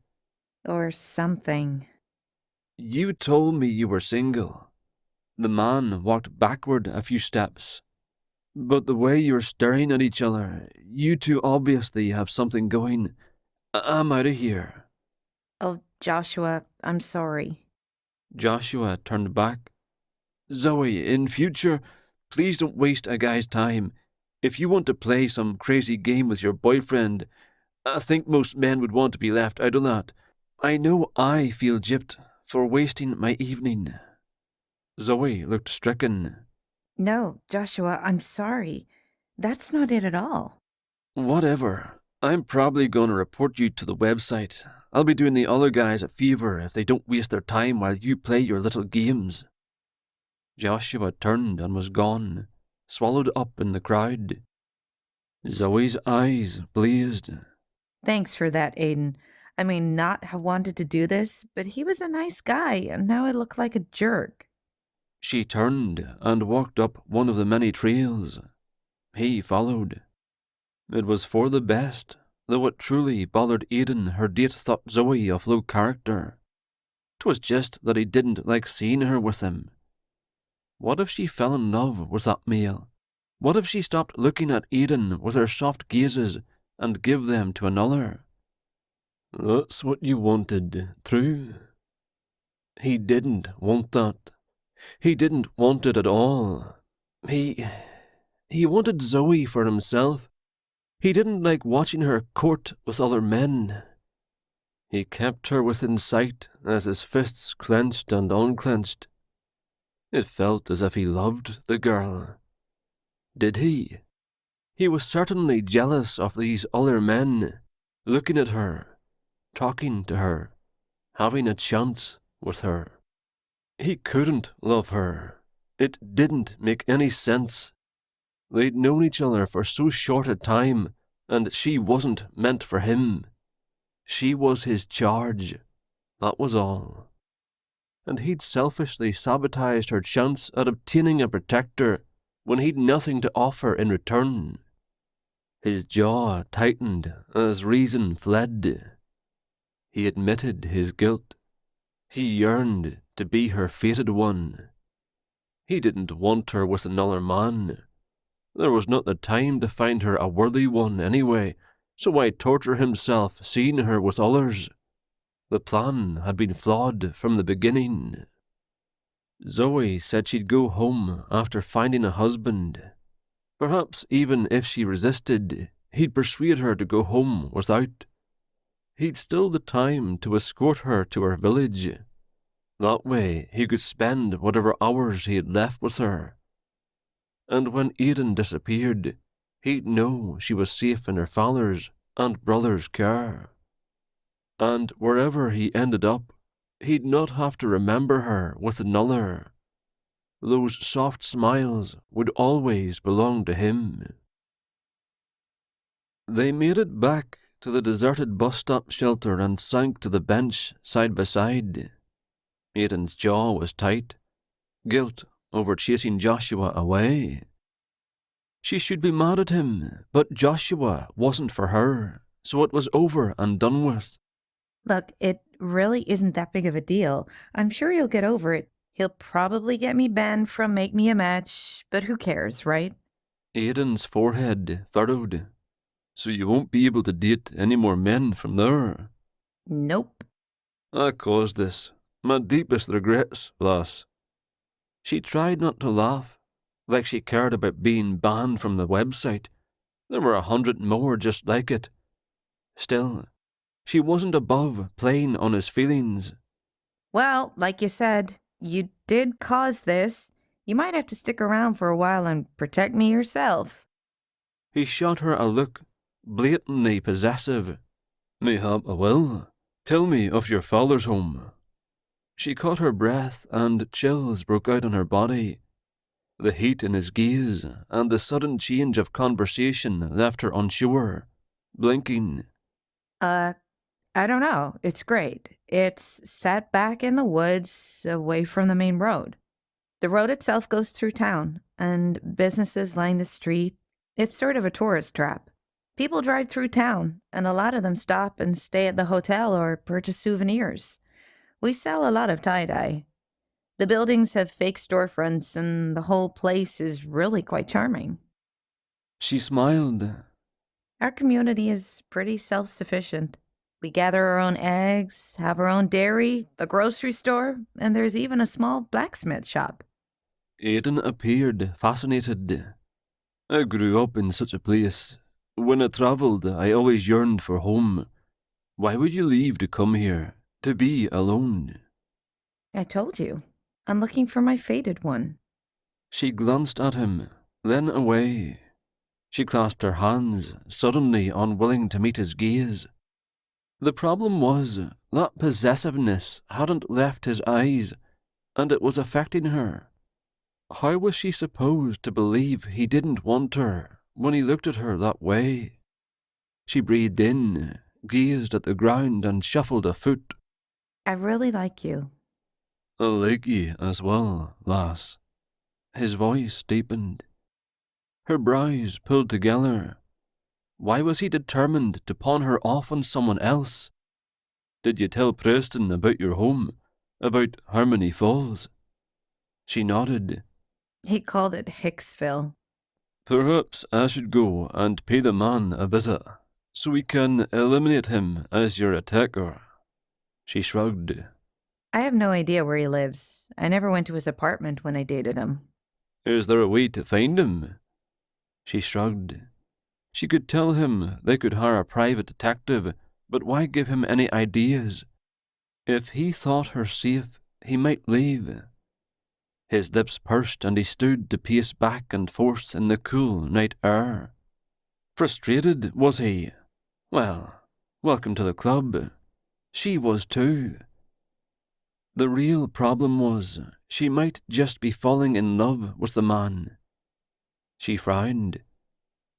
Or something. You told me you were single. The man walked backward a few steps. But the way you're staring at each other, you two obviously have something going. I'm out of here. Oh, Joshua, I'm sorry. Joshua turned back. Zoey, in future, please don't waste a guy's time. If you want to play some crazy game with your boyfriend, I think most men would want to be left out of that. I know I feel gypped for wasting my evening. Zoey looked stricken. No, Joshua, I'm sorry. That's not it at all. Whatever. I'm probably going to report you to the website. I'll be doing the other guys a favour if they don't waste their time while you play your little games. Joshua turned and was gone, swallowed up in the crowd. Zoe's eyes blazed. Thanks for that, Aiden. I may not have wanted to do this, but he was a nice guy, and now I look like a jerk. She turned and walked up one of the many trails. He followed. It was for the best, though it truly bothered Aiden her date thought Zoey of low character. 'Twas just that he didn't like seeing her with him. What if she fell in love with that male? What if she stopped looking at Aiden with her soft gazes and give them to another? That's what you wanted, true? He didn't want that. He didn't want it at all. He wanted Zoey for himself. He didn't like watching her court with other men. He kept her within sight as his fists clenched and unclenched. It felt as if he loved the girl. Did he? He was certainly jealous of these other men, looking at her, talking to her, having a chance with her. He couldn't love her. It didn't make any sense. They'd known each other for so short a time, and she wasn't meant for him. She was his charge. That was all. And he'd selfishly sabotaged her chance at obtaining a protector when he'd nothing to offer in return. His jaw tightened as reason fled. He admitted his guilt. He yearned to be her fated one. He didn't want her with another man. There was not the time to find her a worthy one anyway, so why torture himself seeing her with others? The plan had been flawed from the beginning. Zoey said she'd go home after finding a husband. Perhaps even if she resisted, he'd persuade her to go home without. He'd still the time to escort her to her village. That way he could spend whatever hours he had left with her. And when Aiden disappeared, he'd know she was safe in her father's and brother's care. And wherever he ended up, he'd not have to remember her with another. Those soft smiles would always belong to him. They made it back to the deserted bus stop shelter and sank to the bench side by side. Aiden's jaw was tight, guilt over chasing Joshua away. She should be mad at him, but Joshua wasn't for her, so it was over and done with. Look, it really isn't that big of a deal. I'm sure you'll get over it. He'll probably get me banned from Make Me a Match, but who cares, right? Aiden's forehead furrowed. So you won't be able to date any more men from there? Nope. I caused this. My deepest regrets, lass. She tried not to laugh, like she cared about being banned from the website. There were 100 more just like it. Still, she wasn't above playing on his feelings. Well, like you said, you did cause this. You might have to stick around for a while and protect me yourself. He shot her a look, blatantly possessive. Mayhap I will. Tell me of your father's home. She caught her breath and chills broke out on her body. The heat in his gaze and the sudden change of conversation left her unsure, blinking. I don't know. It's great. It's set back in the woods, away from the main road. The road itself goes through town, and businesses line the street. It's sort of a tourist trap. People drive through town, and a lot of them stop and stay at the hotel or purchase souvenirs. We sell a lot of tie-dye. The buildings have fake storefronts, and the whole place is really quite charming. She smiled. Our community is pretty self-sufficient. We gather our own eggs, have our own dairy, a grocery store, and there's even a small blacksmith shop. Aiden appeared fascinated. I grew up in such a place. When I travelled, I always yearned for home. Why would you leave to come here, to be alone? I told you. I'm looking for my fated one. She glanced at him, then away. She clasped her hands, suddenly unwilling to meet his gaze. The problem was that possessiveness hadn't left his eyes, and it was affecting her. How was she supposed to believe he didn't want her when he looked at her that way? She breathed in, gazed at the ground, and shuffled a foot. I really like you. I like ye as well, lass. His voice deepened. Her brows pulled together. Why was he determined to pawn her off on someone else? Did you tell Preston about your home? About Harmony Falls? She nodded. He called it Hicksville. Perhaps I should go and pay the man a visit, so we can eliminate him as your attacker. She shrugged. I have no idea where he lives. I never went to his apartment when I dated him. Is there a way to find him? She shrugged. She could tell him they could hire a private detective, but why give him any ideas? If he thought her safe, he might leave. His lips pursed and he stood to pace back and forth in the cool night air. Frustrated, was he? Well, welcome to the club. She was too. The real problem was she might just be falling in love with the man. She frowned.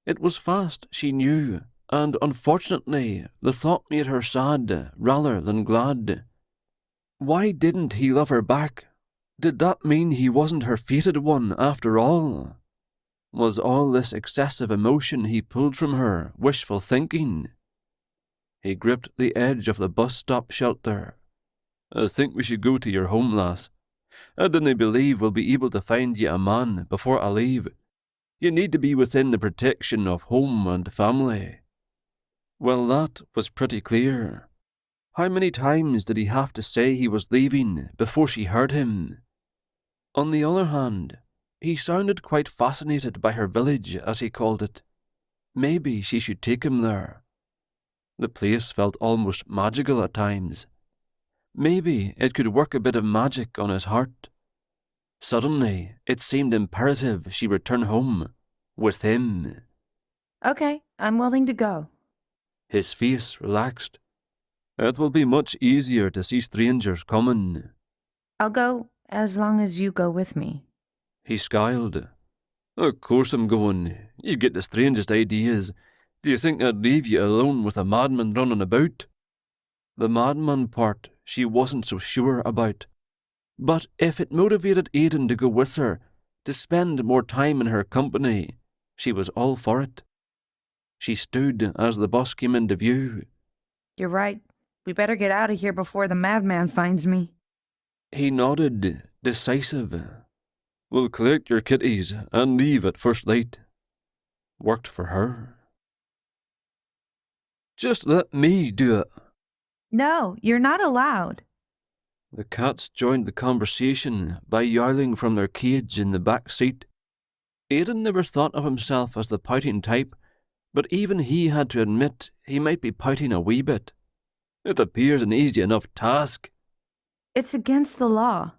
It was fast, she knew, and unfortunately the thought made her sad rather than glad. Why didn't he love her back? Did that mean he wasn't her fated one after all? Was all this excessive emotion he pulled from her wishful thinking? He gripped the edge of the bus stop shelter. I think we should go to your home, lass. I dinna believe we'll be able to find ye a man before I leave. You need to be within the protection of home and family. Well, that was pretty clear. How many times did he have to say he was leaving before she heard him? On the other hand, he sounded quite fascinated by her village, as he called it. Maybe she should take him there. The place felt almost magical at times. Maybe it could work a bit of magic on his heart. Suddenly, it seemed imperative she return home, with him. Okay, I'm willing to go. His face relaxed. It will be much easier to see strangers coming. I'll go as long as you go with me. He scowled. Of course I'm going. You get the strangest ideas. Do you think I'd leave you alone with a madman running about? The madman part she wasn't so sure about. But if it motivated Aiden to go with her, to spend more time in her company, she was all for it. She stood as the bus came into view. You're right. We better get out of here before the madman finds me. He nodded, decisive. We'll collect your kitties and leave at first light. Worked for her. Just let me do it. No, you're not allowed. The cats joined the conversation by yowling from their cage in the back seat. Aiden never thought of himself as the pouting type, but even he had to admit he might be pouting a wee bit. It appears an easy enough task. It's against the law.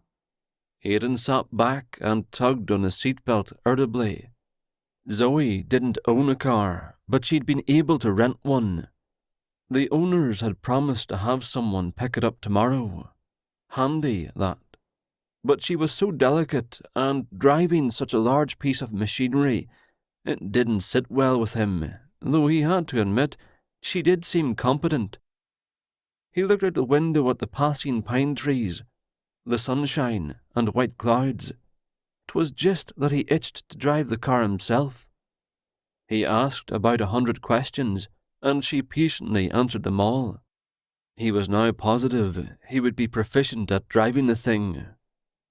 Aiden sat back and tugged on his seatbelt irritably. Zoey didn't own a car, but she'd been able to rent one. The owners had promised to have someone pick it up tomorrow. Handy, that. But she was so delicate, and driving such a large piece of machinery, it didn't sit well with him, though he had to admit she did seem competent. He looked out the window at the passing pine trees, the sunshine, and white clouds. 'Twas just that he itched to drive the car himself. He asked about 100 questions, and she patiently answered them all. He was now positive he would be proficient at driving the thing.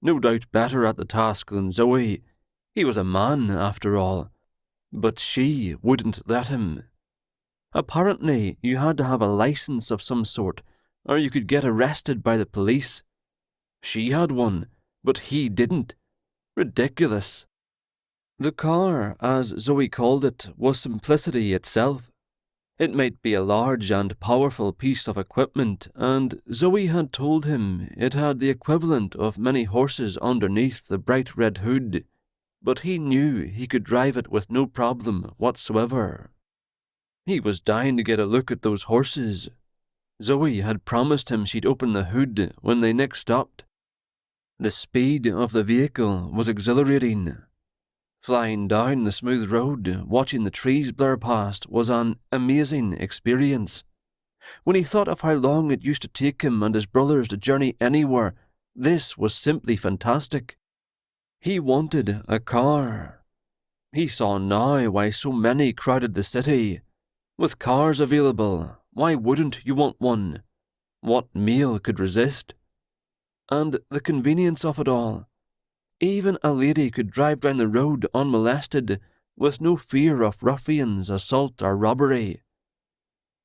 No doubt better at the task than Zoey. He was a man, after all. But she wouldn't let him. Apparently, you had to have a license of some sort, or you could get arrested by the police. She had one, but he didn't. Ridiculous. The car, as Zoey called it, was simplicity itself. It might be a large and powerful piece of equipment, and Zoey had told him it had the equivalent of many horses underneath the bright red hood, but he knew he could drive it with no problem whatsoever. He was dying to get a look at those horses. Zoey had promised him she'd open the hood when they next stopped. The speed of the vehicle was exhilarating. Flying down the smooth road, watching the trees blur past, was an amazing experience. When he thought of how long it used to take him and his brothers to journey anywhere, this was simply fantastic. He wanted a car. He saw now why so many crowded the city. With cars available, why wouldn't you want one? What male could resist? And the convenience of it all. Even a lady could drive down the road unmolested, with no fear of ruffians, assault, or robbery.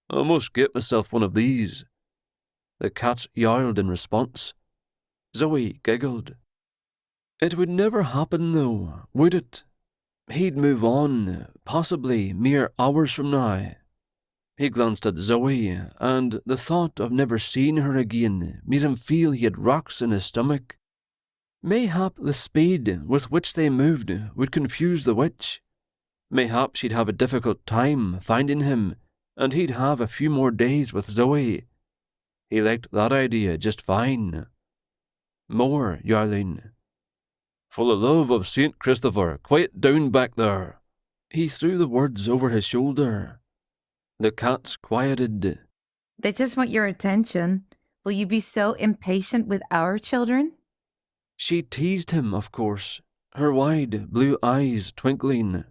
"I must get myself one of these." The cat yowled in response. Zoey giggled. It would never happen, though, would it? He'd move on, possibly mere hours from now. He glanced at Zoey, and the thought of never seeing her again made him feel he had rocks in his stomach. Mayhap the speed with which they moved would confuse the witch. Mayhap she'd have a difficult time finding him, and he'd have a few more days with Zoey. He liked that idea just fine. Moor yowling. "For the love of St. Christopher, quiet down back there." He threw the words over his shoulder. The cats quieted. They just want your attention. Will you be so impatient with our children? She teased him, of course, her wide blue eyes twinkling,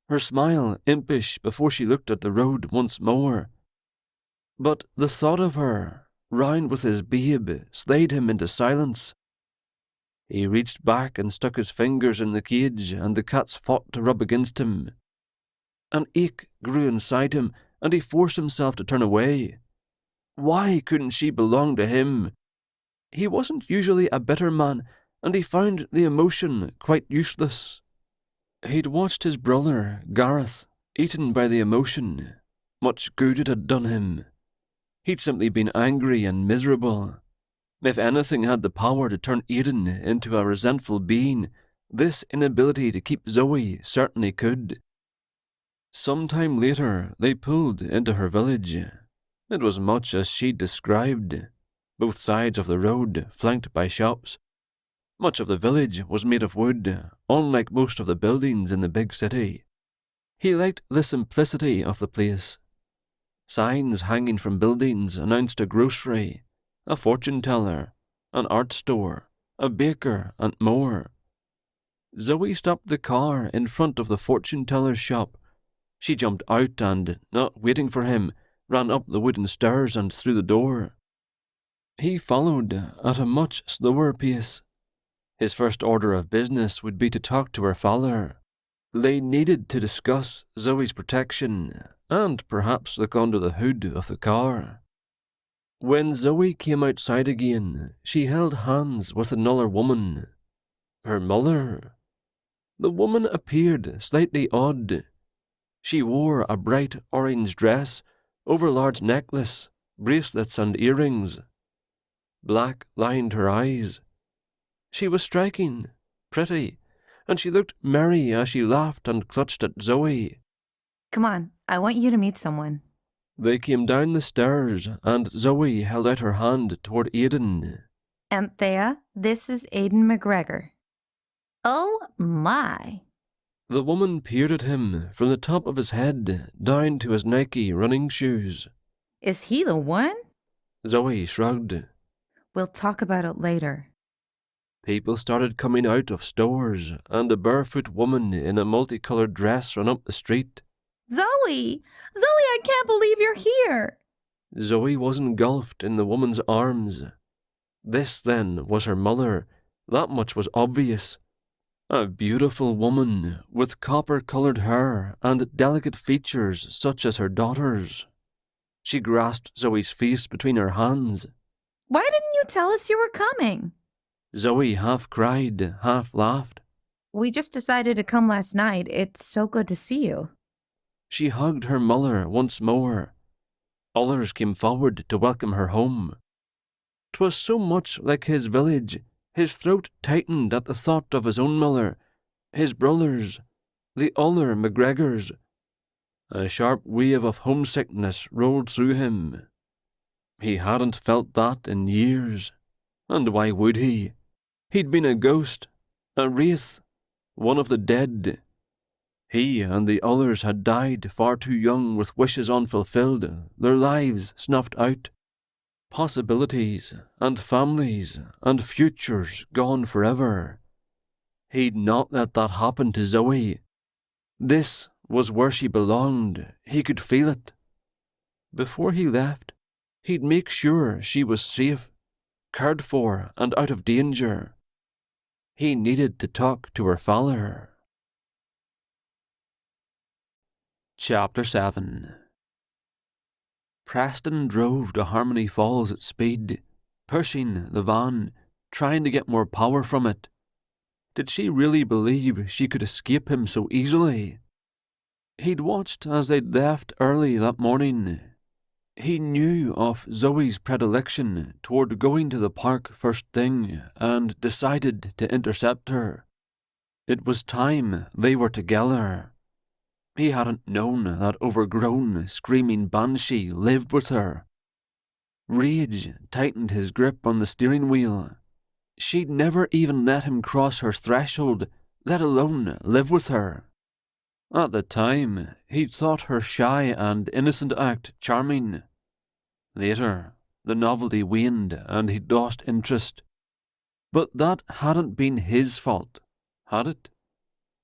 her smile impish before she looked at the road once more. But the thought of her, round with his babe, slayed him into silence. He reached back and stuck his fingers in the cage, and the cats fought to rub against him. An ache grew inside him, and he forced himself to turn away. Why couldn't she belong to him? He wasn't usually a bitter man, and he found the emotion quite useless. He'd watched his brother, Gareth, eaten by the emotion. Much good it had done him. He'd simply been angry and miserable. If anything had the power to turn Aiden into a resentful being, this inability to keep Zoey certainly could. Some time later, they pulled into her village. It was much as she'd described. Both sides of the road flanked by shops. Much of the village was made of wood, unlike most of the buildings in the big city. He liked the simplicity of the place. Signs hanging from buildings announced a grocery, a fortune-teller, an art store, a baker, and more. Zoey stopped the car in front of the fortune-teller's shop. She jumped out and, not waiting for him, ran up the wooden stairs and through the door. He followed at a much slower pace. His first order of business would be to talk to her father. They needed to discuss Zoey's protection and perhaps look under the hood of the car. When Zoey came outside again, she held hands with another woman. Her mother. The woman appeared slightly odd. She wore a bright orange dress, overlarge necklace, bracelets and earrings. Black lined her eyes. She was striking, pretty, and she looked merry as she laughed and clutched at Zoey. Come on, I want you to meet someone. They came down the stairs, and Zoey held out her hand toward Aiden. Aunt Thea, this is Aiden MacGregor. Oh my. The woman peered at him from the top of his head down to his Nike running shoes. Is he the one? Zoey shrugged. We'll talk about it later. People started coming out of stores, and a barefoot woman in a multicolored dress ran up the street. Zoey! Zoey, I can't believe you're here! Zoey was engulfed in the woman's arms. This, then, was her mother. That much was obvious. A beautiful woman with copper-coloured hair and delicate features such as her daughter's. She grasped Zoey's face between her hands. Why didn't you tell us you were coming? Zoey half cried, half laughed. We just decided to come last night. It's so good to see you. She hugged her mother once more. Others came forward to welcome her home. 'Twas so much like his village. His throat tightened at the thought of his own mother, his brothers, the other MacGregors. A sharp wave of homesickness rolled through him. He hadn't felt that in years. And why would he? He'd been a ghost, a wraith, one of the dead. He and the others had died far too young with wishes unfulfilled, their lives snuffed out. Possibilities and families and futures gone forever. He'd not let that happen to Zoey. This was where she belonged. He could feel it. Before he left, he'd make sure she was safe, cared for and out of danger. He needed to talk to her father. Chapter 7. Preston drove to Harmony Falls at speed, pushing the van, trying to get more power from it. Did she really believe she could escape him so easily? He'd watched as they'd left early that morning. He knew of Zoey's predilection toward going to the park first thing and decided to intercept her. It was time they were together. He hadn't known that overgrown, screaming banshee lived with her. Rage tightened his grip on the steering wheel. She'd never even let him cross her threshold, let alone live with her. At the time, he'd thought her shy and innocent act charming. Later, the novelty waned and he'd lost interest. But that hadn't been his fault, had it?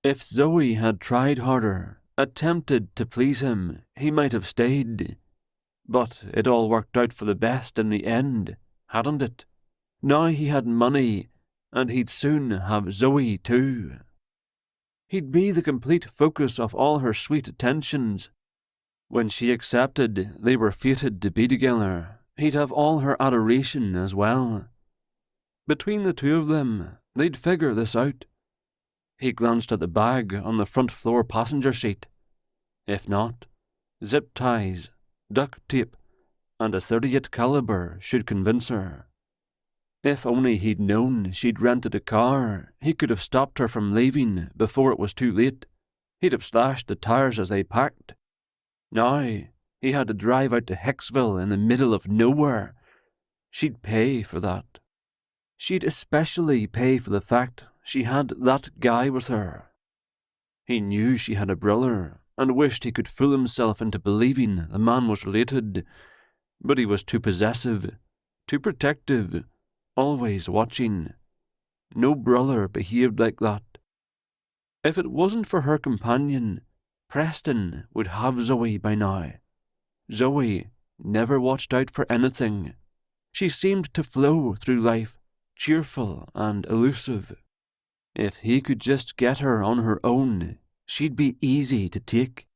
If Zoey had tried harder, attempted to please him, he might have stayed. But it all worked out for the best in the end, hadn't it? Now he had money, and he'd soon have Zoey too. He'd be the complete focus of all her sweet attentions. When she accepted they were fated to be together, he'd have all her adoration as well. Between the two of them, they'd figure this out. He glanced at the bag on the front floor passenger seat. If not, zip ties, duct tape, and a .38 caliber should convince her. If only he'd known she'd rented a car, he could have stopped her from leaving before it was too late. He'd have slashed the tires as they packed. Now, he had to drive out to Hicksville in the middle of nowhere. She'd pay for that. She'd especially pay for the fact she had that guy with her. He knew she had a brother, and wished he could fool himself into believing the man was related, but he was too possessive, too protective, always watching. No brother behaved like that. If it wasn't for her companion, Preston would have Zoey by now. Zoey never watched out for anything. She seemed to flow through life, cheerful and elusive. If he could just get her on her own, she'd be easy to take.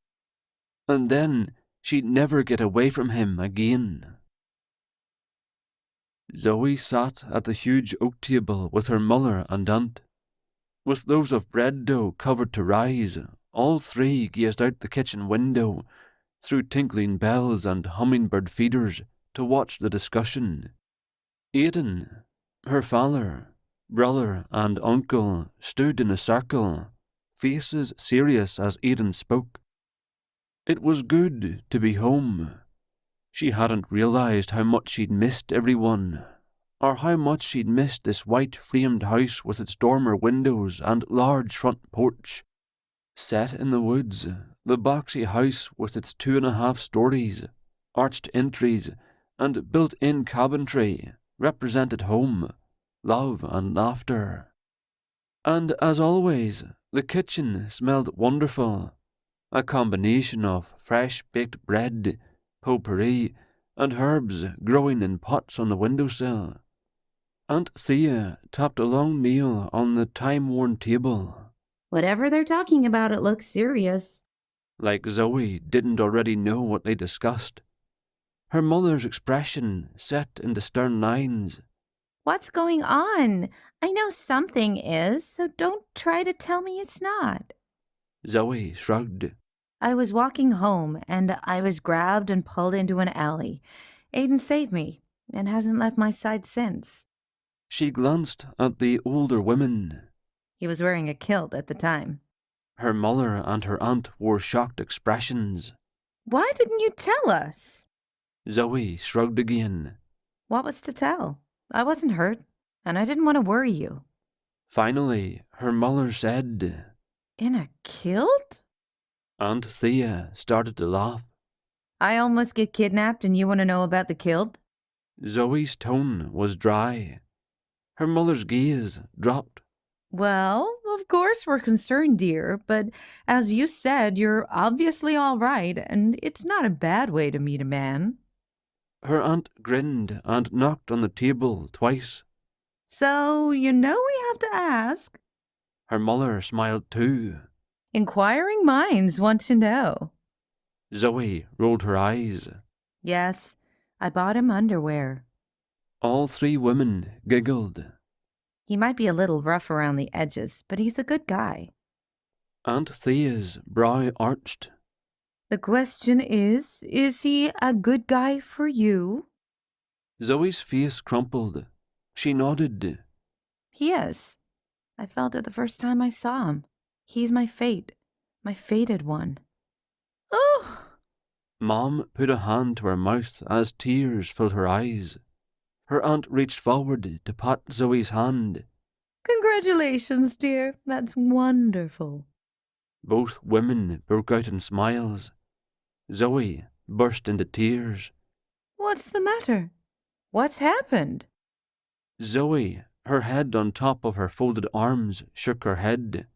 And then she'd never get away from him again. Zoey sat at the huge oak table with her mother and aunt. With loaves of bread dough covered to rise, all three gazed out the kitchen window, through tinkling bells and hummingbird feeders, to watch the discussion. Aiden, her father, brother and uncle stood in a circle, faces serious as Aiden spoke. It was good to be home. She hadn't realized how much she'd missed everyone. or how much she'd missed this white-framed house with its dormer windows and large front porch. Set in the woods, the boxy house with its 2.5 stories, arched entries, and built-in cabinetry represented home, love and laughter. And as always, the kitchen smelled wonderful, a combination of fresh-baked bread, potpourri, and herbs growing in pots on the windowsill. Aunt Thea tapped a long meal on the time-worn table. Whatever they're talking about, it looks serious. Like Zoey didn't already know what they discussed. Her mother's expression set into stern lines. What's going on? I know something is, so don't try to tell me it's not. Zoey shrugged. I was walking home, and I was grabbed and pulled into an alley. Aiden saved me, and hasn't left my side since. She glanced at the older women. He was wearing a kilt at the time. Her mother and her aunt wore shocked expressions. Why didn't you tell us? Zoey shrugged again. What was to tell? I wasn't hurt, and I didn't want to worry you. Finally, her mother said, In a kilt? Aunt Thea started to laugh. I almost get kidnapped and you want to know about the kilt? Zoe's tone was dry. Her mother's gaze dropped. Well, of course we're concerned, dear, but as you said, you're obviously all right, and it's not a bad way to meet a man. Her aunt grinned and knocked on the table twice. So, you know we have to ask. Her mother smiled too. Inquiring minds want to know. Zoey rolled her eyes. Yes, I bought him underwear. All 3 women giggled. He might be a little rough around the edges, but he's a good guy. Aunt Thea's brow arched. The question is he a good guy for you? Zoe's face crumpled. She nodded. He is. I felt it the first time I saw him. He's my fate, my fated one. Oh! Mom put a hand to her mouth as tears filled her eyes. Her aunt reached forward to pat Zoe's hand. Congratulations, dear. That's wonderful. Both women broke out in smiles. Zoey burst into tears. What's the matter? What's happened? Zoey, her head on top of her folded arms, shook her head.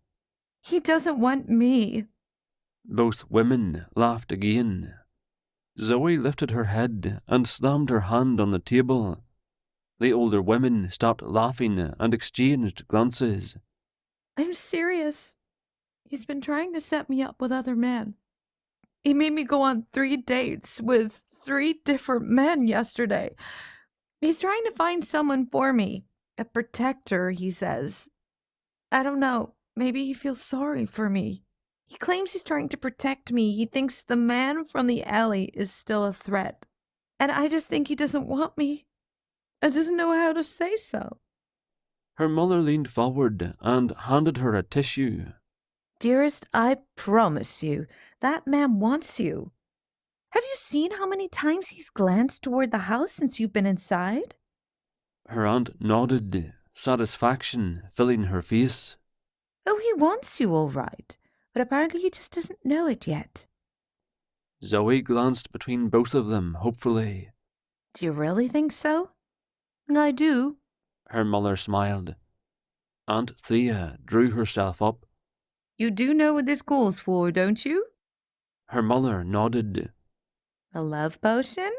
He doesn't want me. Both women laughed again. Zoey lifted her head and slammed her hand on the table. The older women stopped laughing and exchanged glances. I'm serious. He's been trying to set me up with other men. He made me go on 3 dates with 3 different men yesterday. He's trying to find someone for me. A protector, he says. I don't know. Maybe he feels sorry for me. He claims he's trying to protect me. He thinks the man from the alley is still a threat. And I just think he doesn't want me. I doesn't know how to say so. Her mother leaned forward and handed her a tissue. Dearest, I promise you, that man wants you. Have you seen how many times he's glanced toward the house since you've been inside? Her aunt nodded, satisfaction filling her face. Oh, he wants you all right, but apparently he just doesn't know it yet. Zoey glanced between both of them hopefully. Do you really think so? I do. Her mother smiled. Aunt Thea drew herself up. You do know what this calls for, don't you? Her mother nodded. A love potion?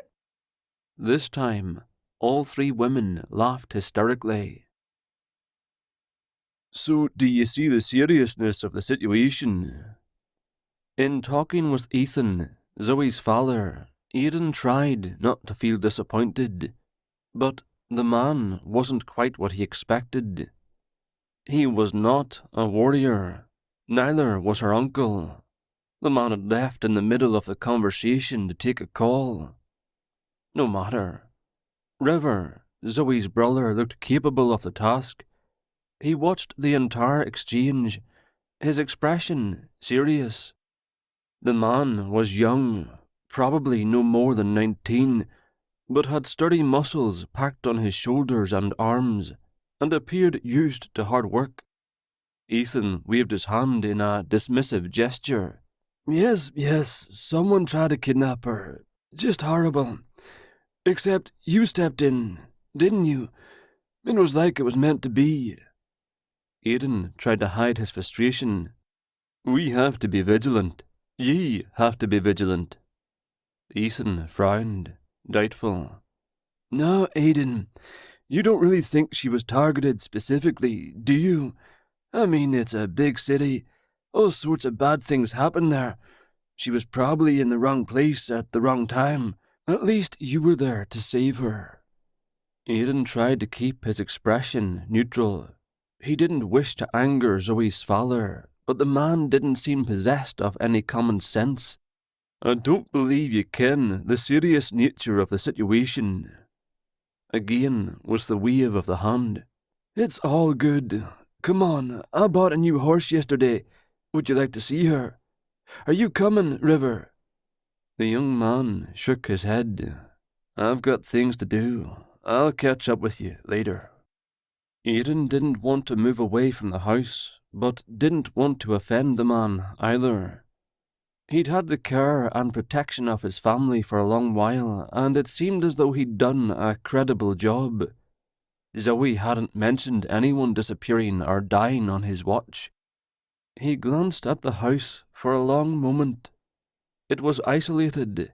This time, all 3 women laughed hysterically. So, do you see the seriousness of the situation? In talking with Ethan, Zoe's father, Aiden tried not to feel disappointed, but the man wasn't quite what he expected. He was not a warrior. Neither was her uncle. The man had left in the middle of the conversation to take a call. No matter. River, Zoe's brother, looked capable of the task. He watched the entire exchange, his expression serious. The man was young, probably no more than 19, but had sturdy muscles packed on his shoulders and arms, and appeared used to hard work. Ethan waved his hand in a dismissive gesture. Yes, someone tried to kidnap her. Just horrible. Except you stepped in, didn't you? It was like it was meant to be. Aiden tried to hide his frustration. We have to be vigilant. Ye have to be vigilant. Ethan frowned, doubtful. No, Aiden, you don't really think she was targeted specifically, do you? I mean, it's a big city. All sorts of bad things happen there. She was probably in the wrong place at the wrong time. At least you were there to save her. Aiden tried to keep his expression neutral. He didn't wish to anger Zoe's father, but the man didn't seem possessed of any common sense. I don't believe you ken the serious nature of the situation. Again was the wave of the hand. It's all good. Come on, I bought a new horse yesterday. Would you like to see her? Are you coming, River? The young man shook his head. I've got things to do. I'll catch up with you later. Aiden didn't want to move away from the house, but didn't want to offend the man either. He'd had the care and protection of his family for a long while, and it seemed as though he'd done a credible job. Zoe hadn't mentioned anyone disappearing or dying on his watch. He glanced at the house for a long moment. It was isolated,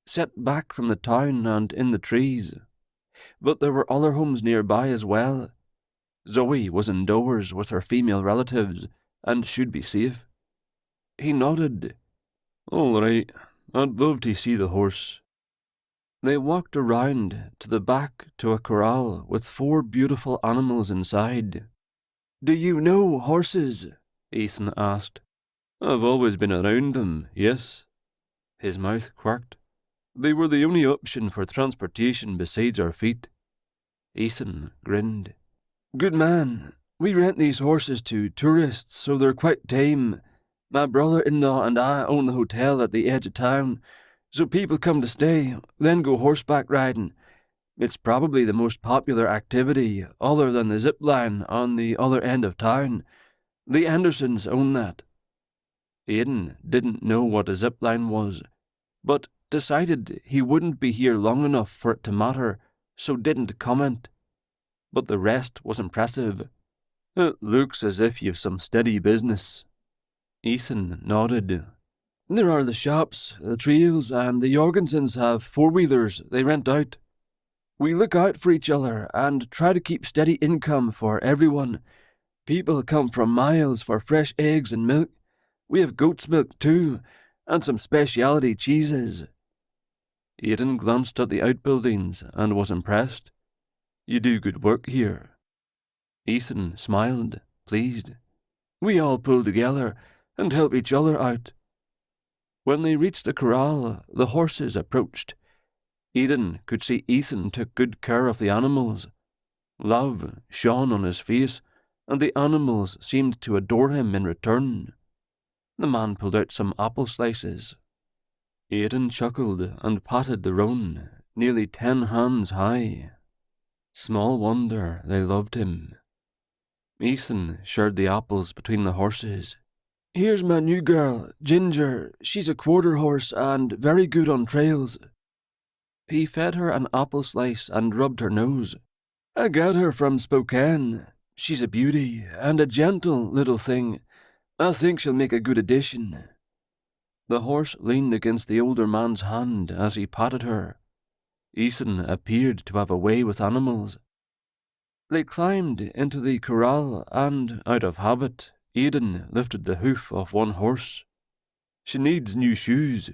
set back from the town and in the trees. But there were other homes nearby as well. Zoe was indoors with her female relatives and should be safe. He nodded. All right, I'd love to see the horse. They walked around to the back to a corral with 4 beautiful animals inside. Do you know horses? Ethan asked. I've always been around them, yes. His mouth quirked. They were the only option for transportation besides our feet. Ethan grinned. Good man. We rent these horses to tourists, so they're quite tame. My brother-in-law and I own the hotel at the edge of town, so people come to stay, then go horseback riding. It's probably the most popular activity, other than the zip line on the other end of town. The Andersons own that. Aiden didn't know what a zip line was, but decided he wouldn't be here long enough for it to matter, so didn't comment. But the rest was impressive. It looks as if you've some steady business. Ethan nodded. There are the shops, the trails, and the Jorgensens have 4-wheelers they rent out. We look out for each other and try to keep steady income for everyone. People come from miles for fresh eggs and milk. We have goat's milk too, and some specialty cheeses. Aiden glanced at the outbuildings and was impressed. You do good work here. Ethan smiled, pleased. We all pull together and help each other out. When they reached the corral, the horses approached. Aiden could see Ethan took good care of the animals. Love shone on his face, and the animals seemed to adore him in return. The man pulled out some apple slices. Aiden chuckled and patted the roan, nearly 10 hands high. Small wonder they loved him. Ethan shared the apples between the horses. Here's my new girl, Ginger. She's a quarter horse and very good on trails. He fed her an apple slice and rubbed her nose. I got her from Spokane. She's a beauty and a gentle little thing. I think she'll make a good addition. The horse leaned against the older man's hand as he patted her. Ethan appeared to have a way with animals. They climbed into the corral and, out of habit, Aiden lifted the hoof of one horse. She needs new shoes.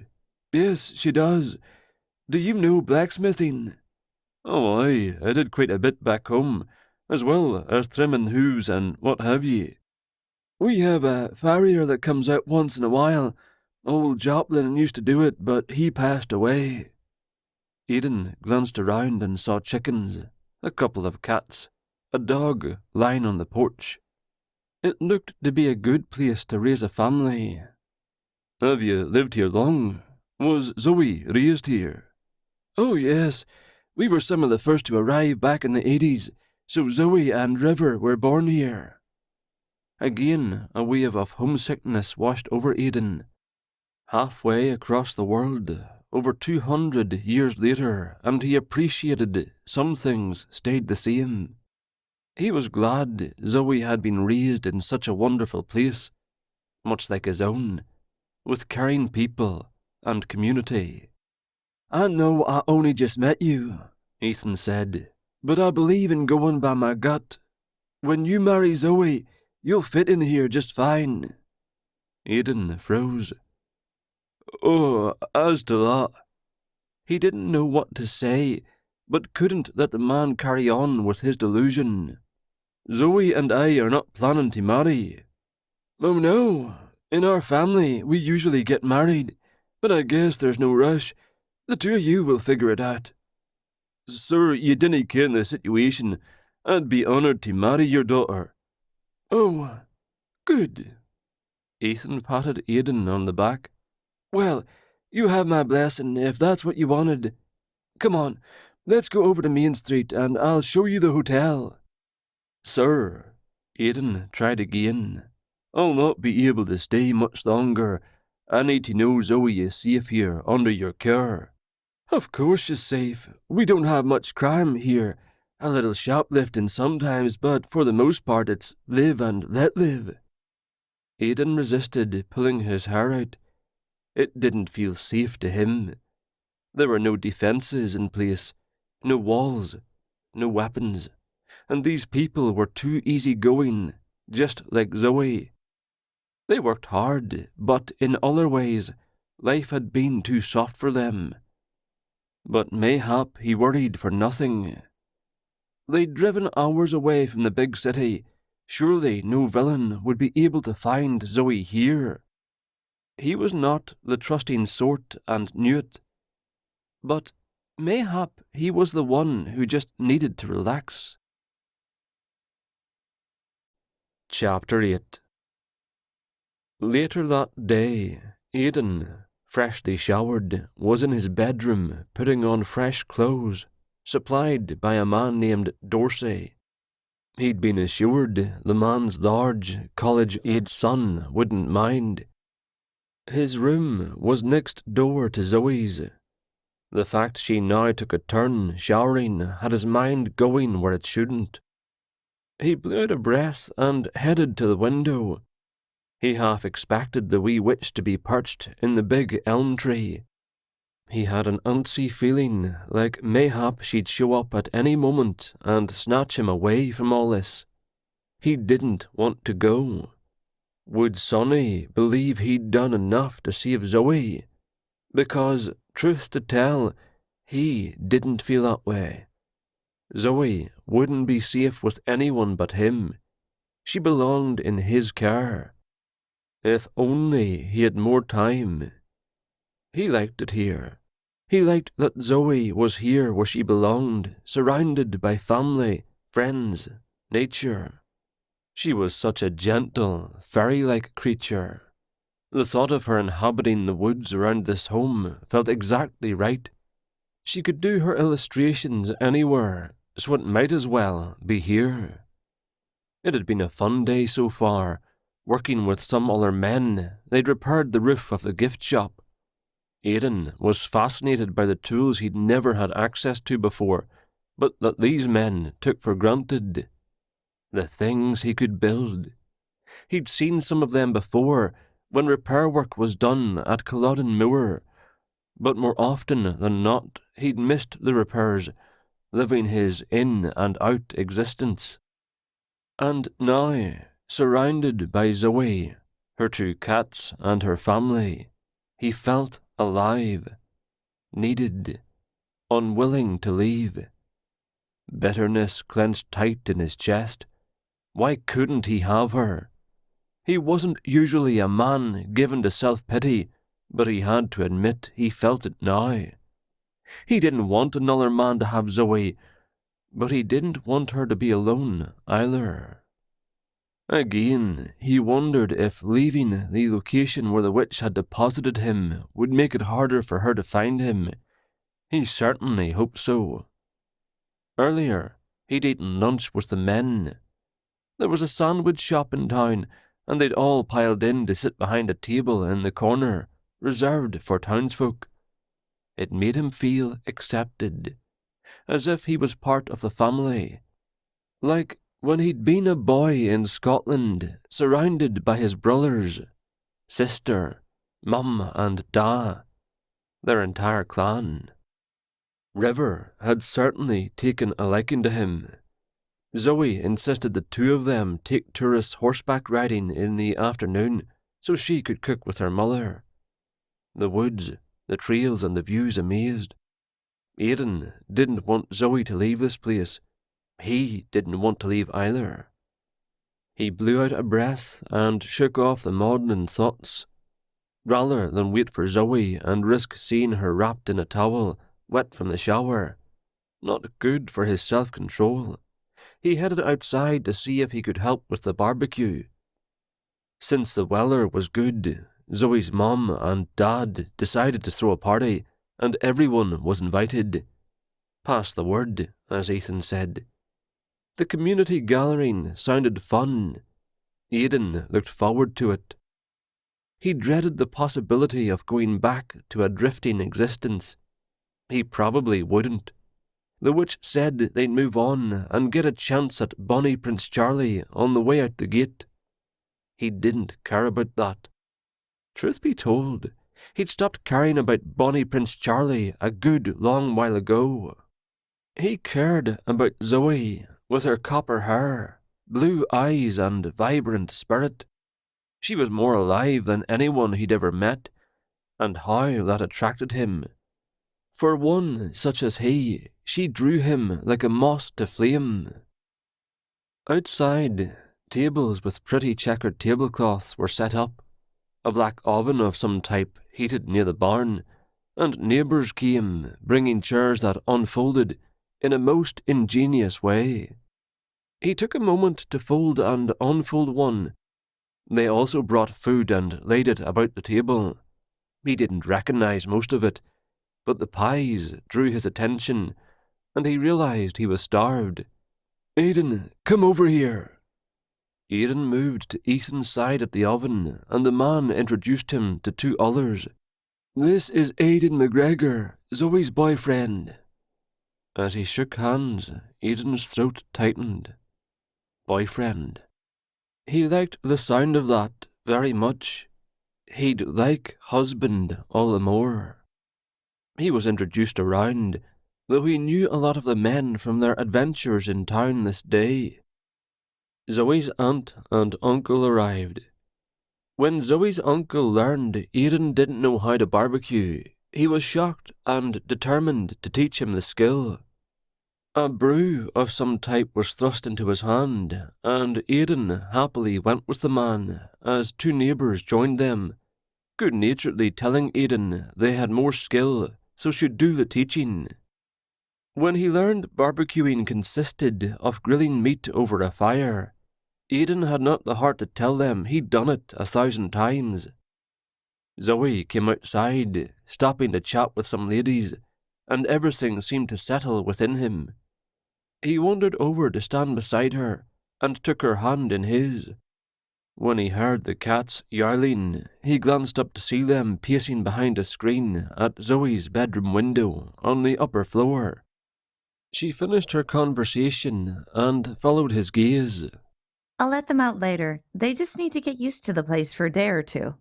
Yes, she does. Do you know blacksmithing? Oh, aye, I did quite a bit back home, as well as trimming hooves and what have ye. We have a farrier that comes out once in a while. Old Joplin used to do it, but he passed away. Aiden glanced around and saw chickens, a couple of cats, a dog lying on the porch. It looked to be a good place to raise a family. Have you lived here long? Was Zoe raised here? Oh, yes. We were some of the first to arrive back in the 80s, so Zoey and River were born here." Again, a wave of homesickness washed over Aiden. Halfway across the world, over 200 years later, and he appreciated some things stayed the same. He was glad Zoey had been raised in such a wonderful place, much like his own, with caring people and community. "I know I only just met you," Ethan said, "but I believe in going by my gut. When you marry Zoey, you'll fit in here just fine." Aiden froze. "Oh, as to that..." He didn't know what to say, but couldn't let the man carry on with his delusion. "Zoey and I are not planning to marry." "Oh no, in our family we usually get married, but I guess there's no rush. The two of you will figure it out." "Sir, you dinna ken the situation. I'd be honoured to marry your daughter." "Oh, good." Ethan patted Aiden on the back. "Well, you have my blessing if that's what you wanted. Come on, let's go over to Main Street and I'll show you the hotel." "Sir," Aiden tried again, "I'll not be able to stay much longer. I need to know Zoey is safe here under your care." "Of course she's safe. We don't have much crime here. A little shoplifting sometimes, but for the most part it's live and let live." Aiden resisted pulling his hair out. It didn't feel safe to him. There were no defences in place, no walls, no weapons, and these people were too easygoing, just like Zoey. They worked hard, but in other ways, life had been too soft for them. But mayhap he worried for nothing. They'd driven hours away from the big city. Surely no villain would be able to find Zoey here. He was not the trusting sort and knew it. But mayhap he was the one who just needed to relax. Chapter 8. Later that day, Aiden, freshly showered, was in his bedroom putting on fresh clothes, supplied by a man named Darcy. He'd been assured the man's large, college-age son wouldn't mind. His room was next door to Zoey's. The fact she now took a turn showering had his mind going where it shouldn't. He blew out a breath and headed to the window. He half expected the wee witch to be perched in the big elm tree. He had an unsy feeling like mayhap she'd show up at any moment and snatch him away from all this. He didn't want to go. Would Sonny believe he'd done enough to save Zoey? Because, truth to tell, he didn't feel that way. Zoey wouldn't be safe with anyone but him. She belonged in his care. If only he had more time. He liked it here. He liked that Zoey was here where she belonged, surrounded by family, friends, nature. She was such a gentle, fairylike creature. The thought of her inhabiting the woods around this home felt exactly right. She could do her illustrations anywhere, so it might as well be here. It had been a fun day so far. Working with some other men, they'd repaired the roof of the gift shop. Aiden was fascinated by the tools he'd never had access to before, but that these men took for granted. The things he could build. He'd seen some of them before, when repair work was done at Culloden Moor, but more often than not, he'd missed the repairs, living his in-and-out existence. And now, surrounded by Zoey, her two cats and her family, he felt alive, needed, unwilling to leave. Bitterness clenched tight in his chest. Why couldn't he have her? He wasn't usually a man given to self-pity, but he had to admit he felt it now. He didn't want another man to have Zoey, but he didn't want her to be alone either. Again, he wondered if leaving the location where the witch had deposited him would make it harder for her to find him. He certainly hoped so. Earlier, he'd eaten lunch with the men. There was a sandwich shop in town, and they'd all piled in to sit behind a table in the corner, reserved for townsfolk. It made him feel accepted, as if he was part of the family. Like when he'd been a boy in Scotland, surrounded by his brothers, sister, mum and da, their entire clan. River had certainly taken a liking to him. Zoey insisted the two of them take tourists horseback riding in the afternoon so she could cook with her mother. The woods, the trails and the views amazed. Aiden didn't want Zoey to leave this place. He didn't want to leave either. He blew out a breath and shook off the maudlin thoughts. Rather than wait for Zoey and risk seeing her wrapped in a towel, wet from the shower, not good for his self-control, he headed outside to see if he could help with the barbecue. Since the weather was good, Zoey's mum and dad decided to throw a party, and everyone was invited. Pass the word, as Ethan said. The community gathering sounded fun. Aiden looked forward to it. He dreaded the possibility of going back to a drifting existence. He probably wouldn't. The witch said they'd move on and get a chance at Bonnie Prince Charlie on the way out the gate. He didn't care about that. Truth be told, he'd stopped caring about Bonnie Prince Charlie a good long while ago. He cared about Zoey, with her copper hair, blue eyes and vibrant spirit. She was more alive than anyone he'd ever met, and how that attracted him. For one such as he, she drew him like a moth to flame. Outside, tables with pretty checkered tablecloths were set up. A black oven of some type heated near the barn, and neighbours came, bringing chairs that unfolded in a most ingenious way. He took a moment to fold and unfold one. They also brought food and laid it about the table. He didn't recognize most of it, but the pies drew his attention, and he realized he was starved. "Aiden, come over here." Aiden moved to Ethan's side at the oven, and the man introduced him to two others. "This is Aiden MacGregor, Zoey's boyfriend." As he shook hands, Aiden's throat tightened. Boyfriend. He liked the sound of that very much. He'd like husband all the more. He was introduced around, though he knew a lot of the men from their adventures in town this day. Zoey's aunt and uncle arrived. When Zoey's uncle learned Aiden didn't know how to barbecue, he was shocked and determined to teach him the skill. A brew of some type was thrust into his hand, and Aiden happily went with the man as two neighbours joined them, good-naturedly telling Aiden they had more skill, so should do the teaching. When he learned barbecuing consisted of grilling meat over a fire, Aiden had not the heart to tell them he'd done it 1,000 times. Zoey came outside, stopping to chat with some ladies, and everything seemed to settle within him. He wandered over to stand beside her and took her hand in his. When he heard the cats yowling, he glanced up to see them pacing behind a screen at Zoey's bedroom window on the upper floor. She finished her conversation and followed his gaze. I'll let them out later. They just need to get used to the place for a day or two.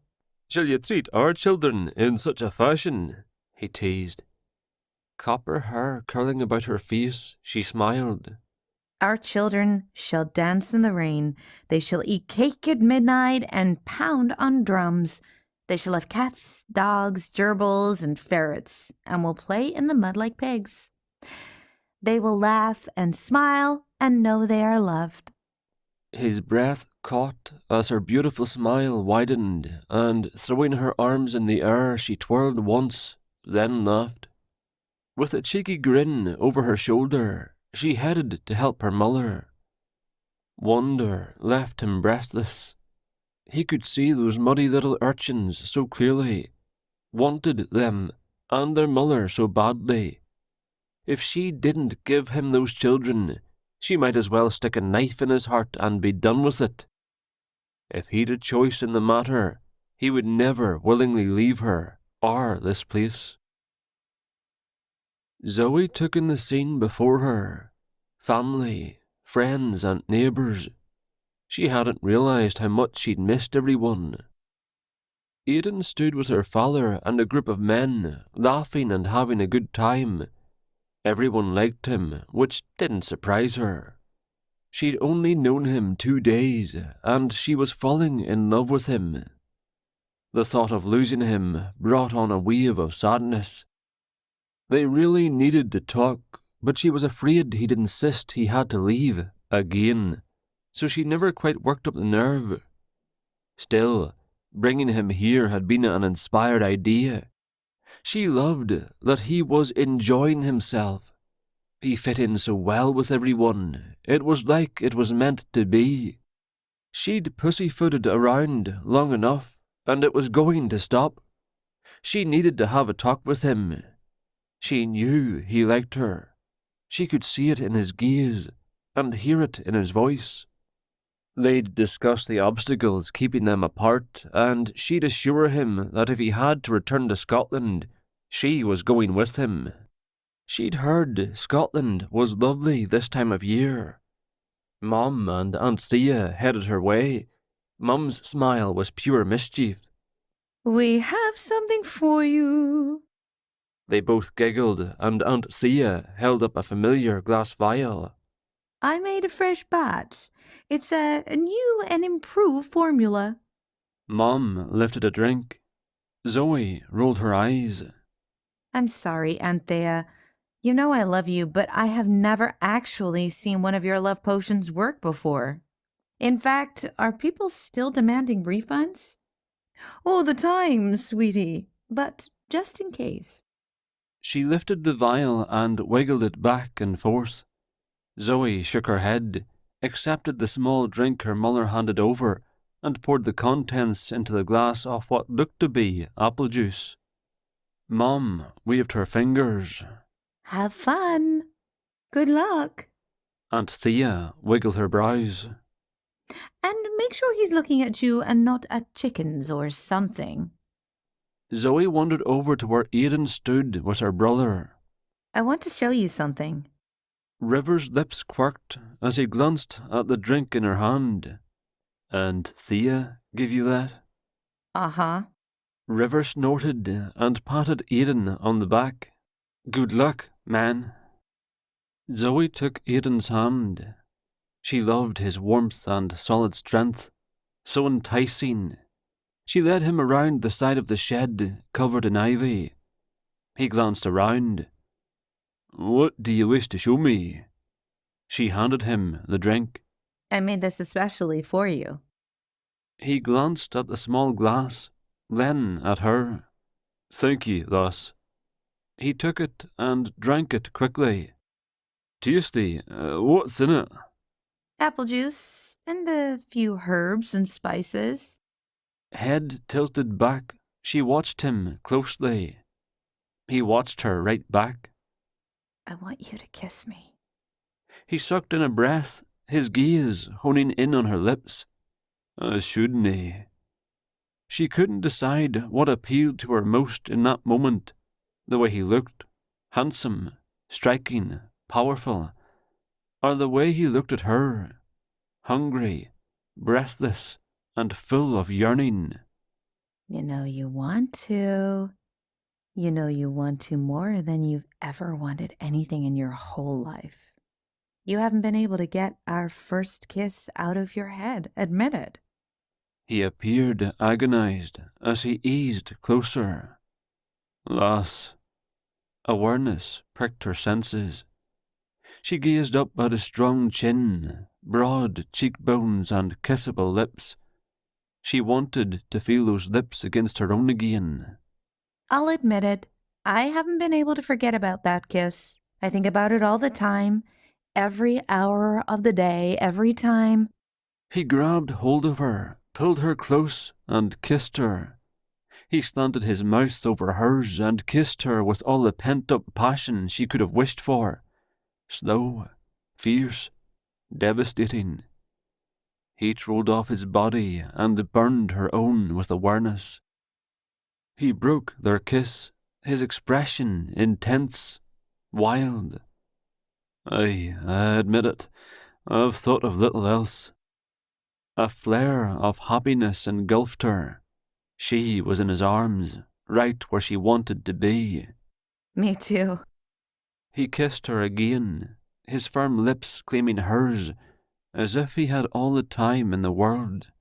"Shall you treat our children in such a fashion?" he teased. Copper hair curling about her face, she smiled. Our children shall dance in the rain. They shall eat cake at midnight and pound on drums. They shall have cats, dogs, gerbils, and ferrets, and will play in the mud like pigs. They will laugh and smile and know they are loved. His breath caught as her beautiful smile widened, and throwing her arms in the air, she twirled once, then laughed. With a cheeky grin over her shoulder, she headed to help her mother. Wonder left him breathless. He could see those muddy little urchins so clearly, wanted them and their mother so badly. If she didn't give him those children, she might as well stick a knife in his heart and be done with it. If he'd a choice in the matter, he would never willingly leave her or this place. Zoey took in the scene before her. Family, friends and neighbours. She hadn't realised how much she'd missed everyone. Aiden stood with her father and a group of men, laughing and having a good time. Everyone liked him, which didn't surprise her. She'd only known him 2 days, and she was falling in love with him. The thought of losing him brought on a wave of sadness. They really needed to talk, but she was afraid he'd insist he had to leave, again, so she never quite worked up the nerve. Still, bringing him here had been an inspired idea. She loved that he was enjoying himself. He fit in so well with everyone, it was like it was meant to be. She'd pussyfooted around long enough, and it was going to stop. She needed to have a talk with him. She knew he liked her. She could see it in his gaze, and hear it in his voice. They'd discuss the obstacles keeping them apart, and she'd assure him that if he had to return to Scotland, she was going with him. She'd heard Scotland was lovely this time of year. Mum and Aunt Thea headed her way. Mum's smile was pure mischief. We have something for you. They both giggled, and Aunt Thea held up a familiar glass vial. I made a fresh batch. It's a new and improved formula. Mum lifted a drink. Zoey rolled her eyes. I'm sorry, Aunt Thea. You know I love you, but I have never actually seen one of your love potions work before. In fact, are people still demanding refunds? All the time, sweetie, but just in case. She lifted the vial and wiggled it back and forth. Zoey shook her head, accepted the small drink her mother handed over, and poured the contents into the glass of what looked to be apple juice. Mum waved her fingers. Have fun. Good luck. Aunt Thea wiggled her brows. And make sure he's looking at you and not at chickens or something. Zoey wandered over to where Aiden stood with her brother. I want to show you something. River's lips quirked as he glanced at the drink in her hand. Aunt Thea give you that? Uh-huh. River snorted and patted Aiden on the back. Good luck, man. Zoey took Aiden's hand. She loved his warmth and solid strength, so enticing. She led him around the side of the shed, covered in ivy. He glanced around. What do you wish to show me? She handed him the drink. I made this especially for you. He glanced at the small glass, then at her. Thank you, thus. He took it and drank it quickly. Tasty. What's in it? Apple juice and a few herbs and spices. Head tilted back, she watched him closely. He watched her right back. I want you to kiss me. He sucked in a breath, his gaze honing in on her lips. Shouldn't he? She couldn't decide what appealed to her most in that moment. The way he looked, handsome, striking, powerful, or the way he looked at her, hungry, breathless, and full of yearning. You know you want to. You know you want to more than you've ever wanted anything in your whole life. You haven't been able to get our first kiss out of your head, admit it. He appeared agonized as he eased closer. Lass. Awareness pricked her senses. She gazed up at his strong chin, broad cheekbones and kissable lips. She wanted to feel those lips against her own again. I'll admit it. I haven't been able to forget about that kiss. I think about it all the time, every hour of the day, every time. He grabbed hold of her, pulled her close, and kissed her. He slanted his mouth over hers and kissed her with all the pent-up passion she could have wished for. Slow, fierce, devastating. Heat rolled off his body and burned her own with awareness. He broke their kiss, his expression intense, wild. I admit it, I've thought of little else. A flare of happiness engulfed her. She was in his arms, right where she wanted to be. Me too. He kissed her again, his firm lips claiming hers, as if he had all the time in the world.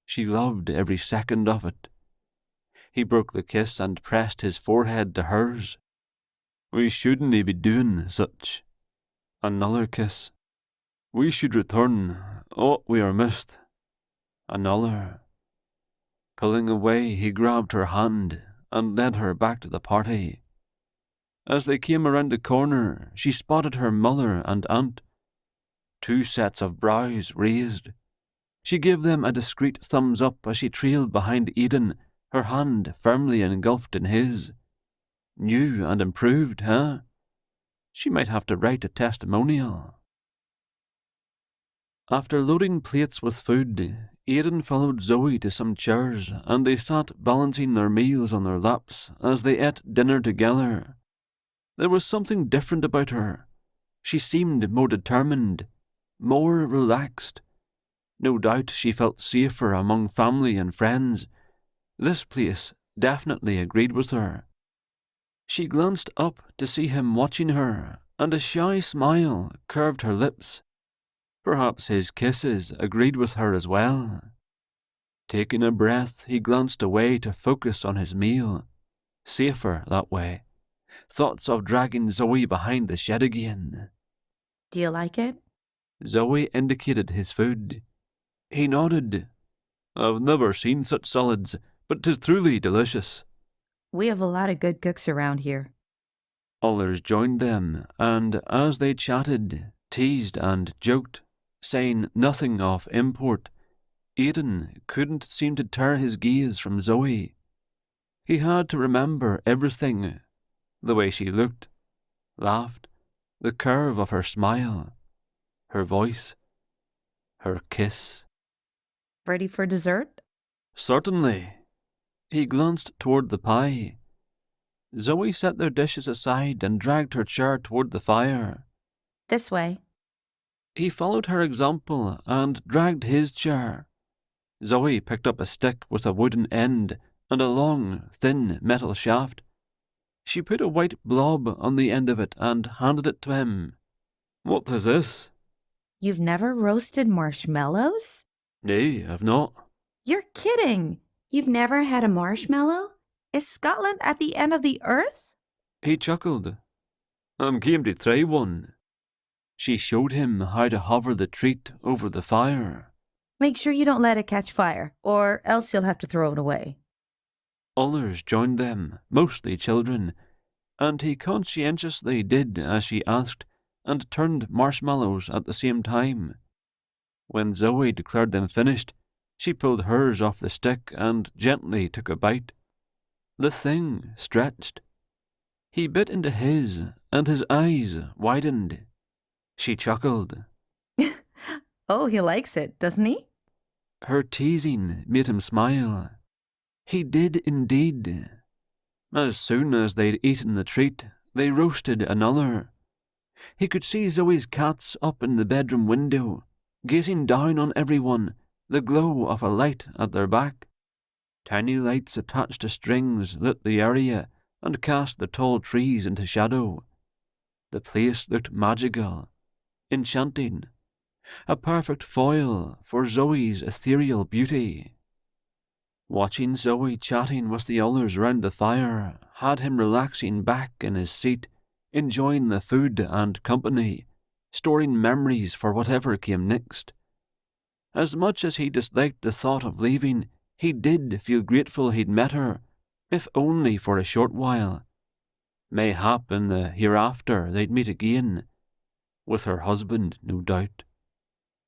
She loved every second of it. He broke the kiss and pressed his forehead to hers. We shouldn't be doing such. Another kiss. We should return. Oh, we are missed. Another. Pulling away, he grabbed her hand and led her back to the party. As they came around the corner, she spotted her mother and aunt. 2 sets of brows raised. She gave them a discreet thumbs up as she trailed behind Aiden, her hand firmly engulfed in his. New and improved, huh? She might have to write a testimonial. After loading plates with food, Aiden followed Zoey to some chairs, and they sat balancing their meals on their laps as they ate dinner together. There was something different about her. She seemed more determined, more relaxed. No doubt she felt safer among family and friends. This place definitely agreed with her. She glanced up to see him watching her, and a shy smile curved her lips. Perhaps his kisses agreed with her as well. Taking a breath, he glanced away to focus on his meal. Safer that way. Thoughts of dragging Zoey behind the shed again. Do you like it? Zoey indicated his food. He nodded. I've never seen such solids, but 'tis truly delicious. We have a lot of good cooks around here. Others joined them, and as they chatted, teased and joked, saying nothing of import, Aiden couldn't seem to tear his gaze from Zoey. He had to remember everything. The way she looked, laughed, the curve of her smile, her voice, her kiss. Ready for dessert? Certainly. He glanced toward the pie. Zoey set their dishes aside and dragged her chair toward the fire. This way. He followed her example and dragged his chair. Zoey picked up a stick with a wooden end and a long, thin metal shaft. She put a white blob on the end of it and handed it to him. What is this? You've never roasted marshmallows? Nay, I've not. You're kidding. You've never had a marshmallow? Is Scotland at the end of the earth? He chuckled. I'm game to try one. She showed him how to hover the treat over the fire. Make sure you don't let it catch fire, or else you'll have to throw it away. Others joined them, mostly children, and he conscientiously did as she asked and turned marshmallows at the same time. When Zoey declared them finished, she pulled hers off the stick and gently took a bite. The thing stretched. He bit into his, and his eyes widened. She chuckled. Oh, he likes it, doesn't he? Her teasing made him smile. He did indeed. As soon as they'd eaten the treat, they roasted another. He could see Zoey's cats up in the bedroom window, gazing down on everyone, the glow of a light at their back. Tiny lights attached to strings lit the area and cast the tall trees into shadow. The place looked magical, enchanting, a perfect foil for Zoey's ethereal beauty. Watching Zoey chatting with the others round the fire had him relaxing back in his seat, enjoying the food and company, storing memories for whatever came next. As much as he disliked the thought of leaving, he did feel grateful he'd met her, if only for a short while. Mayhap in the hereafter they'd meet again, with her husband, no doubt.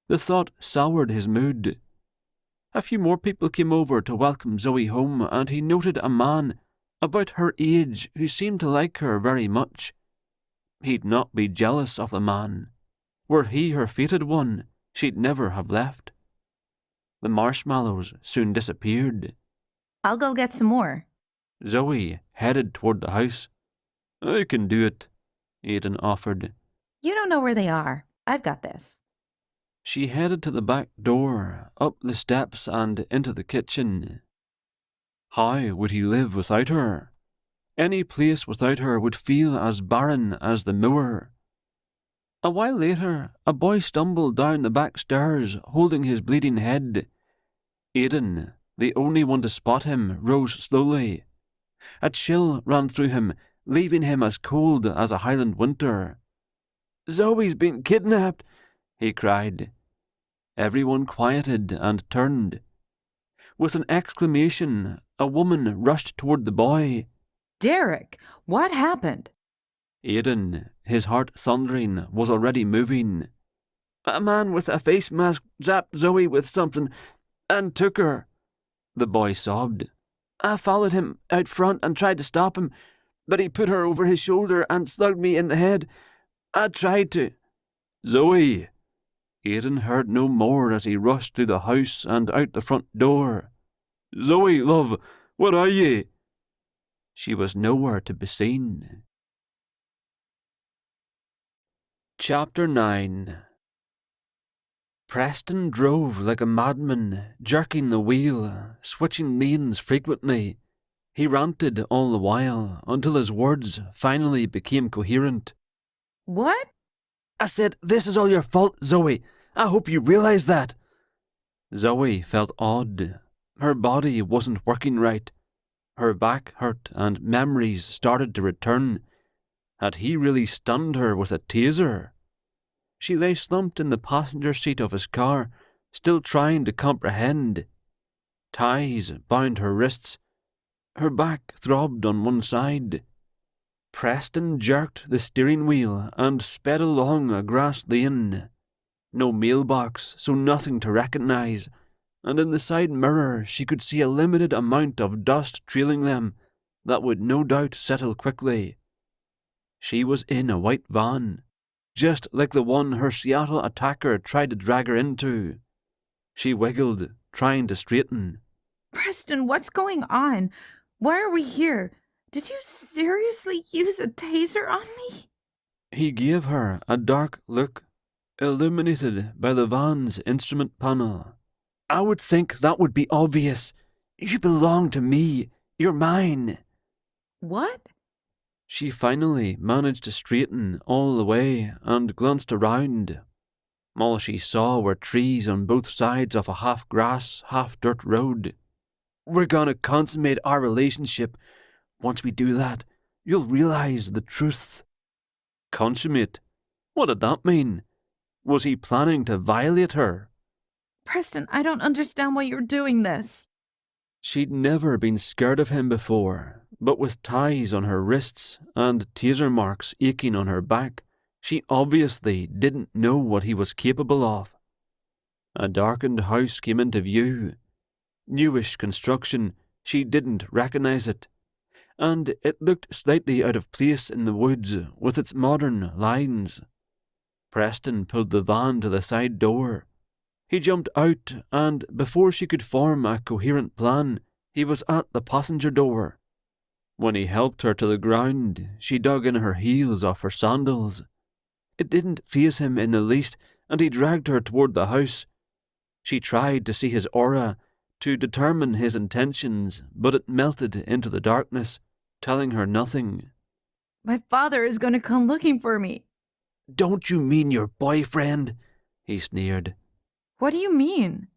The thought soured his mood. A few more people came over to welcome Zoey home, and he noted a man about her age who seemed to like her very much. He'd not be jealous of the man. Were he her fated one, she'd never have left. The marshmallows soon disappeared. I'll go get some more. Zoey headed toward the house. I can do it, Aiden offered. You don't know where they are. I've got this. She headed to the back door, up the steps and into the kitchen. How would he live without her? Any place without her would feel as barren as the Moor. A while later, a boy stumbled down the back stairs, holding his bleeding head. Aiden, the only one to spot him, rose slowly. A chill ran through him, leaving him as cold as a Highland winter. "Zoey's been kidnapped," he cried. Everyone quieted and turned. With an exclamation, a woman rushed toward the boy. Derek, what happened? Aiden, his heart thundering, was already moving. "A man with a face mask zapped Zoey with something and took her," the boy sobbed. "I followed him out front and tried to stop him, but he put her over his shoulder and slugged me in the head. I tried to." "Zoey!" Aiden heard no more as he rushed through the house and out the front door. "Zoey, love, where are ye?" She was nowhere to be seen. Chapter 9. Preston drove like a madman, jerking the wheel, switching lanes frequently. He ranted all the while, until his words finally became coherent. What? "I said, this is all your fault, Zoey. I hope you realise that." Zoey felt odd. Her body wasn't working right. Her back hurt and memories started to return. Had he really stunned her with a taser? She lay slumped in the passenger seat of his car, still trying to comprehend. Ties bound her wrists. Her back throbbed on one side. Preston jerked the steering wheel and sped along a grass lane. No mailbox, so nothing to recognise, and in the side mirror she could see a limited amount of dust trailing them that would no doubt settle quickly. She was in a white van, just like the one her Seattle attacker tried to drag her into. She wiggled, trying to straighten. Preston, what's going on? Why are we here? Did you seriously use a taser on me? He gave her a dark look, illuminated by the van's instrument panel. "I would think that would be obvious. You belong to me. You're mine." What? She finally managed to straighten all the way and glanced around. All she saw were trees on both sides of a half-grass, half-dirt road. "We're gonna consummate our relationship. Once we do that, you'll realise the truth." Consummate? What did that mean? Was he planning to violate her? Preston, I don't understand why you're doing this. She'd never been scared of him before, but with ties on her wrists and taser marks aching on her back, she obviously didn't know what he was capable of. A darkened house came into view. Newish construction, she didn't recognise it, and it looked slightly out of place in the woods with its modern lines. Preston pulled the van to the side door. He jumped out, and before she could form a coherent plan, he was at the passenger door. When he helped her to the ground, she dug in her heels off her sandals. It didn't faze him in the least, and he dragged her toward the house. She tried to see his aura, to determine his intentions, but it melted into the darkness, telling her nothing. My father is going to come looking for me. "Don't you mean your boyfriend?" he sneered. What do you mean?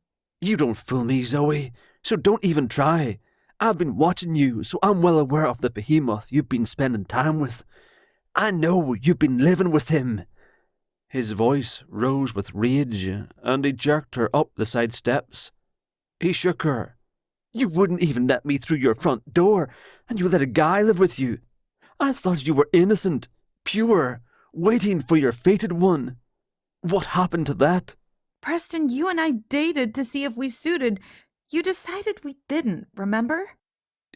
"You don't fool me, Zoey, so don't even try. I've been watching you, so I'm well aware of the behemoth you've been spending time with. I know you've been living with him." His voice rose with rage, and he jerked her up the side steps. He shook her. "You wouldn't even let me through your front door, and you let a guy live with you. I thought you were innocent, pure, waiting for your fated one. What happened to that?" Preston, you and I dated to see if we suited. You decided we didn't, remember?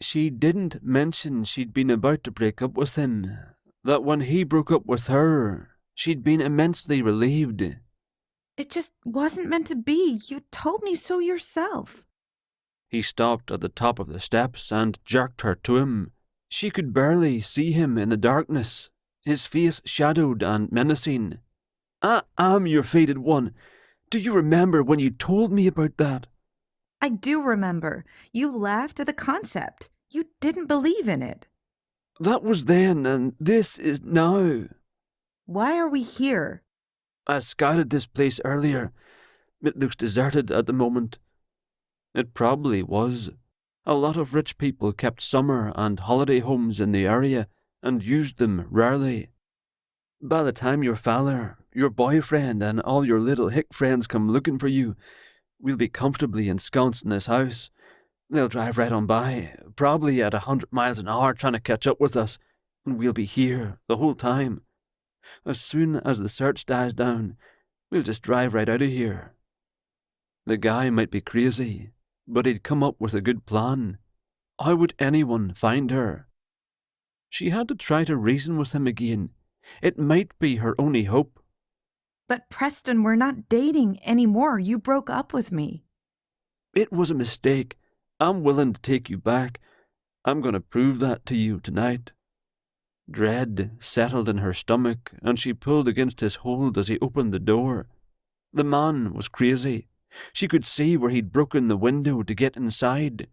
She didn't mention she'd been about to break up with him, that when he broke up with her, she'd been immensely relieved. It just wasn't meant to be. You told me so yourself. He stopped at the top of the steps and jerked her to him. She could barely see him in the darkness, his face shadowed and menacing. I am your fated one. Do you remember when you told me about that? I do remember. You laughed at the concept. You didn't believe in it. That was then, and this is now. Why are we here? I scouted this place earlier. It looks deserted at the moment. It probably was. A lot of rich people kept summer and holiday homes in the area and used them rarely. By the time your father, your boyfriend, and all your little hick friends come looking for you, we'll be comfortably ensconced in this house. They'll drive right on by, probably at 100 miles an hour trying to catch up with us, and we'll be here the whole time. As soon as the search dies down, we'll just drive right out of here. The guy might be crazy, but he'd come up with a good plan. How would anyone find her? She had to try to reason with him again. It might be her only hope. But Preston, we're not dating anymore. You broke up with me. It was a mistake. I'm willing to take you back. I'm going to prove that to you tonight. Dread settled in her stomach, and she pulled against his hold as he opened the door. The man was crazy. She could see where he'd broken the window to get inside.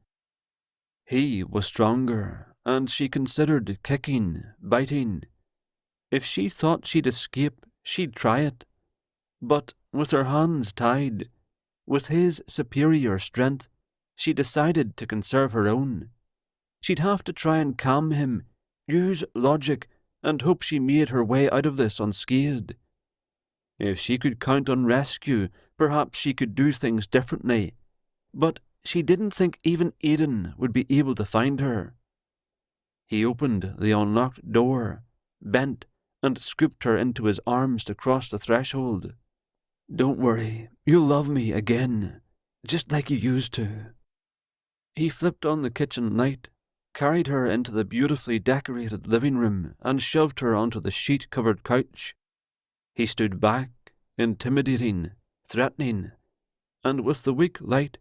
He was stronger, and she considered kicking, biting. If she thought she'd escape, she'd try it. But with her hands tied, with his superior strength, she decided to conserve her own. She'd have to try and calm him, use logic, and hope she made her way out of this unscathed. If she could count on rescue, perhaps she could do things differently. But she didn't think even Aiden would be able to find her. He opened the unlocked door, bent, and scooped her into his arms to cross the threshold. Don't worry, you'll love me again, just like you used to. He flipped on the kitchen light, carried her into the beautifully decorated living room, and shoved her onto the sheet-covered couch. He stood back, intimidating, threatening, and with the weak light,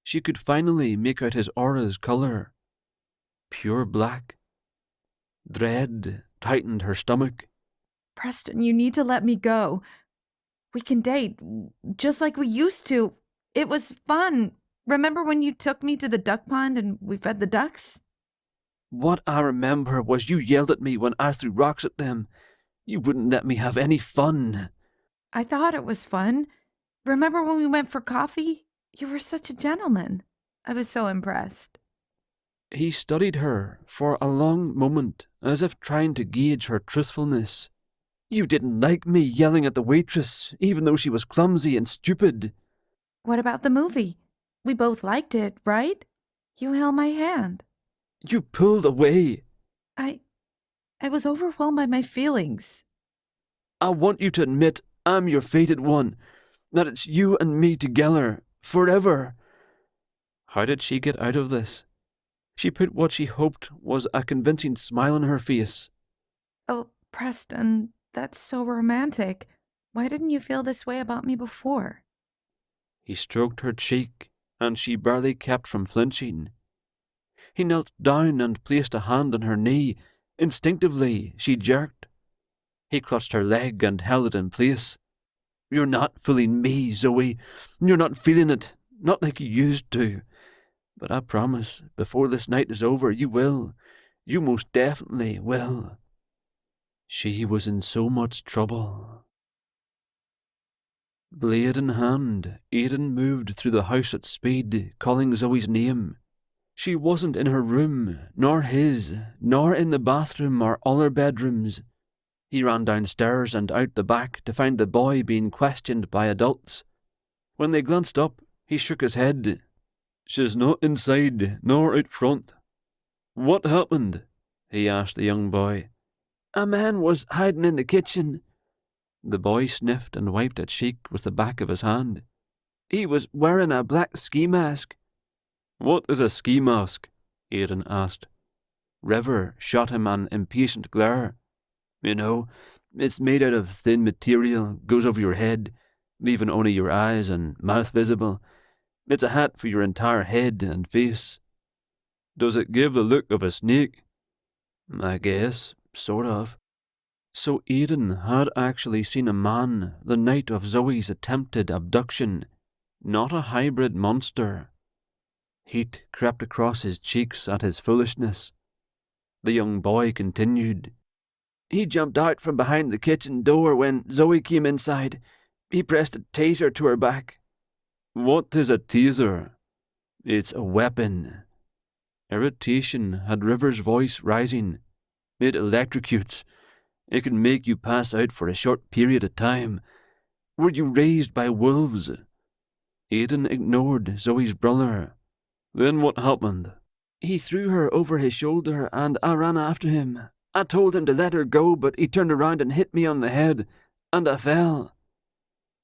she could finally make out his aura's colour. Pure black. Dread tightened her stomach. Preston, you need to let me go. We can date, just like we used to. It was fun. Remember when you took me to the duck pond and we fed the ducks? What I remember was you yelled at me when I threw rocks at them. You wouldn't let me have any fun. I thought it was fun. Remember when we went for coffee? You were such a gentleman. I was so impressed. He studied her for a long moment, as if trying to gauge her truthfulness. You didn't like me yelling at the waitress, even though she was clumsy and stupid. What about the movie? We both liked it, right? You held my hand. You pulled away. I was overwhelmed by my feelings. I want you to admit I'm your fated one, that it's you and me together, forever. How did she get out of this? She put what she hoped was a convincing smile on her face. Oh, Preston, that's so romantic. Why didn't you feel this way about me before? He stroked her cheek, and she barely kept from flinching. He knelt down and placed a hand on her knee. Instinctively, she jerked. He clutched her leg and held it in place. You're not fooling me, Zoey. You're not feeling it, not like you used to. But I promise, before this night is over, you will. You most definitely will. She was in so much trouble. Blade in hand, Aiden moved through the house at speed, calling Zoe's name. She wasn't in her room, nor his, nor in the bathroom or other bedrooms. He ran downstairs and out the back to find the boy being questioned by adults. When they glanced up, he shook his head. She's not inside, nor out front. What happened? He asked the young boy. A man was hiding in the kitchen. The boy sniffed and wiped a cheek with the back of his hand. He was wearing a black ski mask." "What is a ski mask?" Aiden asked. River shot him an impatient glare. "You know, it's made out of thin material, goes over your head, leaving only your eyes and mouth visible. It's a hat for your entire head and face." "Does it give the look of a snake?" "I guess, sort of." So Aiden had actually seen a man the night of Zoe's attempted abduction, not a hybrid monster. Heat crept across his cheeks at his foolishness. The young boy continued. "He jumped out from behind the kitchen door when Zoe came inside. He pressed a taser to her back." "What is a taser?" "It's a weapon." Irritation had River's voice rising. "It electrocutes. It can make you pass out for a short period of time. Were you raised by wolves?" Aiden ignored Zoe's brother. "Then what happened?" "He threw her over his shoulder and I ran after him. I told him to let her go, but he turned around and hit me on the head, and I fell."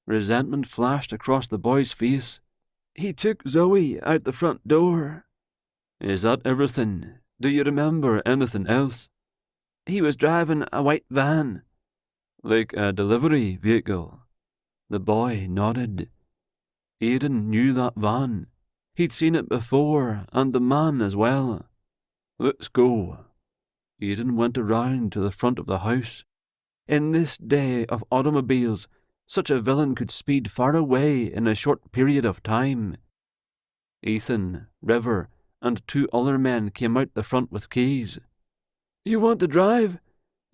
Resentment flashed across the boy's face. "He took Zoe out the front door." "Is that everything? Do you remember anything else?" "He was driving a white van." "Like a delivery vehicle?" The boy nodded. Aiden knew that van. He'd seen it before, and the man as well. "Let's go." Aiden went around to the front of the house. In this day of automobiles, such a villain could speed far away in a short period of time. Ethan, River, and 2 other men came out the front with keys. "You want to drive?"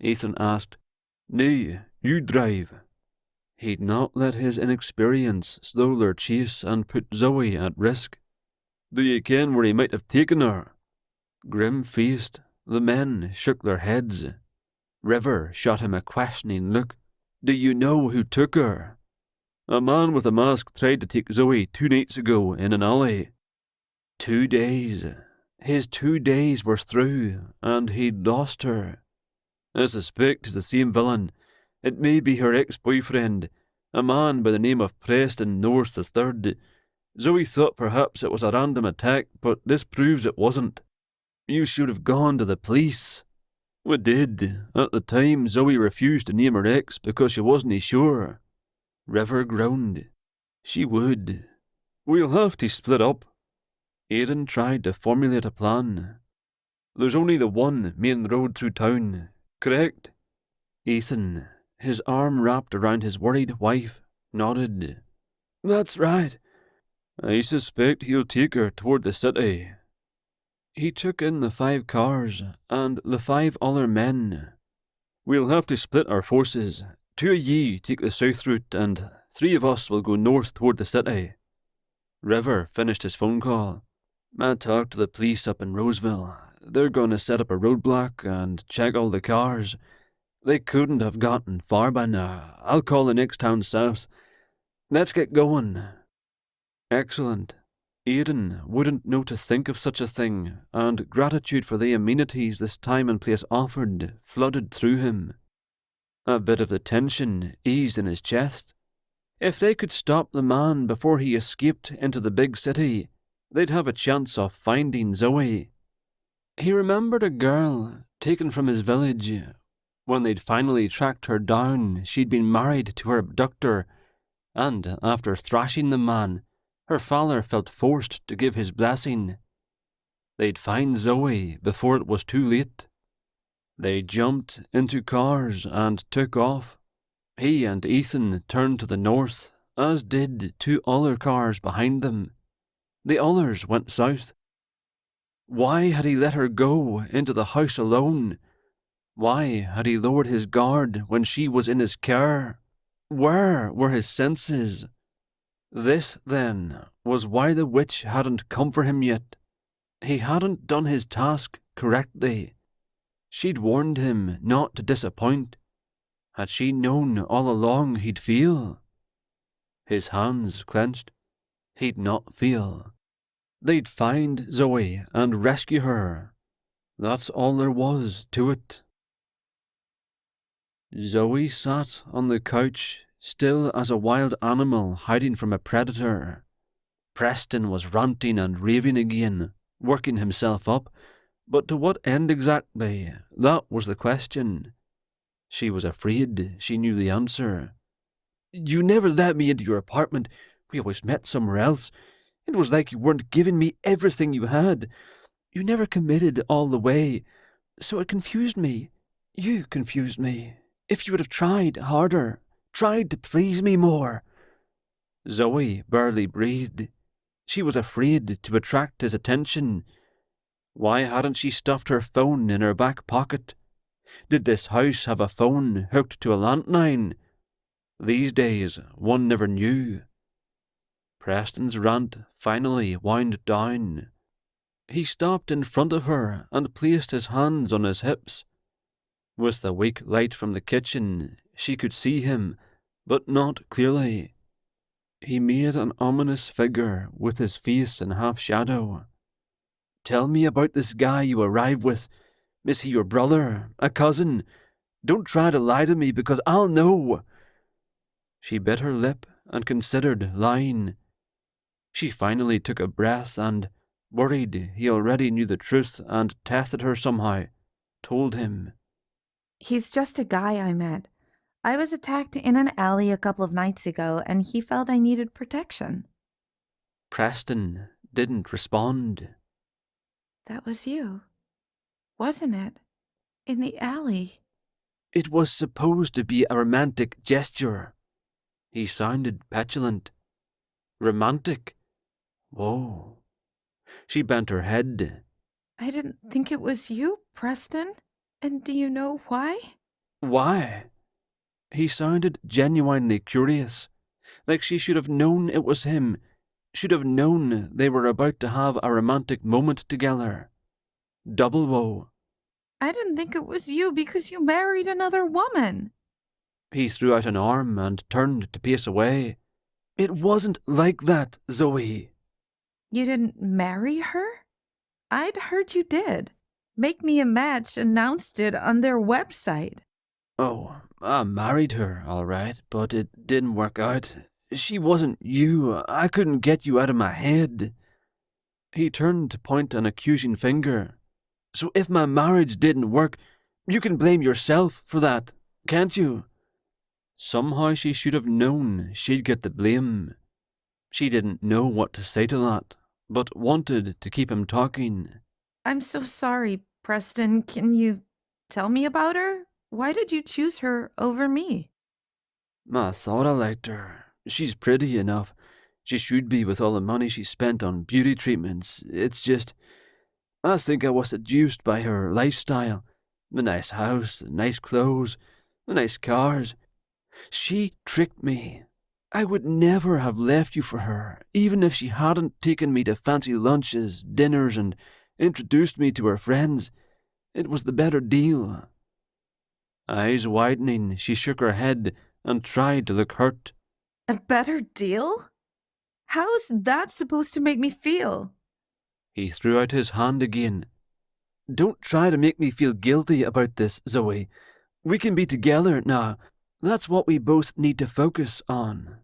Ethan asked. "No, you drive." He'd not let his inexperience slow their chase and put Zoe at risk. "Do you ken where he might have taken her?" Grim-faced, the men shook their heads. River shot him a questioning look. "Do you know who took her?" "A man with a mask tried to take Zoe 2 nights ago in an alley." 2 days. His 2 days were through, and he'd lost her. "I suspect it's the same villain. It may be her ex-boyfriend, a man by the name of Preston North III. Zoe thought perhaps it was a random attack, but this proves it wasn't." "You should have gone to the police." "We did. At the time, Zoe refused to name her ex because she wasn't sure." River groaned. "She would." "We'll have to split up." Aiden tried to formulate a plan. "There's only the one main road through town, correct?" Ethan, his arm wrapped around his worried wife, nodded. "That's right." "I suspect he'll take her toward the city." He took in the 5 cars and the 5 other men. "We'll have to split our forces. 2 of ye take the south route and 3 of us will go north toward the city." River finished his phone call. "I talked to the police up in Roseville. They're going to set up a roadblock and check all the cars. They couldn't have gotten far by now. I'll call the next town south. Let's get going." Excellent. Aiden wouldn't know to think of such a thing, and gratitude for the amenities this time and place offered flooded through him. A bit of the tension eased in his chest. If they could stop the man before he escaped into the big city, they'd have a chance of finding Zoe. He remembered a girl taken from his village. When they'd finally tracked her down, she'd been married to her abductor, and after thrashing the man, her father felt forced to give his blessing. They'd find Zoe before it was too late. They jumped into cars and took off. He and Ethan turned to the north, as did 2 other cars behind them. The others went south. Why had he let her go into the house alone? Why had he lowered his guard when she was in his care? Where were his senses? This, then, was why the witch hadn't come for him yet. He hadn't done his task correctly. She'd warned him not to disappoint. Had she known all along he'd fail? His hands clenched. He'd not fail. They'd find Zoe and rescue her. That's all there was to it. Zoe sat on the couch, still as a wild animal hiding from a predator. Preston was ranting and raving again, working himself up, but to what end exactly? That was the question. She was afraid she knew the answer. You never let me into your apartment. We always met somewhere else. It was like you weren't giving me everything you had. You never committed all the way, so it confused me. You confused me. If you would have tried harder, tried to please me more. Zoey barely breathed. She was afraid to attract his attention. Why hadn't she stuffed her phone in her back pocket? Did this house have a phone hooked to a landline? These days, one never knew. Preston's rant finally wound down. He stopped in front of her and placed his hands on his hips. With the weak light from the kitchen, she could see him, but not clearly. He made an ominous figure with his face in half-shadow. Tell me about this guy you arrived with. Is he your brother? A cousin? Don't try to lie to me, because I'll know. She bit her lip and considered lying. She finally took a breath and, worried he already knew the truth and tested her somehow, told him. He's just a guy I met. I was attacked in an alley a couple of nights ago, and he felt I needed protection. Preston didn't respond. That was you, wasn't it? In the alley. It was supposed to be a romantic gesture. He sounded petulant. Romantic? Whoa. She bent her head. I didn't think it was you, Preston. And do you know why? Why? He sounded genuinely curious, like she should have known it was him, should have known they were about to have a romantic moment together. Double woe. I didn't think it was you because you married another woman. He threw out an arm and turned to pace away. It wasn't like that, Zoey. You didn't marry her? I'd heard you did. Make Me a Match announced it on their website. Oh, I married her, all right, but it didn't work out. She wasn't you. I couldn't get you out of my head. He turned to point an accusing finger. So if my marriage didn't work, you can blame yourself for that, can't you? Somehow she should have known she'd get the blame. She didn't know what to say to that, but wanted to keep him talking. I'm so sorry, Preston. Can you tell me about her? Why did you choose her over me? I thought I liked her. She's pretty enough. She should be with all the money she spent on beauty treatments. It's just, I think I was seduced by her lifestyle. The nice house, the nice clothes, the nice cars. She tricked me. I would never have left you for her, even if she hadn't taken me to fancy lunches, dinners, and introduced me to her friends. It was the better deal. Eyes widening, she shook her head and tried to look hurt. A better deal? How's that supposed to make me feel? He threw out his hand again. Don't try to make me feel guilty about this, Zoey. We can be together now. That's what we both need to focus on.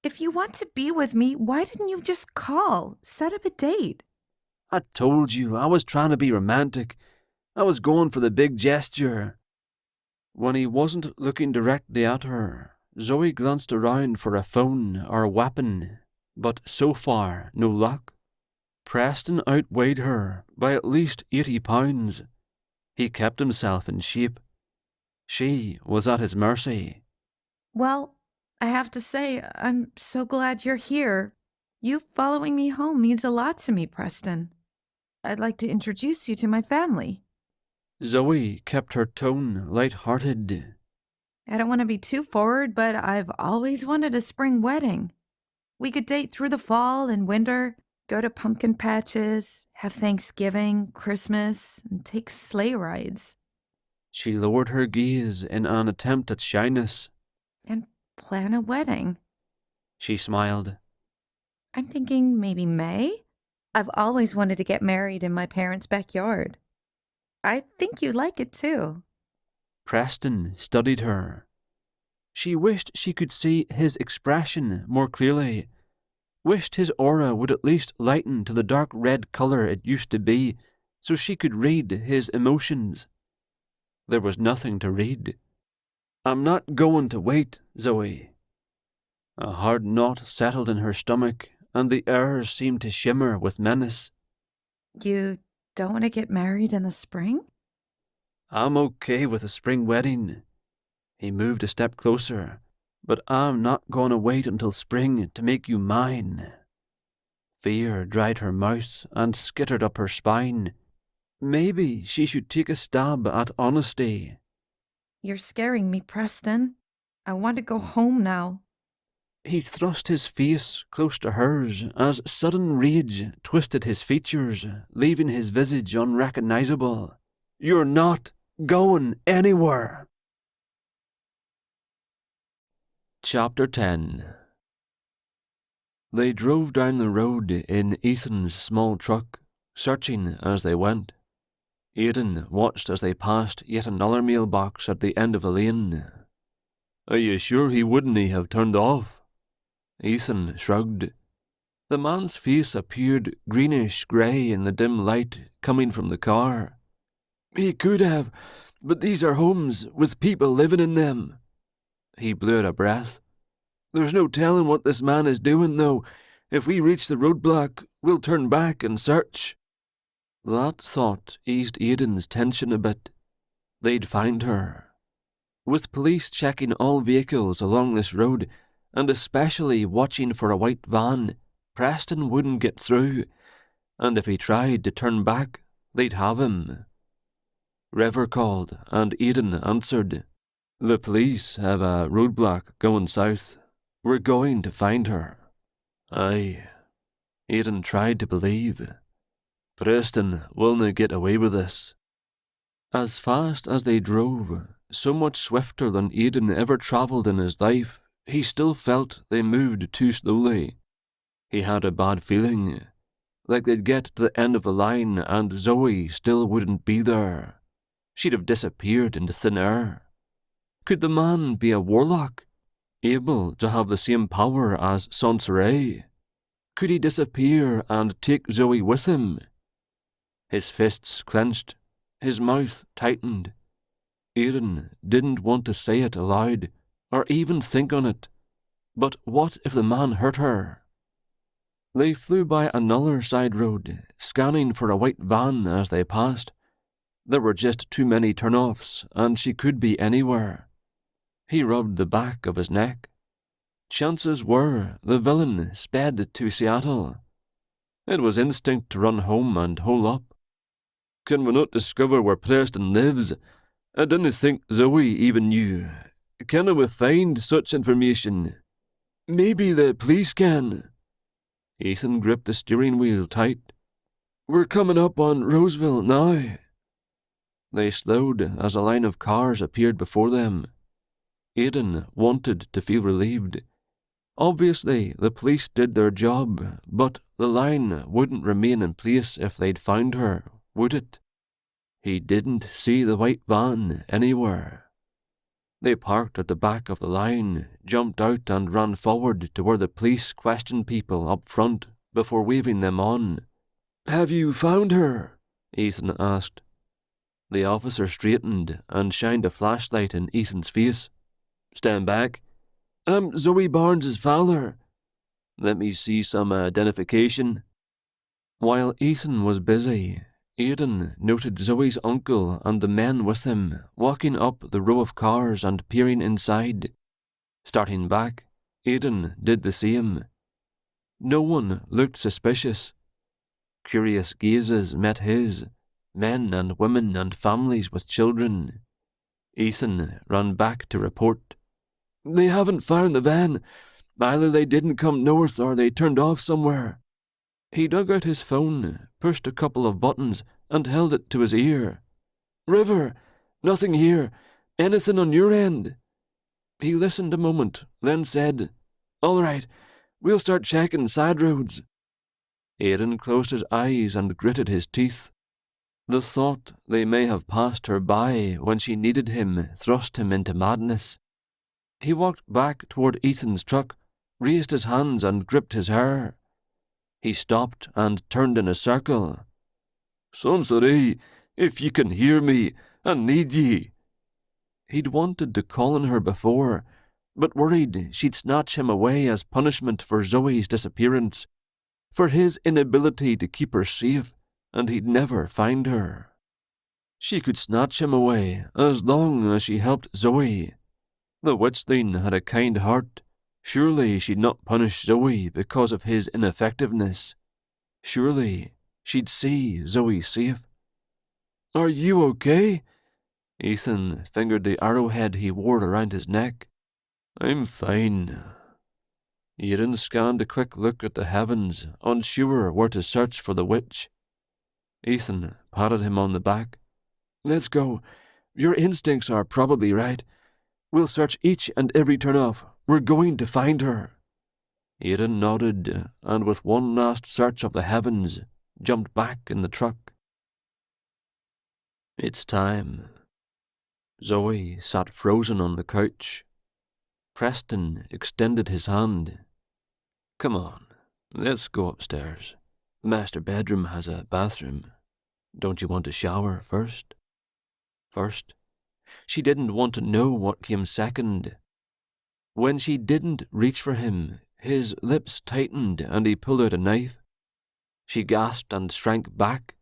If you want to be with me, why didn't you just call, set up a date? I told you, I was trying to be romantic. I was going for the big gesture. When he wasn't looking directly at her, Zoey glanced around for a phone or a weapon, but so far no luck. Preston outweighed her by at least 80 pounds. He kept himself in shape. She was at his mercy. Well, I have to say, I'm so glad you're here. You following me home means a lot to me, Preston. I'd like to introduce you to my family. Zoey kept her tone light-hearted. I don't want to be too forward, but I've always wanted a spring wedding. We could date through the fall and winter, go to pumpkin patches, have Thanksgiving, Christmas, and take sleigh rides. She lowered her gaze in an attempt at shyness. And plan a wedding. She smiled. I'm thinking maybe May? I've always wanted to get married in my parents' backyard. I think you'd like it too. Preston studied her. She wished she could see his expression more clearly, wished his aura would at least lighten to the dark red colour it used to be, so she could read his emotions. There was nothing to read. "I'm not going to wait, Zoey." A hard knot settled in her stomach, and the air seemed to shimmer with menace. You don't want to get married in the spring? "I'm okay with a spring wedding." He moved a step closer. "But I'm not going to wait until spring to make you mine." Fear dried her mouth and skittered up her spine. Maybe she should take a stab at honesty. You're scaring me, Preston. I want to go home now. He thrust his face close to hers as sudden rage twisted his features, leaving his visage unrecognizable. "You're not going anywhere." Chapter 10. They drove down the road in Ethan's small truck, searching as they went. Aiden watched as they passed yet another mailbox at the end of the lane. "Are you sure he wouldn't have turned off?" Ethan shrugged. The man's face appeared greenish-grey in the dim light coming from the car. "He could have, but these are homes with people living in them." He blew out a breath. "There's no telling what this man is doing, though. If we reach the roadblock, we'll turn back and search." That thought eased Aiden's tension a bit. They'd find her. With police checking all vehicles along this road, and especially watching for a white van, Preston wouldn't get through, and if he tried to turn back, they'd have him. River called, and Aiden answered. "The police have a roadblock going south. We're going to find her." Aye. Aiden tried to believe. Preston willna get away with this. As fast as they drove, so much swifter than Aiden ever travelled in his life, he still felt they moved too slowly. He had a bad feeling, like they'd get to the end of the line and Zoey still wouldn't be there. She'd have disappeared into thin air. Could the man be a warlock, able to have the same power as Sansaray? Could he disappear and take Zoey with him? His fists clenched, his mouth tightened. Aiden didn't want to say it aloud, or even think on it. But what if the man hurt her? They flew by another side road, scanning for a white van as they passed. There were just too many turnoffs, and she could be anywhere. He rubbed the back of his neck. Chances were the villain sped to Seattle. It was instinct to run home and hole up. "Can we not discover where Preston lives? I didn't think Zoey even knew. Can we find such information? Maybe the police can." Ethan gripped the steering wheel tight. "We're coming up on Roseville now." They slowed as a line of cars appeared before them. Aiden wanted to feel relieved. Obviously, the police did their job, but the line wouldn't remain in place if they'd found her, would it? He didn't see the white van anywhere. They parked at the back of the line, jumped out and ran forward to where the police questioned people up front before waving them on. "Have you found her?" Ethan asked. The officer straightened and shined a flashlight in Ethan's face. "Stand back. I'm Zoey Barnes' father. Let me see some identification." While Ethan was busy, Aiden noted Zoey's uncle and the men with him walking up the row of cars and peering inside. Starting back, Aiden did the same. No one looked suspicious. Curious gazes met his, men and women and families with children. Ethan ran back to report. "They haven't found the van. Either they didn't come north or they turned off somewhere." He dug out his phone, pushed a couple of buttons, and held it to his ear. "River, nothing here. Anything on your end?" He listened a moment, then said, "All right, we'll start checking side roads." Aiden closed his eyes and gritted his teeth. The thought they may have passed her by when she needed him thrust him into madness. He walked back toward Ethan's truck, raised his hands and gripped his hair. He stopped and turned in a circle. "Sonsory, if ye can hear me, I need ye." He'd wanted to call on her before, but worried she'd snatch him away as punishment for Zoe's disappearance, for his inability to keep her safe, and he'd never find her. She could snatch him away as long as she helped Zoe. The witchling had a kind heart. Surely she'd not punish Zoe because of his ineffectiveness. Surely she'd see Zoe safe. "Are you okay?" Ethan fingered the arrowhead he wore around his neck. "I'm fine." Aiden scanned a quick look at the heavens, unsure where to search for the witch. Ethan patted him on the back. "Let's go. Your instincts are probably right. We'll search each and every turnoff. We're going to find her." Aiden nodded, and with one last search of the heavens, jumped back in the truck. "It's time." Zoe sat frozen on the couch. Preston extended his hand. "Come on, let's go upstairs. The master bedroom has a bathroom. Don't you want to shower first?" First, she didn't want to know what came second. When she didn't reach for him, his lips tightened and he pulled out a knife. She gasped and shrank back.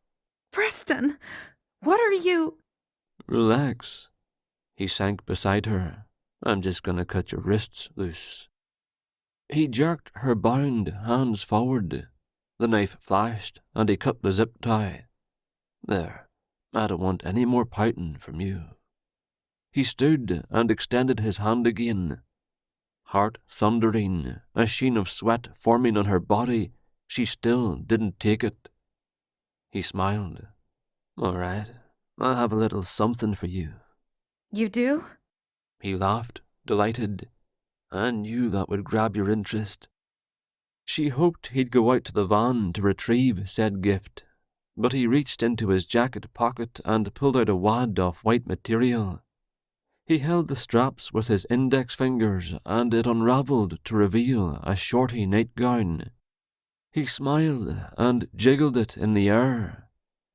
"Preston, what are you—" "Relax." He sank beside her. "I'm just gonna cut your wrists loose." He jerked her bound hands forward. The knife flashed and he cut the zip tie. "There, I don't want any more pouting from you." He stood and extended his hand again. Heart thundering, a sheen of sweat forming on her body, she still didn't take it. He smiled. "All right, I'll have a little something for you." "You do?" He laughed, delighted. "I knew that would grab your interest." She hoped he'd go out to the van to retrieve said gift, but he reached into his jacket pocket and pulled out a wad of white material. He held the straps with his index fingers, and it unravelled to reveal a shorty nightgown. He smiled and jiggled it in the air.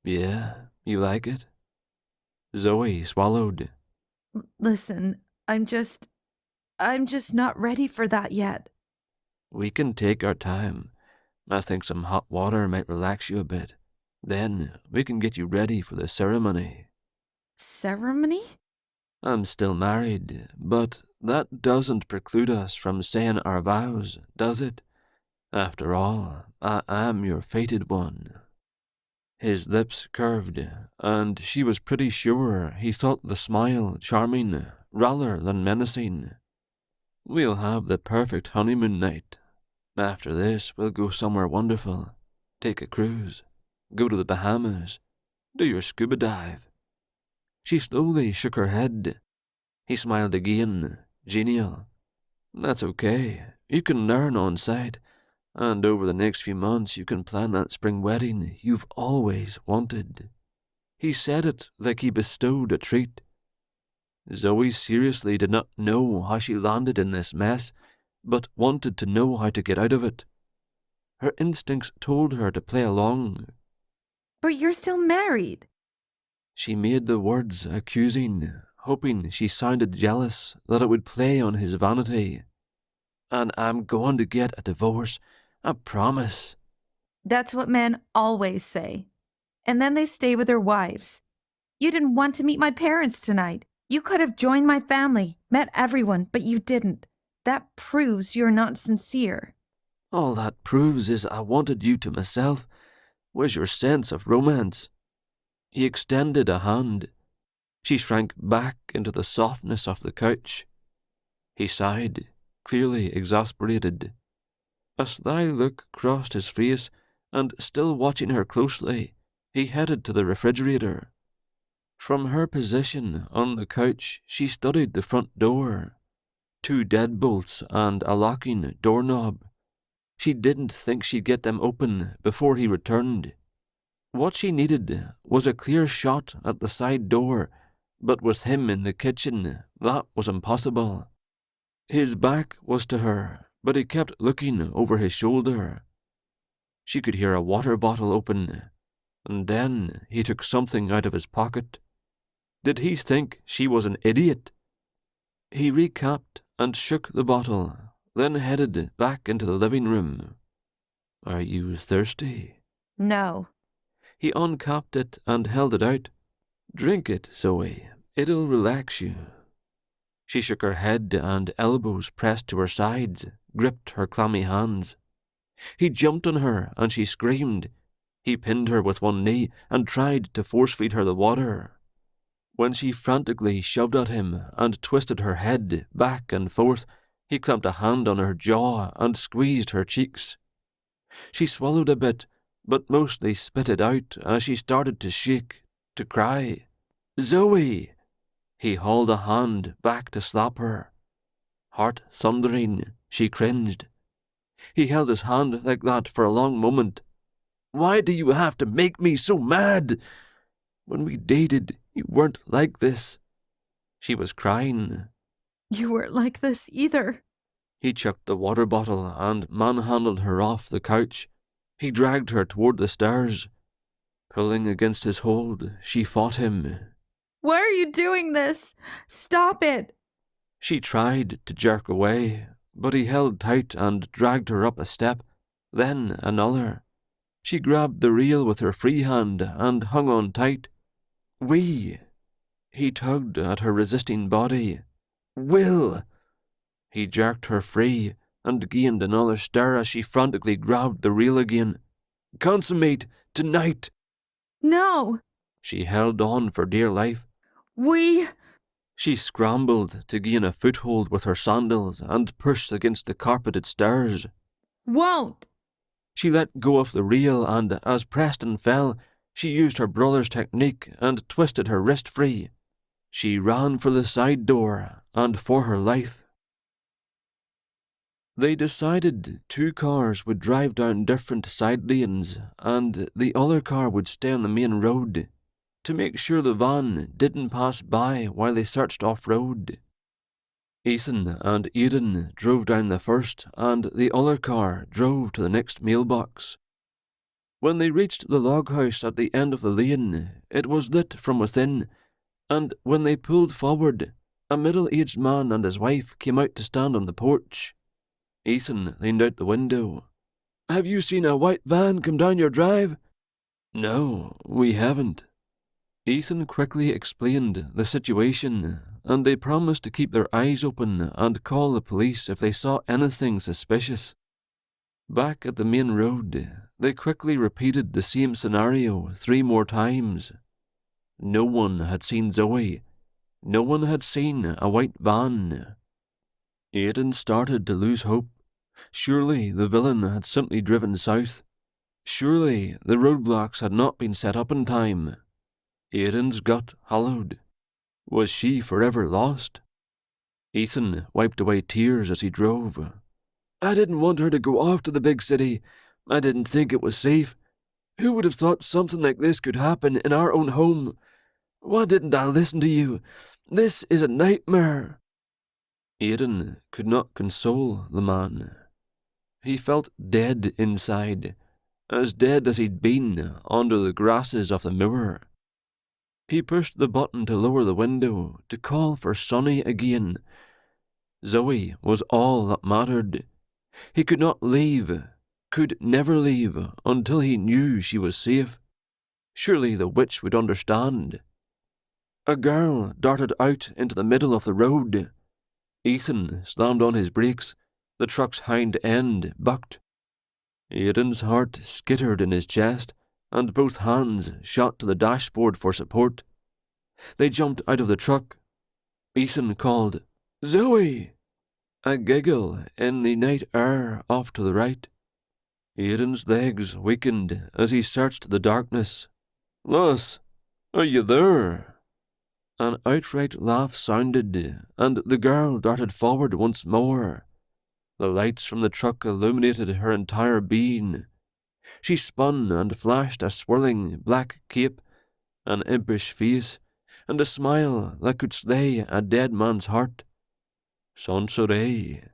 "Yeah, you like it?" Zoe swallowed. "Listen, I'm just not ready for that yet." "We can take our time. I think some hot water might relax you a bit. Then we can get you ready for the ceremony." "Ceremony?" "I'm still married, but that doesn't preclude us from saying our vows, does it? After all, I am your fated one." His lips curved, and she was pretty sure he thought the smile charming rather than menacing. "We'll have the perfect honeymoon night. After this, we'll go somewhere wonderful. Take a cruise. Go to the Bahamas. Do your scuba dive." She slowly shook her head. He smiled again, genial. "That's okay. You can learn on site, and over the next few months you can plan that spring wedding you've always wanted." He said it like he bestowed a treat. Zoe seriously did not know how she landed in this mess, but wanted to know how to get out of it. Her instincts told her to play along. "But you're still married." She made the words accusing, hoping she sounded jealous that it would play on his vanity. "And I'm going to get a divorce, I promise." "That's what men always say. And then they stay with their wives. You didn't want to meet my parents tonight. You could have joined my family, met everyone, but you didn't. That proves you're not sincere." "All that proves is I wanted you to myself. Where's your sense of romance?" He extended a hand. She shrank back into the softness of the couch. He sighed, clearly exasperated. A sly look crossed his face, and still watching her closely, he headed to the refrigerator. From her position on the couch, she studied the front door. 2 deadbolts and a locking doorknob. She didn't think she'd get them open before he returned. What she needed was a clear shot at the side door, but with him in the kitchen, that was impossible. His back was to her, but he kept looking over his shoulder. She could hear a water bottle open, and then he took something out of his pocket. Did he think she was an idiot? He recapped and shook the bottle, then headed back into the living room. Are you thirsty? No. He uncapped it and held it out. Drink it, Zoey. It'll relax you. She shook her head and elbows pressed to her sides, gripped her clammy hands. He jumped on her and she screamed. He pinned her with one knee and tried to force-feed her the water. When she frantically shoved at him and twisted her head back and forth, he clamped a hand on her jaw and squeezed her cheeks. She swallowed a bit, but mostly spit it out as she started to shake, to cry. Zoey! He hauled a hand back to slap her. Heart thundering, she cringed. He held his hand like that for a long moment. Why do you have to make me so mad? When we dated, you weren't like this. She was crying. You weren't like this either. He chucked the water bottle and manhandled her off the couch. He dragged her toward the stairs. Pulling against his hold, she fought him. Why are you doing this? Stop it! She tried to jerk away, but he held tight and dragged her up a step, then another. She grabbed the reel with her free hand and hung on tight. He tugged at her resisting body. Will! He jerked her free and gained another stir as she frantically grabbed the reel again. Consummate tonight! No! She held on for dear life. She scrambled to gain a foothold with her sandals and pushed against the carpeted stairs. Won't! She let go of the reel and, as Preston fell, she used her brother's technique and twisted her wrist free. She ran for the side door and for her life. They decided 2 cars would drive down different side lanes and the other car would stay on the main road to make sure the van didn't pass by while they searched off-road. Ethan and Aiden drove down the first and the other car drove to the next mailbox. When they reached the log house at the end of the lane, it was lit from within, and when they pulled forward, a middle-aged man and his wife came out to stand on the porch. Ethan leaned out the window. Have you seen a white van come down your drive? No, we haven't. Ethan quickly explained the situation, and they promised to keep their eyes open and call the police if they saw anything suspicious. Back at the main road, they quickly repeated the same scenario 3 more times. No one had seen Zoey. No one had seen a white van. Aiden started to lose hope. Surely the villain had simply driven south. Surely the roadblocks had not been set up in time. Aiden's gut hollowed. Was she forever lost? Ethan wiped away tears as he drove. I didn't want her to go off to the big city. I didn't think it was safe. Who would have thought something like this could happen in our own home? Why didn't I listen to you? This is a nightmare. Aiden could not console the man. He felt dead inside, as dead as he'd been under the grasses of the moor. He pushed the button to lower the window, to call for Sonny again. Zoey was all that mattered. He could not leave, could never leave, until he knew she was safe. Surely the witch would understand. A girl darted out into the middle of the road. Ethan slammed on his brakes. The truck's hind end bucked. Aiden's heart skittered in his chest, and both hands shot to the dashboard for support. They jumped out of the truck. Ethan called, Zoey! A giggle in the night air off to the right. Aiden's legs weakened as he searched the darkness. Lass, are you there? An outright laugh sounded, and the girl darted forward once more. The lights from the truck illuminated her entire being. She spun and flashed a swirling black cape, an impish face, and a smile that could slay a dead man's heart. Sansoray.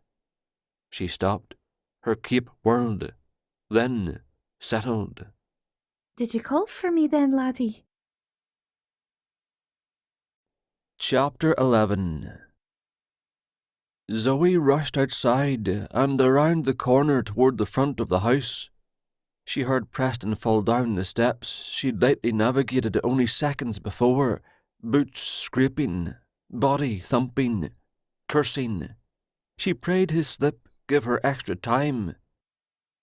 She stopped. Her cape whirled, then settled. Did you call for me then, laddie? Chapter 11. Zoey rushed outside and around the corner toward the front of the house. She heard Preston fall down the steps she'd lightly navigated only seconds before, boots scraping, body thumping, cursing. She prayed his slip give her extra time.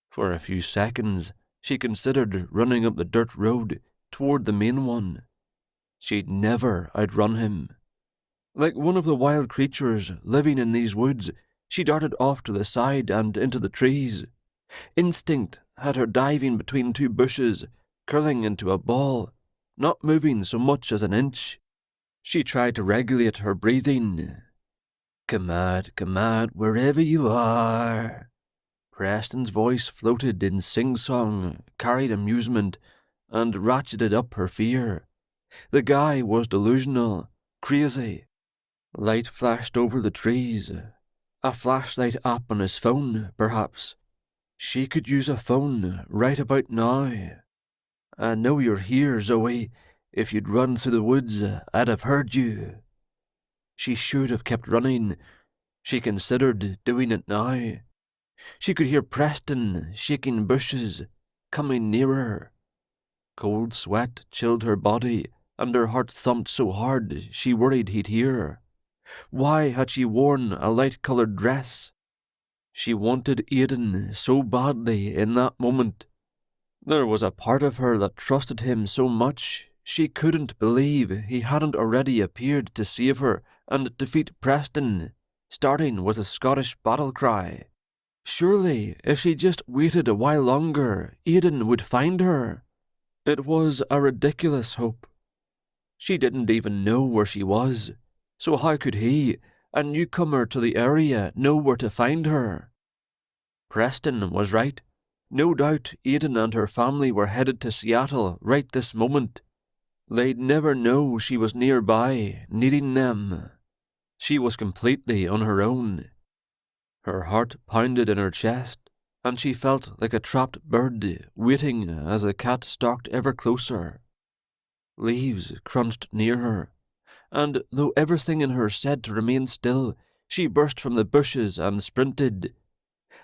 For a few seconds, she considered running up the dirt road toward the main one. She'd never outrun him. Like one of the wild creatures living in these woods, she darted off to the side and into the trees. Instinct had her diving between two bushes, curling into a ball, not moving so much as an inch. She tried to regulate her breathing. Come out, wherever you are. Preston's voice floated in sing-song, carried amusement, and ratcheted up her fear. The guy was delusional, crazy. Light flashed over the trees. A flashlight app on his phone, perhaps. She could use a phone right about now. I know you're here, Zoey. If you'd run through the woods, I'd have heard you. She should have kept running. She considered doing it now. She could hear Preston shaking bushes, coming nearer. Cold sweat chilled her body, and her heart thumped so hard she worried he'd hear. Why had she worn a light-coloured dress? She wanted Aiden so badly in that moment. There was a part of her that trusted him so much she couldn't believe he hadn't already appeared to save her and defeat Preston, starting with a Scottish battle cry. Surely, if she just waited a while longer, Aiden would find her. It was a ridiculous hope. She didn't even know where she was, so how could he, a newcomer to the area, know where to find her? Preston was right. No doubt Aiden and her family were headed to Seattle right this moment. They'd never know she was nearby, needing them. She was completely on her own. Her heart pounded in her chest, and she felt like a trapped bird waiting as the cat stalked ever closer. Leaves crunched near her, and though everything in her said to remain still, she burst from the bushes and sprinted.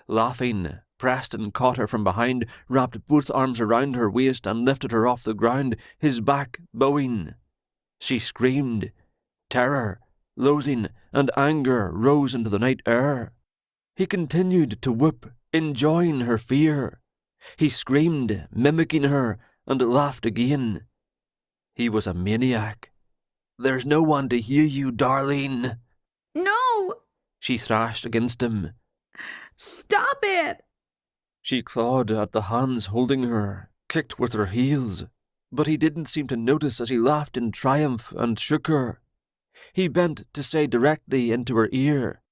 Laughing, Preston caught her from behind, wrapped both arms around her waist and lifted her off the ground, his back bowing. She screamed. Terror, loathing, and anger rose into the night air. He continued to whoop, enjoying her fear. He screamed, mimicking her, and laughed again. He was a maniac. There's no one to hear you, darling. No! She thrashed against him. Stop it! She clawed at the hands holding her, kicked with her heels, but he didn't seem to notice as he laughed in triumph and shook her. He bent to say directly into her ear,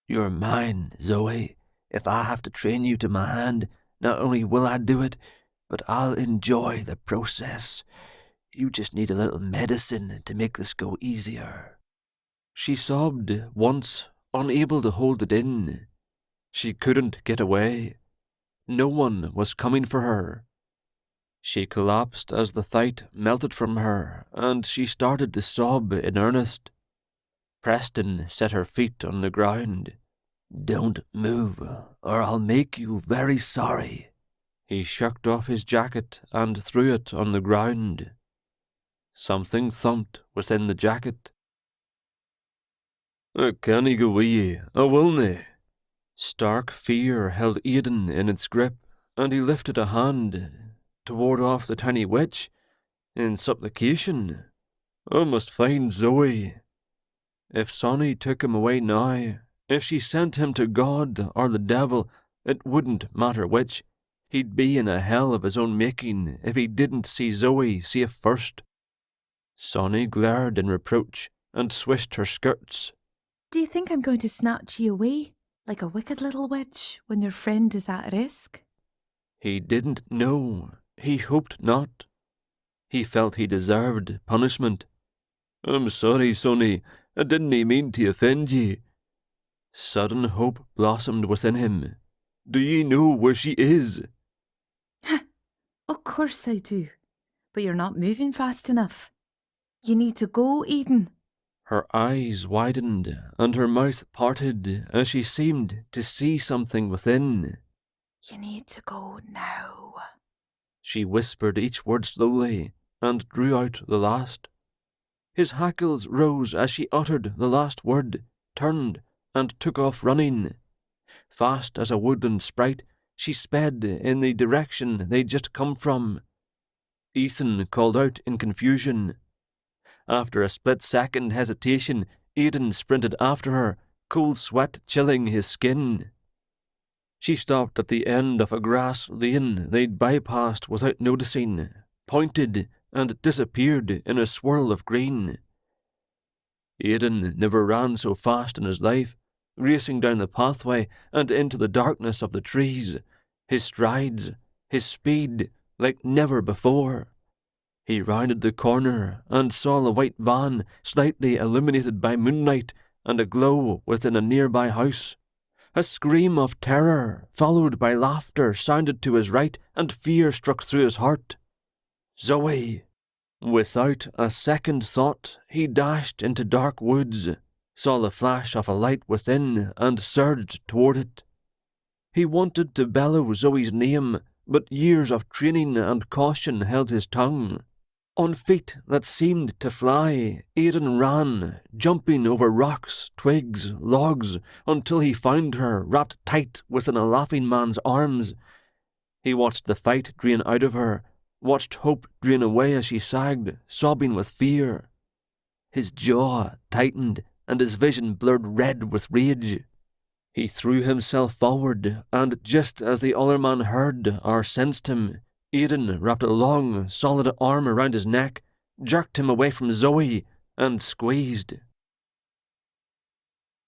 You're mine, Zoey. If I have to train you to my hand, not only will I do it, but I'll enjoy the process. You just need a little medicine to make this go easier. She sobbed once, unable to hold it in. She couldn't get away. No one was coming for her. She collapsed as the fight melted from her, and she started to sob in earnest. Preston set her feet on the ground. Don't move, or I'll make you very sorry. He shucked off his jacket and threw it on the ground. Something thumped within the jacket. I cannae go wi' ye, I willna. Stark fear held Aiden in its grip, and he lifted a hand to ward off the tiny witch in supplication. I must find Zoey. If Sonny took him away now, if she sent him to God or the devil, it wouldn't matter which. He'd be in a hell of his own making if he didn't see Zoey safe first. Sonny glared in reproach and swished her skirts. Do you think I'm going to snatch you away, like a wicked little witch, when your friend is at risk? He didn't know. He hoped not. He felt he deserved punishment. I'm sorry, Sonny. I didn't mean to offend ye. Sudden hope blossomed within him. "Do ye know where she is?" Of course I do, but you're not moving fast enough. You need to go, Aiden. Her eyes widened and her mouth parted as she seemed to see something within. You need to go now. She whispered each word slowly and drew out the last. His hackles rose as she uttered the last word, turned, and took off running. Fast as a woodland sprite, she sped in the direction they'd just come from. Ethan called out in confusion. After a split-second hesitation, Aiden sprinted after her, cold sweat chilling his skin. She stopped at the end of a grass lane they'd bypassed without noticing, pointed, and disappeared in a swirl of green. Aiden never ran so fast in his life, racing down the pathway and into the darkness of the trees, his strides, his speed, like never before. He rounded the corner and saw the white van slightly illuminated by moonlight and aglow within a nearby house. A scream of terror, followed by laughter, sounded to his right, and fear struck through his heart. Zoey! Without a second thought, he dashed into dark woods, saw the flash of a light within, and surged toward it. He wanted to bellow Zoey's name, but years of training and caution held his tongue. On feet that seemed to fly, Aiden ran, jumping over rocks, twigs, logs, until he found her wrapped tight within a laughing man's arms. He watched the fight drain out of her, watched hope drain away as she sagged, sobbing with fear. His jaw tightened, and his vision blurred red with rage. He threw himself forward, and just as the other man heard or sensed him, Aiden wrapped a long, solid arm around his neck, jerked him away from Zoey, and squeezed.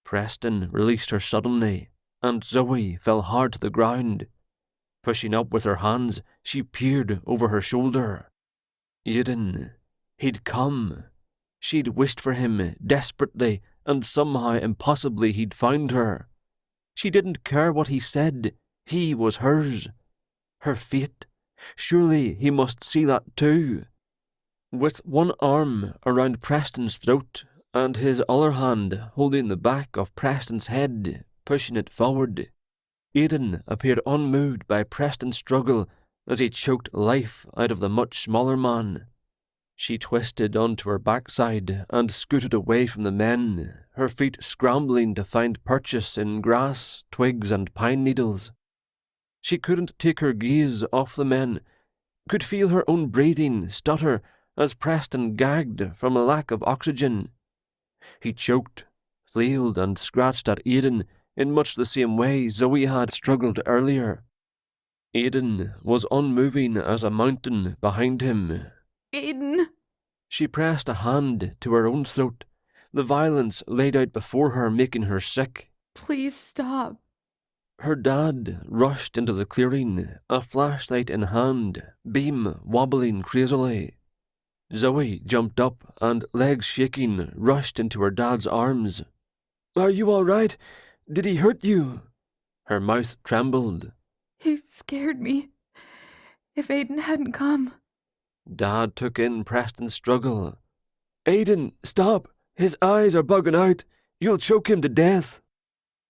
Preston released her suddenly, and Zoey fell hard to the ground. Pushing up with her hands, she peered over her shoulder. Aiden. He'd come. She'd wished for him desperately, and somehow impossibly he'd found her. She didn't care what he said. He was hers. Her fate. Surely he must see that too. With one arm around Preston's throat and his other hand holding the back of Preston's head, pushing it forward, Aiden appeared unmoved by Preston's struggle as he choked life out of the much smaller man. She twisted onto her backside and scooted away from the men, her feet scrambling to find purchase in grass, twigs, and pine needles. She couldn't take her gaze off the men, could feel her own breathing stutter as Preston gagged from a lack of oxygen. He choked, flailed, and scratched at Aiden in much the same way Zoey had struggled earlier. Aiden was unmoving as a mountain behind him. Aiden! She pressed a hand to her own throat, the violence laid out before her making her sick. Please stop. Her dad rushed into the clearing, a flashlight in hand, beam wobbling crazily. Zoey jumped up and, legs shaking, rushed into her dad's arms. "Are you all right? Did he hurt you?" Her mouth trembled. He scared me. If Aiden hadn't come. Dad took in Preston's struggle. "Aiden, stop! His eyes are bugging out. You'll choke him to death."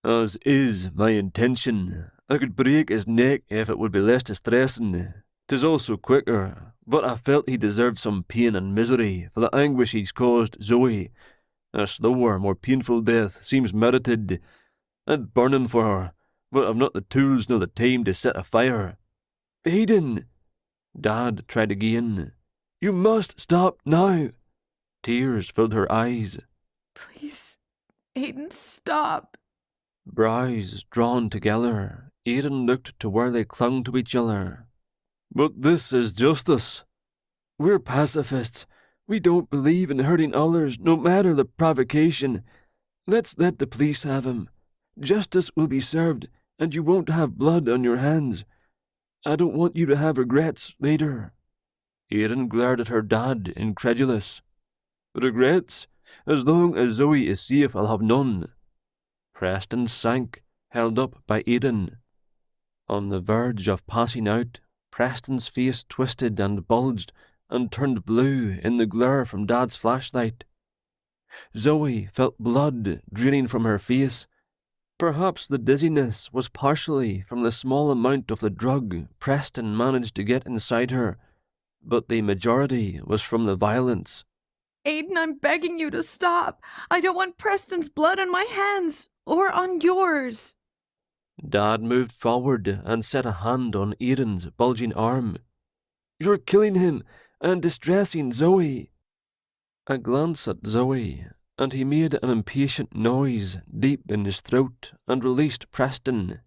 "As is my intention. I could break his neck if it would be less distressing. 'Tis also quicker, but I felt he deserved some pain and misery for the anguish he's caused Zoey. A slower, more painful death seems merited. I'd burn him for her, but I've not the tools nor the time to set a fire." "Aiden!" Dad tried again. "You must stop now." Tears filled her eyes. Please, Aiden, stop. Brows drawn together, Aiden looked to where they clung to each other. "But this is justice. We're pacifists. We don't believe in hurting others, no matter the provocation. Let's let the police have him. Justice will be served, and you won't have blood on your hands. I don't want you to have regrets later." Aiden glared at her dad, incredulous. "Regrets? As long as Zoey is safe, I'll have none." Preston sank, held up by Aiden. On the verge of passing out, Preston's face twisted and bulged and turned blue in the glare from Dad's flashlight. Zoey felt blood draining from her face. Perhaps the dizziness was partially from the small amount of the drug Preston managed to get inside her, but the majority was from the violence. Aiden, I'm begging you to stop. I don't want Preston's blood on my hands or on yours. Dad moved forward and set a hand on Aiden's bulging arm. You're killing him and distressing Zoey. A glance at Zoey, and he made an impatient noise deep in his throat and released Preston.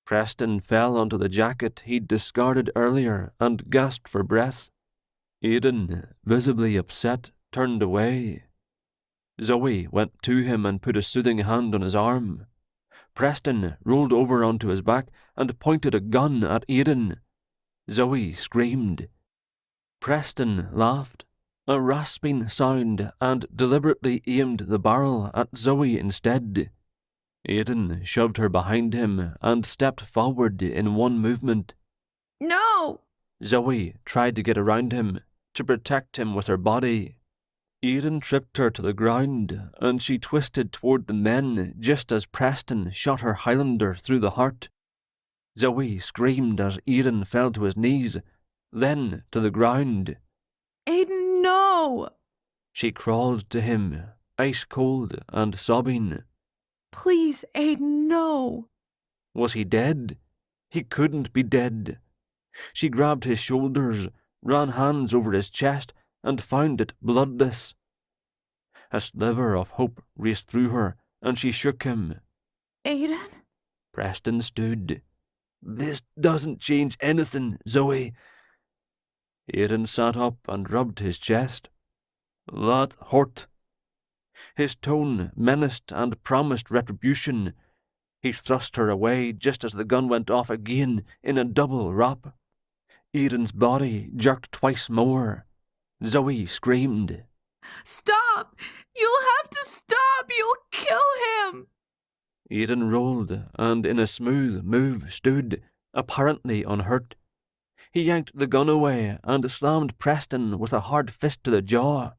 Preston fell onto the jacket he'd discarded earlier and gasped for breath. Aiden, visibly upset, turned away. Zoey went to him and put a soothing hand on his arm. Preston rolled over onto his back and pointed a gun at Aiden. Zoey screamed. Preston laughed, a rasping sound, and deliberately aimed the barrel at Zoey instead. Aiden shoved her behind him and stepped forward in one movement. No! Zoey tried to get around him, to protect him with her body. Aiden tripped her to the ground, and she twisted toward the men just as Preston shot her Highlander through the heart. Zoey screamed as Aiden fell to his knees, then to the ground. Aiden, no! She crawled to him, ice cold and sobbing. Please, Aiden, no! Was he dead? He couldn't be dead. She grabbed his shoulders, ran hands over his chest, and found it bloodless. A sliver of hope raced through her, and she shook him. Aiden? Preston stood. This doesn't change anything, Zoey. Aiden sat up and rubbed his chest. That hurt. His tone menaced and promised retribution. He thrust her away just as the gun went off again in a double rap. Aiden's body jerked twice more. Zoey screamed. Stop! You'll have to stop! You'll kill him! Aiden rolled and in a smooth move stood, apparently unhurt. He yanked the gun away and slammed Preston with a hard fist to the jaw.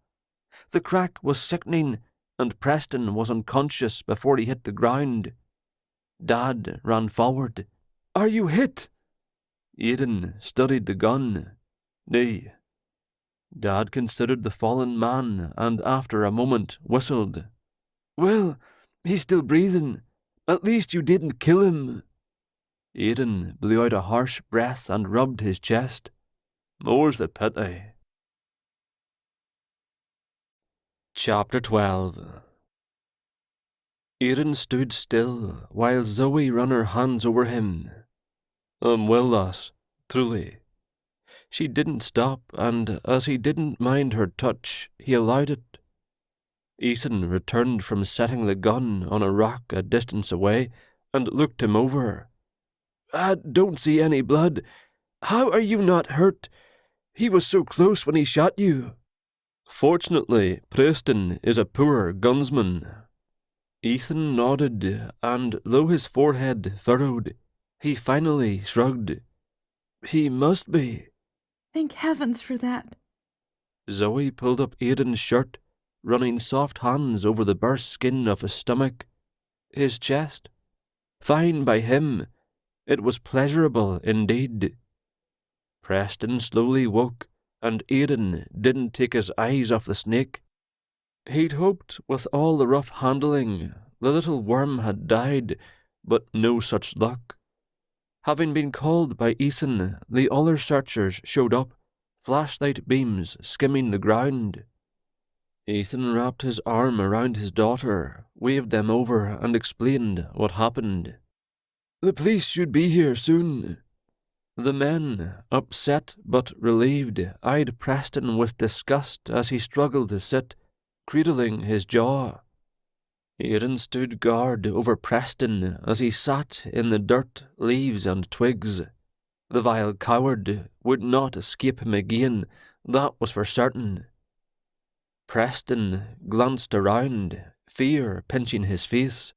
The crack was sickening, and Preston was unconscious before he hit the ground. Dad ran forward. Are you hit? Aiden studied the gun. Nay. Dad considered the fallen man and after a moment whistled. Well, he's still breathing. At least you didn't kill him. Aiden blew out a harsh breath and rubbed his chest. More's the pity. Chapter 12. Aiden stood still while Zoey ran her hands over him. Well, lass, truly. She didn't stop, and as he didn't mind her touch, he allowed it. Ethan returned from setting the gun on a rock a distance away and looked him over. I don't see any blood. How are you not hurt? He was so close when he shot you. Fortunately, Preston is a poor gunsman. Ethan nodded, and though his forehead furrowed, he finally shrugged. He must be. Thank heavens for that. Zoey pulled up Aiden's shirt, running soft hands over the burst skin of his stomach, his chest. Fine by him. It was pleasurable indeed. Preston slowly woke, and Aiden didn't take his eyes off the snake. He'd hoped, with all the rough handling, the little worm had died, but no such luck. Having been called by Ethan, the other searchers showed up, flashlight beams skimming the ground. Ethan wrapped his arm around his daughter, waved them over, and explained what happened. The police should be here soon. The men, upset but relieved, eyed Preston with disgust as he struggled to sit, cradling his jaw. Aiden stood guard over Preston as he sat in the dirt, leaves and twigs. The vile coward would not escape him again, that was for certain. Preston glanced around, fear pinching his face.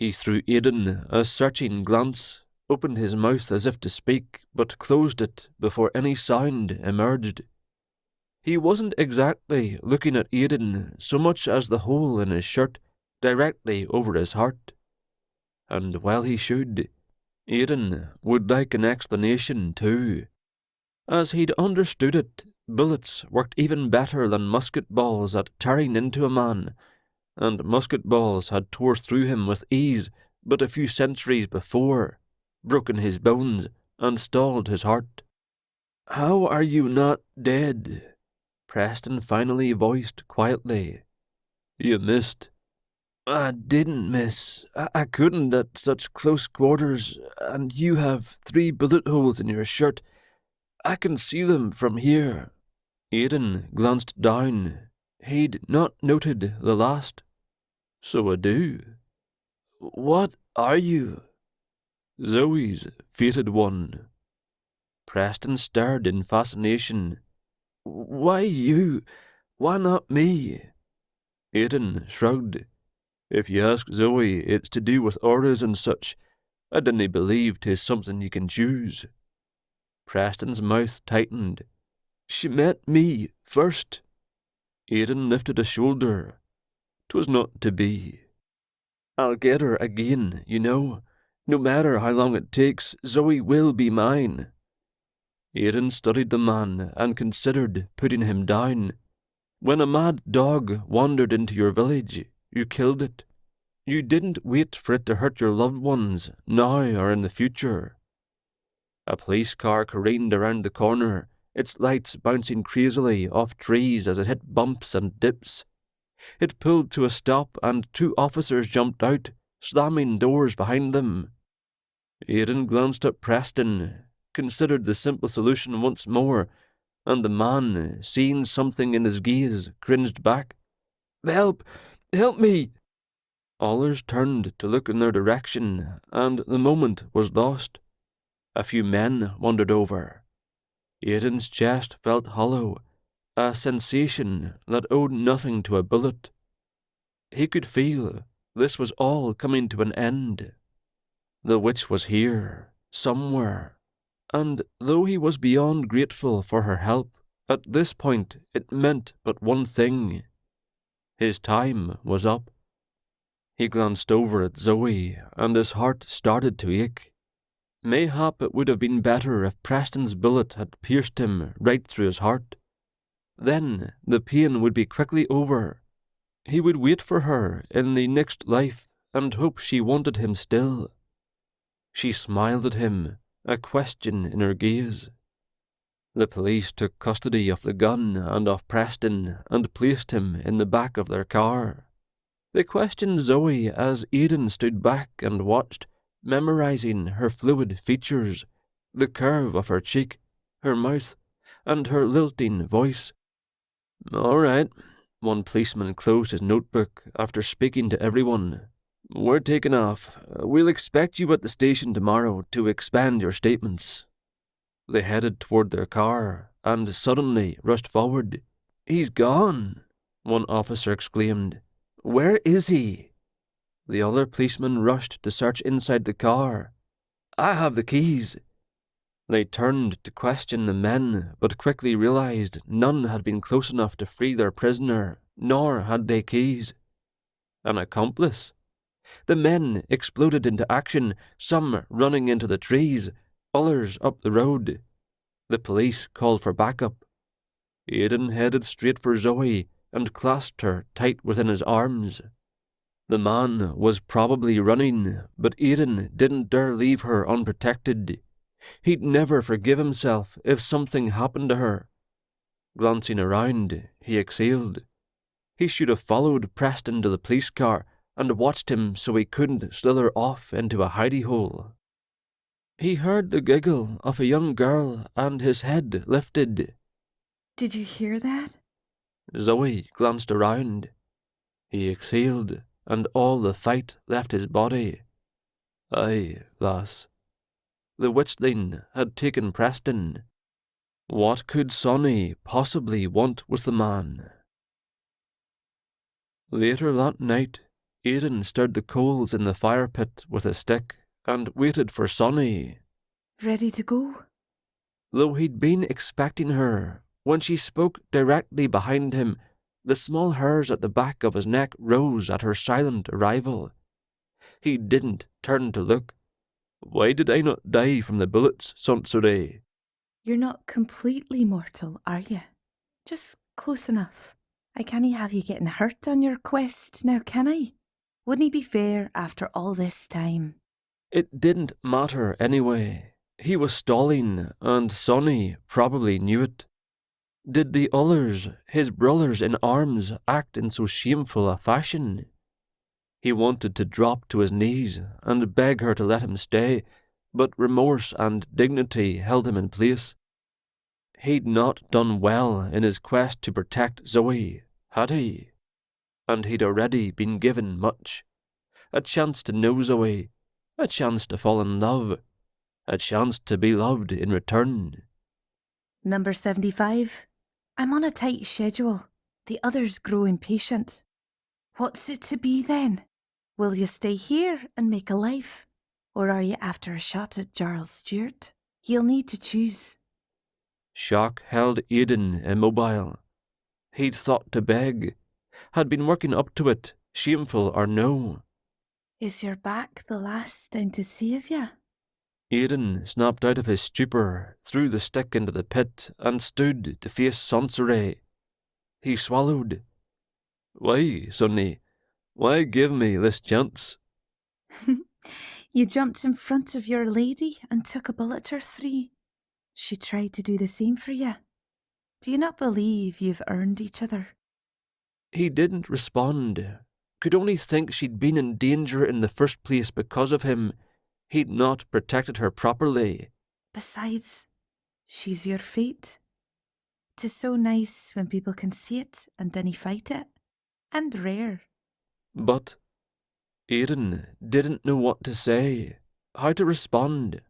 He threw Aiden a searching glance, opened his mouth as if to speak, but closed it before any sound emerged. He wasn't exactly looking at Aiden so much as the hole in his shirt directly over his heart. And while he should, Aiden would like an explanation too. As he'd understood it, bullets worked even better than musket balls at tearing into a man, and musket balls had tore through him with ease but a few centuries before, broken his bones and stalled his heart. "How are you not dead?" Preston finally voiced quietly. "You missed." "I didn't miss. I couldn't at such close quarters, and you have 3 bullet holes in your shirt. I can see them from here." Aiden glanced down. He'd not noted the last. "So I do." "What are you?" "Zoe's fated one." Preston stared in fascination. "Why you? Why not me?" Aiden shrugged. "If you ask Zoey, it's to do with auras and such. I didn't believe 'tis something you can choose." Preston's mouth tightened. "She met me first." Aiden lifted a shoulder. "'Twas not to be. I'll get her again, you know. No matter how long it takes, Zoey will be mine." Aiden studied the man and considered putting him down. When a mad dog wandered into your village, you killed it. You didn't wait for it to hurt your loved ones, now or in the future. A police car careened around the corner, its lights bouncing crazily off trees as it hit bumps and dips. It pulled to a stop and 2 officers jumped out, slamming doors behind them. Aiden glanced at Preston, considered the simple solution once more, and the man, seeing something in his gaze, cringed back. "Help! Help me!" Others turned to look in their direction, and the moment was lost. A few men wandered over. Aiden's chest felt hollow, a sensation that owed nothing to a bullet. He could feel this was all coming to an end. The witch was here, somewhere, and though he was beyond grateful for her help, at this point it meant but one thing. His time was up. He glanced over at Zoey, and his heart started to ache. Mayhap it would have been better if Preston's bullet had pierced him right through his heart. Then the pain would be quickly over. He would wait for her in the next life and hope she wanted him still. She smiled at him, a question in her gaze. The police took custody of the gun and of Preston and placed him in the back of their car. They questioned Zoey as Aiden stood back and watched, memorizing her fluid features, the curve of her cheek, her mouth, and her lilting voice. "All right." One policeman closed his notebook after speaking to everyone. "We're taking off. We'll expect you at the station tomorrow to expand your statements." They headed toward their car and suddenly rushed forward. "He's gone," one officer exclaimed. "Where is he?" The other policeman rushed to search inside the car. "I have the keys." They turned to question the men, but quickly realized none had been close enough to free their prisoner, nor had they keys. An accomplice? The men exploded into action, some running into the trees, others up the road. The police called for backup. Aiden headed straight for Zoey and clasped her tight within his arms. The man was probably running, but Aiden didn't dare leave her unprotected. He'd never forgive himself if something happened to her. Glancing around, he exhaled. He should have followed Preston to the police car and watched him so he couldn't slither off into a hidey-hole. He heard the giggle of a young girl and his head lifted. "Did you hear that?" Zoey glanced around. He exhaled, and all the fight left his body. "Aye, lass." The witchling had taken Preston. What could Sonny possibly want with the man? Later that night, Aiden stirred the coals in the fire pit with a stick and waited for Sonny. Ready to go? Though he'd been expecting her, when she spoke directly behind him, the small hairs at the back of his neck rose at her silent arrival. He didn't turn to look. Why did I not die from the bullets, Zoey? You're not completely mortal, are you? Just close enough. I can't have you getting hurt on your quest now, can I? Wouldn't it be fair after all this time? It didn't matter anyway. He was stalling, and Sonny probably knew it. Did the others, his brothers in arms, act in so shameful a fashion? He wanted to drop to his knees and beg her to let him stay, but remorse and dignity held him in place. He'd not done well in his quest to protect Zoey, had he? And he'd already been given much. A chance to know Zoey, a chance to fall in love, a chance to be loved in return. Number 75. I'm on a tight schedule. The others grow impatient. What's it to be then? Will you stay here and make a life? Or are you after a shot at Charles Stewart? You'll need to choose. Shock held Aiden immobile. He'd thought to beg, had been working up to it, shameful or no. Is your back the last I'm to see of you? Aiden snapped out of his stupor, threw the stick into the pit, and stood to face Zoey. He swallowed. Why, Sonny? Why give me this chance? You jumped in front of your lady and took a bullet or 3. She tried to do the same for you. Do you not believe you've earned each other? He didn't respond. Could only think she'd been in danger in the first place because of him. He'd not protected her properly. Besides, she's your fate. 'Tis so nice when people can see it and dinna fight it. And rare. But Aiden didn't know what to say, how to respond.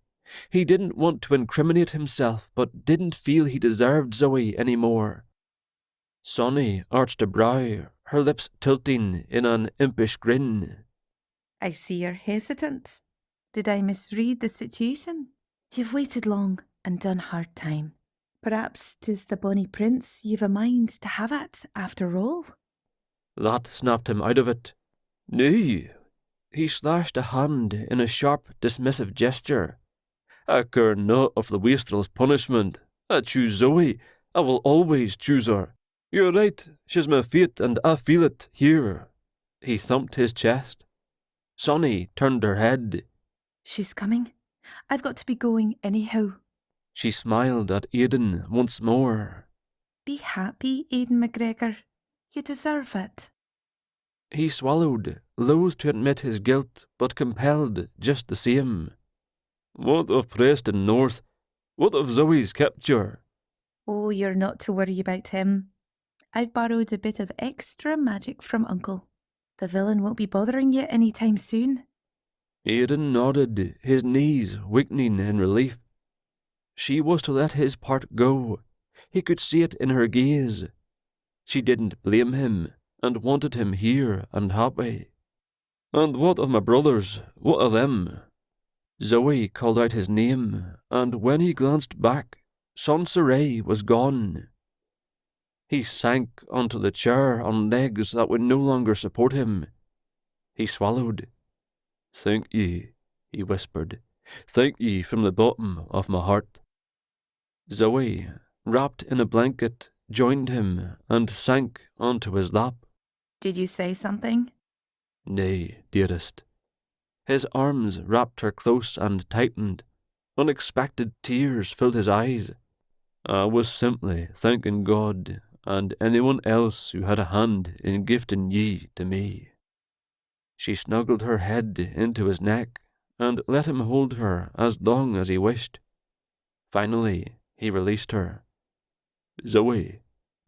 He didn't want to incriminate himself, but didn't feel he deserved Zoey any more. Sonny arched a brow, her lips tilting in an impish grin. I see you're hesitant. Did I misread the situation? You've waited long and done hard time. Perhaps 'tis the bonny prince you've a mind to have it after all. That snapped him out of it. No. He slashed a hand in a sharp, dismissive gesture. I care not of the wastrel's punishment. I choose Zoey. I will always choose her. You're right, she's my fate, and I feel it here. He thumped his chest. Sonny turned her head. She's coming. I've got to be going anyhow. She smiled at Aiden once more. Be happy, Aiden MacGregor. You deserve it. He swallowed, loath to admit his guilt, but compelled just the same. What of Preston North? What of Zoey's capture? Oh, you're not to worry about him. I've borrowed a bit of extra magic from Uncle. The villain won't be bothering you any time soon. Aiden nodded, his knees weakening in relief. She was to let his part go. He could see it in her gaze. She didn't blame him, and wanted him here and happy. And what of my brothers? What of them? Zoey called out his name, and when he glanced back, Zoey was gone. He sank onto the chair on legs that would no longer support him. He swallowed. Thank ye, he whispered. Thank ye from the bottom of my heart. Zoey, wrapped in a blanket, joined him and sank onto his lap. Did you say something? Nay, dearest. His arms wrapped her close and tightened. Unexpected tears filled his eyes. I was simply thanking God and anyone else who had a hand in gifting ye to me. She snuggled her head into his neck and let him hold her as long as he wished. Finally, he released her. Zoey.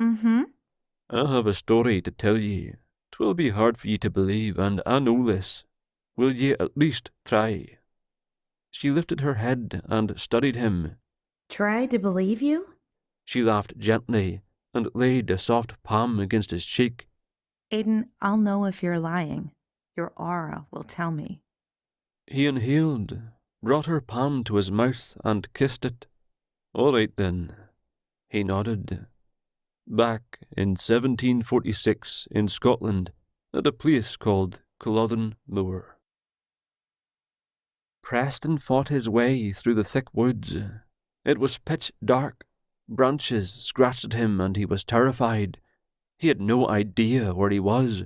Mm-hmm. I have a story to tell ye. 'Twill be hard for ye to believe, and I know this. Will ye at least try? She lifted her head and studied him. Try to believe you? She laughed gently and laid a soft palm against his cheek. Aiden, I'll know if you're lying. Your aura will tell me. He inhaled, brought her palm to his mouth and kissed it. All right then. He nodded. Back in 1746 in Scotland, at a place called Culloden Moor. Preston fought his way through the thick woods. It was pitch dark. Branches scratched at him and he was terrified. He had no idea where he was.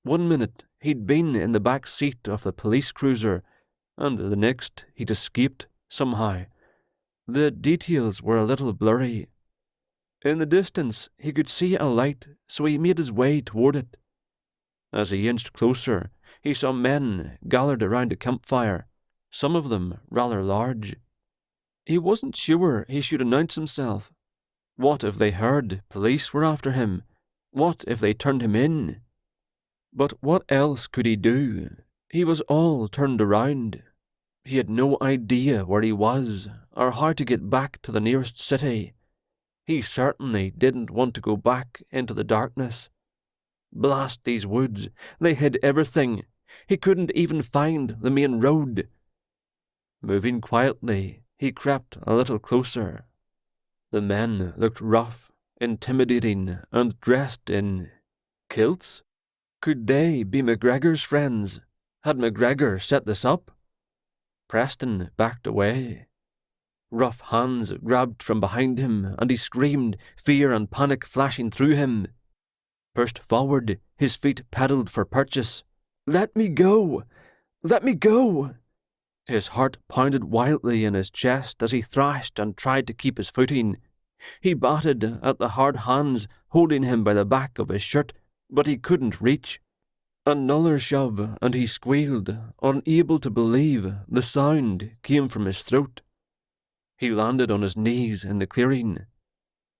1 minute he'd been in the back seat of the police cruiser, and the next he'd escaped somehow. The details were a little blurry. In the distance he could see a light, so he made his way toward it. As he inched closer, he saw men gathered around a campfire, some of them rather large. He wasn't sure he should announce himself. What if they heard police were after him? What if they turned him in? But what else could he do? He was all turned around. He had no idea where he was, or how to get back to the nearest city. He certainly didn't want to go back into the darkness. Blast these woods, they hid everything. He couldn't even find the main road. Moving quietly, he crept a little closer. The men looked rough, intimidating, and dressed in kilts. Could they be MacGregor's friends? Had MacGregor set this up? Preston backed away. Rough hands grabbed from behind him, and he screamed, fear and panic flashing through him. Pushed forward, his feet pedalled for purchase. "Let me go! Let me go!" His heart pounded wildly in his chest as he thrashed and tried to keep his footing. He batted at the hard hands holding him by the back of his shirt, but he couldn't reach. Another shove, and he squealed, unable to believe the sound came from his throat. He landed on his knees in the clearing.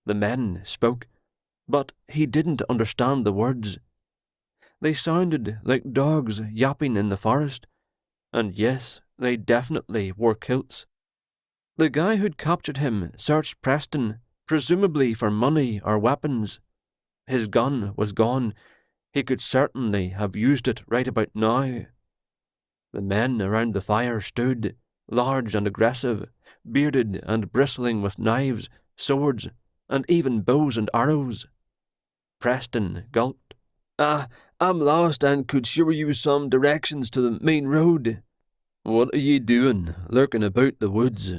The men spoke, but he didn't understand the words. They sounded like dogs yapping in the forest, and yes, they definitely wore kilts. The guy who'd captured him searched Preston, presumably for money or weapons. His gun was gone. He could certainly have used it right about now. The men around the fire stood, large and aggressive, bearded and bristling with knives, swords, and even bows and arrows. Preston gulped. I'm lost and could show you some directions to the main road." "What are ye doing, lurking about the woods?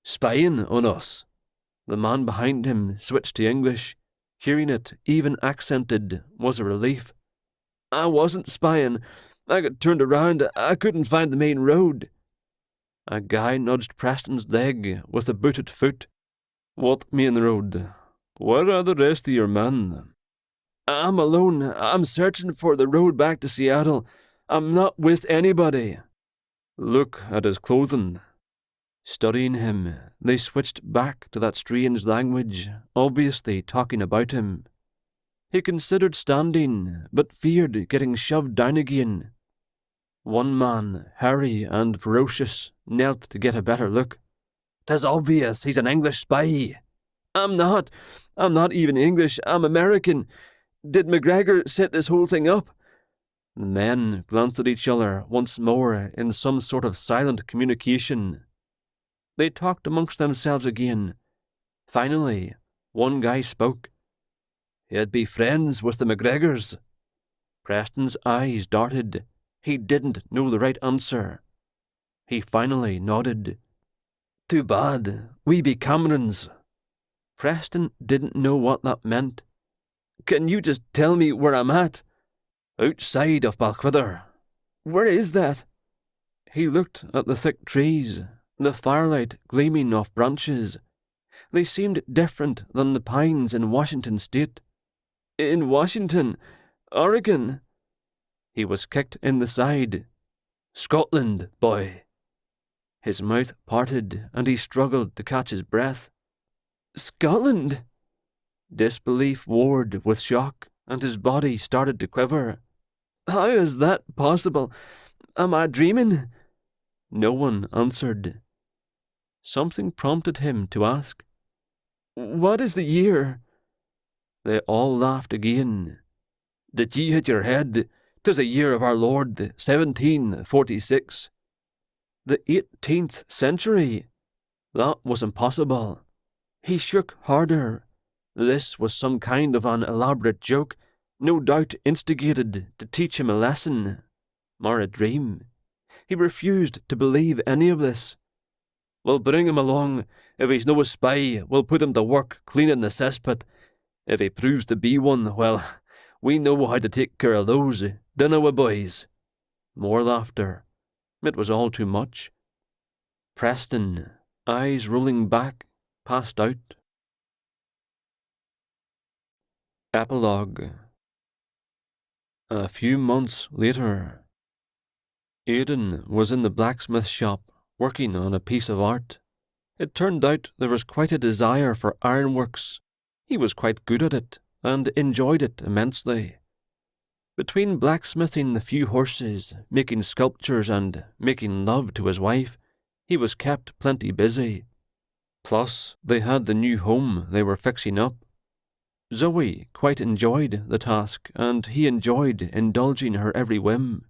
Spying on us?" The man behind him switched to English. Hearing it, even accented, was a relief. "I wasn't spying. I got turned around. I couldn't find the main road." A guy nudged Preston's leg with a booted foot. "What main road? Where are the rest of your men?" "I'm alone. I'm searching for the road back to Seattle. I'm not with anybody." "Look at his clothing." Studying him, they switched back to that strange language, obviously talking about him. He considered standing, but feared getting shoved down again. One man, hairy and ferocious, knelt to get a better look. "'Tis obvious he's an English spy." I'm not even English. I'm American. Did MacGregor set this whole thing up?" The men glanced at each other once more in some sort of silent communication. They talked amongst themselves again. Finally, one guy spoke. "He'd be friends with the MacGregors." Preston's eyes darted. He didn't know the right answer. He finally nodded. "Too bad. We be Camerons." Preston didn't know what that meant. "Can you just tell me where I'm at?" "Outside of Balquhidder." "Where is that?" He looked at the thick trees, the firelight gleaming off branches. They seemed different than the pines in Washington State. "In Washington? Oregon?" He was kicked in the side. "Scotland, boy." His mouth parted and he struggled to catch his breath. "Scotland?" Disbelief warred with shock, and his body started to quiver. "How is that possible? Am I dreaming?" No one answered. Something prompted him to ask, "What is the year?" They all laughed again. "Did ye hit your head? 'Tis a year of our Lord, 1746. The 18th century? That was impossible. He shook harder. This was some kind of an elaborate joke, no doubt instigated to teach him a lesson, or a dream. He refused to believe any of this. We'll bring him along. If he's no spy, we'll put him to work cleaning the cesspit. If he proves to be one, well, we know how to take care of those, dinna we, boys? More laughter. It was all too much. Preston, eyes rolling back, passed out. Epilogue. A few months later. Aiden was in the blacksmith shop, working on a piece of art. It turned out there was quite a desire for ironworks. He was quite good at it, and enjoyed it immensely. Between blacksmithing the few horses, making sculptures, and making love to his wife, he was kept plenty busy. Plus, they had the new home they were fixing up. Zoey quite enjoyed the task, and he enjoyed indulging her every whim.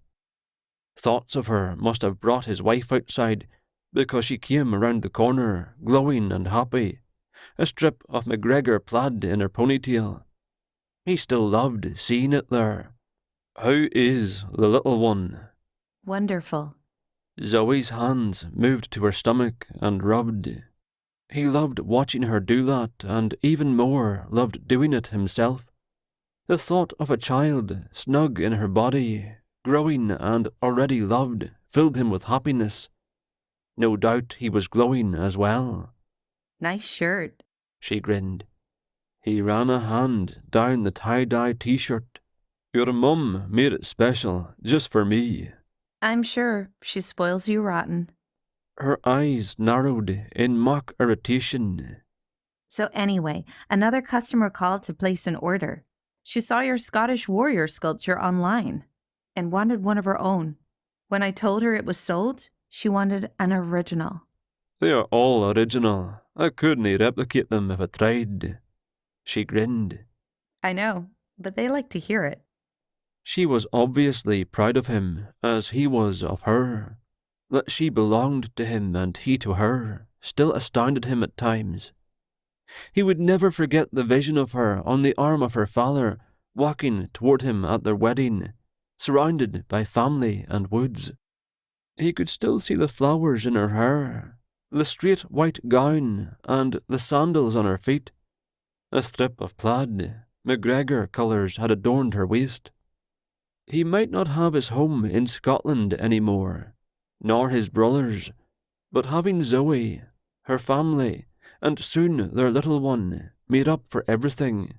Thoughts of her must have brought his wife outside, because she came around the corner, glowing and happy, a strip of MacGregor plaid in her ponytail. He still loved seeing it there. How is the little one? Wonderful. Zoe's hands moved to her stomach and rubbed. He loved watching her do that, and even more loved doing it himself. The thought of a child snug in her body, growing and already loved, filled him with happiness. No doubt he was glowing as well. Nice shirt. She grinned. He ran a hand down the tie-dye t-shirt. Your mum made it special, just for me. I'm sure she spoils you rotten. Her eyes narrowed in mock irritation. So anyway, another customer called to place an order. She saw your Scottish warrior sculpture online and wanted one of her own. When I told her it was sold, she wanted an original. They are all original. I couldn't replicate them if I tried. She grinned. I know, but they like to hear it. She was obviously proud of him, as he was of her. That she belonged to him and he to her still astounded him at times. He would never forget the vision of her on the arm of her father, walking toward him at their wedding, surrounded by family and woods. He could still see the flowers in her hair, the straight white gown, and the sandals on her feet. A strip of plaid, MacGregor colours, had adorned her waist. He might not have his home in Scotland any more, nor his brothers, but having Zoey, her family, and soon their little one, made up for everything.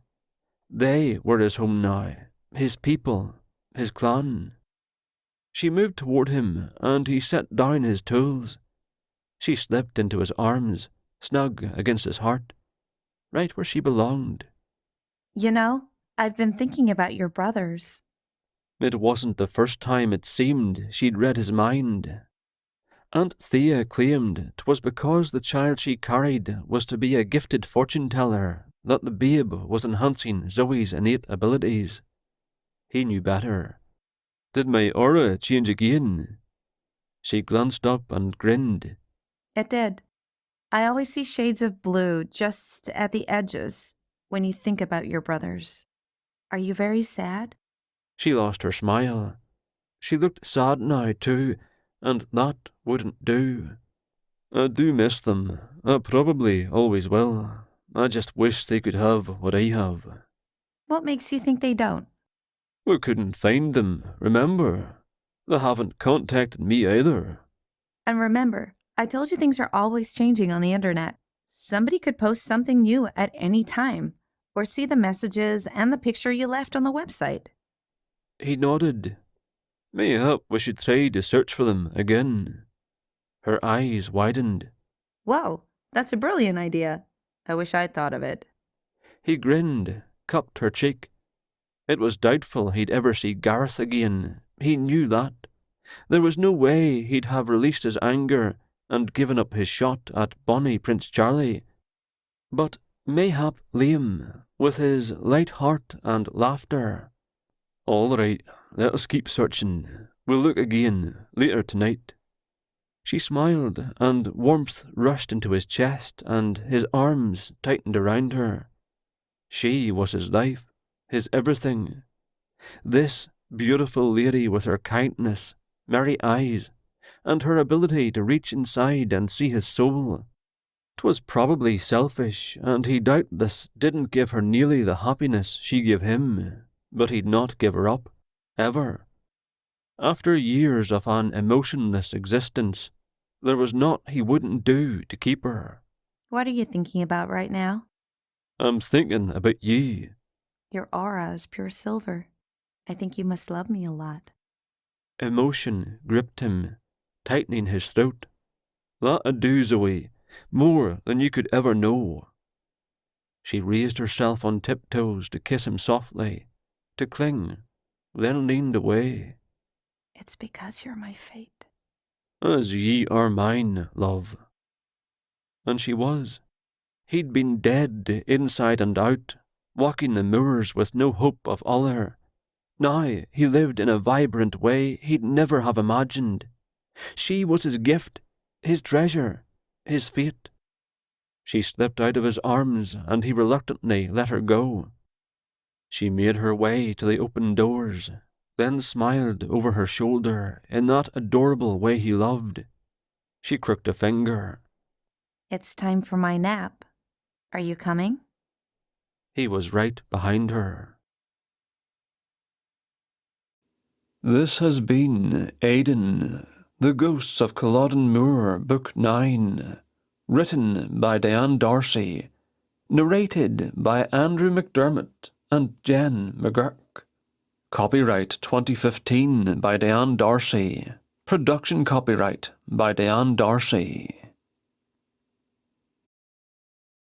They were his home now, his people, his clan. She moved toward him, and he set down his tools. She slipped into his arms, snug against his heart, right where she belonged. You know, I've been thinking about your brothers. It wasn't the first time it seemed she'd read his mind. Aunt Thea claimed 'twas because the child she carried was to be a gifted fortune-teller that the babe was enhancing Zoey's innate abilities. He knew better. Did my aura change again? She glanced up and grinned. It did. I always see shades of blue just at the edges when you think about your brothers. Are you very sad? She lost her smile. She looked sad now, too, and that wouldn't do. I do miss them. I probably always will. I just wish they could have what I have. What makes you think they don't? We couldn't find them, remember? They haven't contacted me either. And remember, I told you things are always changing on the internet. Somebody could post something new at any time, or see the messages and the picture you left on the website. He nodded. Mayhap we should try to search for them again. Her eyes widened. Whoa, that's a brilliant idea. I wish I'd thought of it. He grinned, cupped her cheek. It was doubtful he'd ever see Gareth again. He knew that. There was no way he'd have released his anger and given up his shot at bonny Prince Charlie. But mayhap Liam, with his light heart and laughter. All right, let us keep searching. We'll look again, later tonight. She smiled, and warmth rushed into his chest, and his arms tightened around her. She was his life, his everything. This beautiful lady with her kindness, merry eyes, and her ability to reach inside and see his soul. 'Twas probably selfish, and he doubtless didn't give her nearly the happiness she gave him, but he'd not give her up, ever. After years of an emotionless existence, there was naught he wouldn't do to keep her. What are you thinking about right now? I'm thinking about you. Your aura is pure silver. I think you must love me a lot. Emotion gripped him, tightening his throat. That a do, Zoey, more than you could ever know. She raised herself on tiptoes to kiss him softly, to cling, then leaned away. It's because you're my fate. As ye are mine, love. And she was. He'd been dead inside and out, walking the moors with no hope of other. Now he lived in a vibrant way he'd never have imagined. She was his gift, his treasure, his fate. She slipped out of his arms, and he reluctantly let her go. She made her way to the open doors, then smiled over her shoulder in that adorable way he loved. She crooked a finger. It's time for my nap. Are you coming? He was right behind her. This has been Aiden, The Ghosts of Culloden Moor, Book 9, written by Diane Darcy, narrated by Andrew McDermott and Jenn McGuirk. Copyright 2015 by Diane Darcy. Production copyright by Diane Darcy.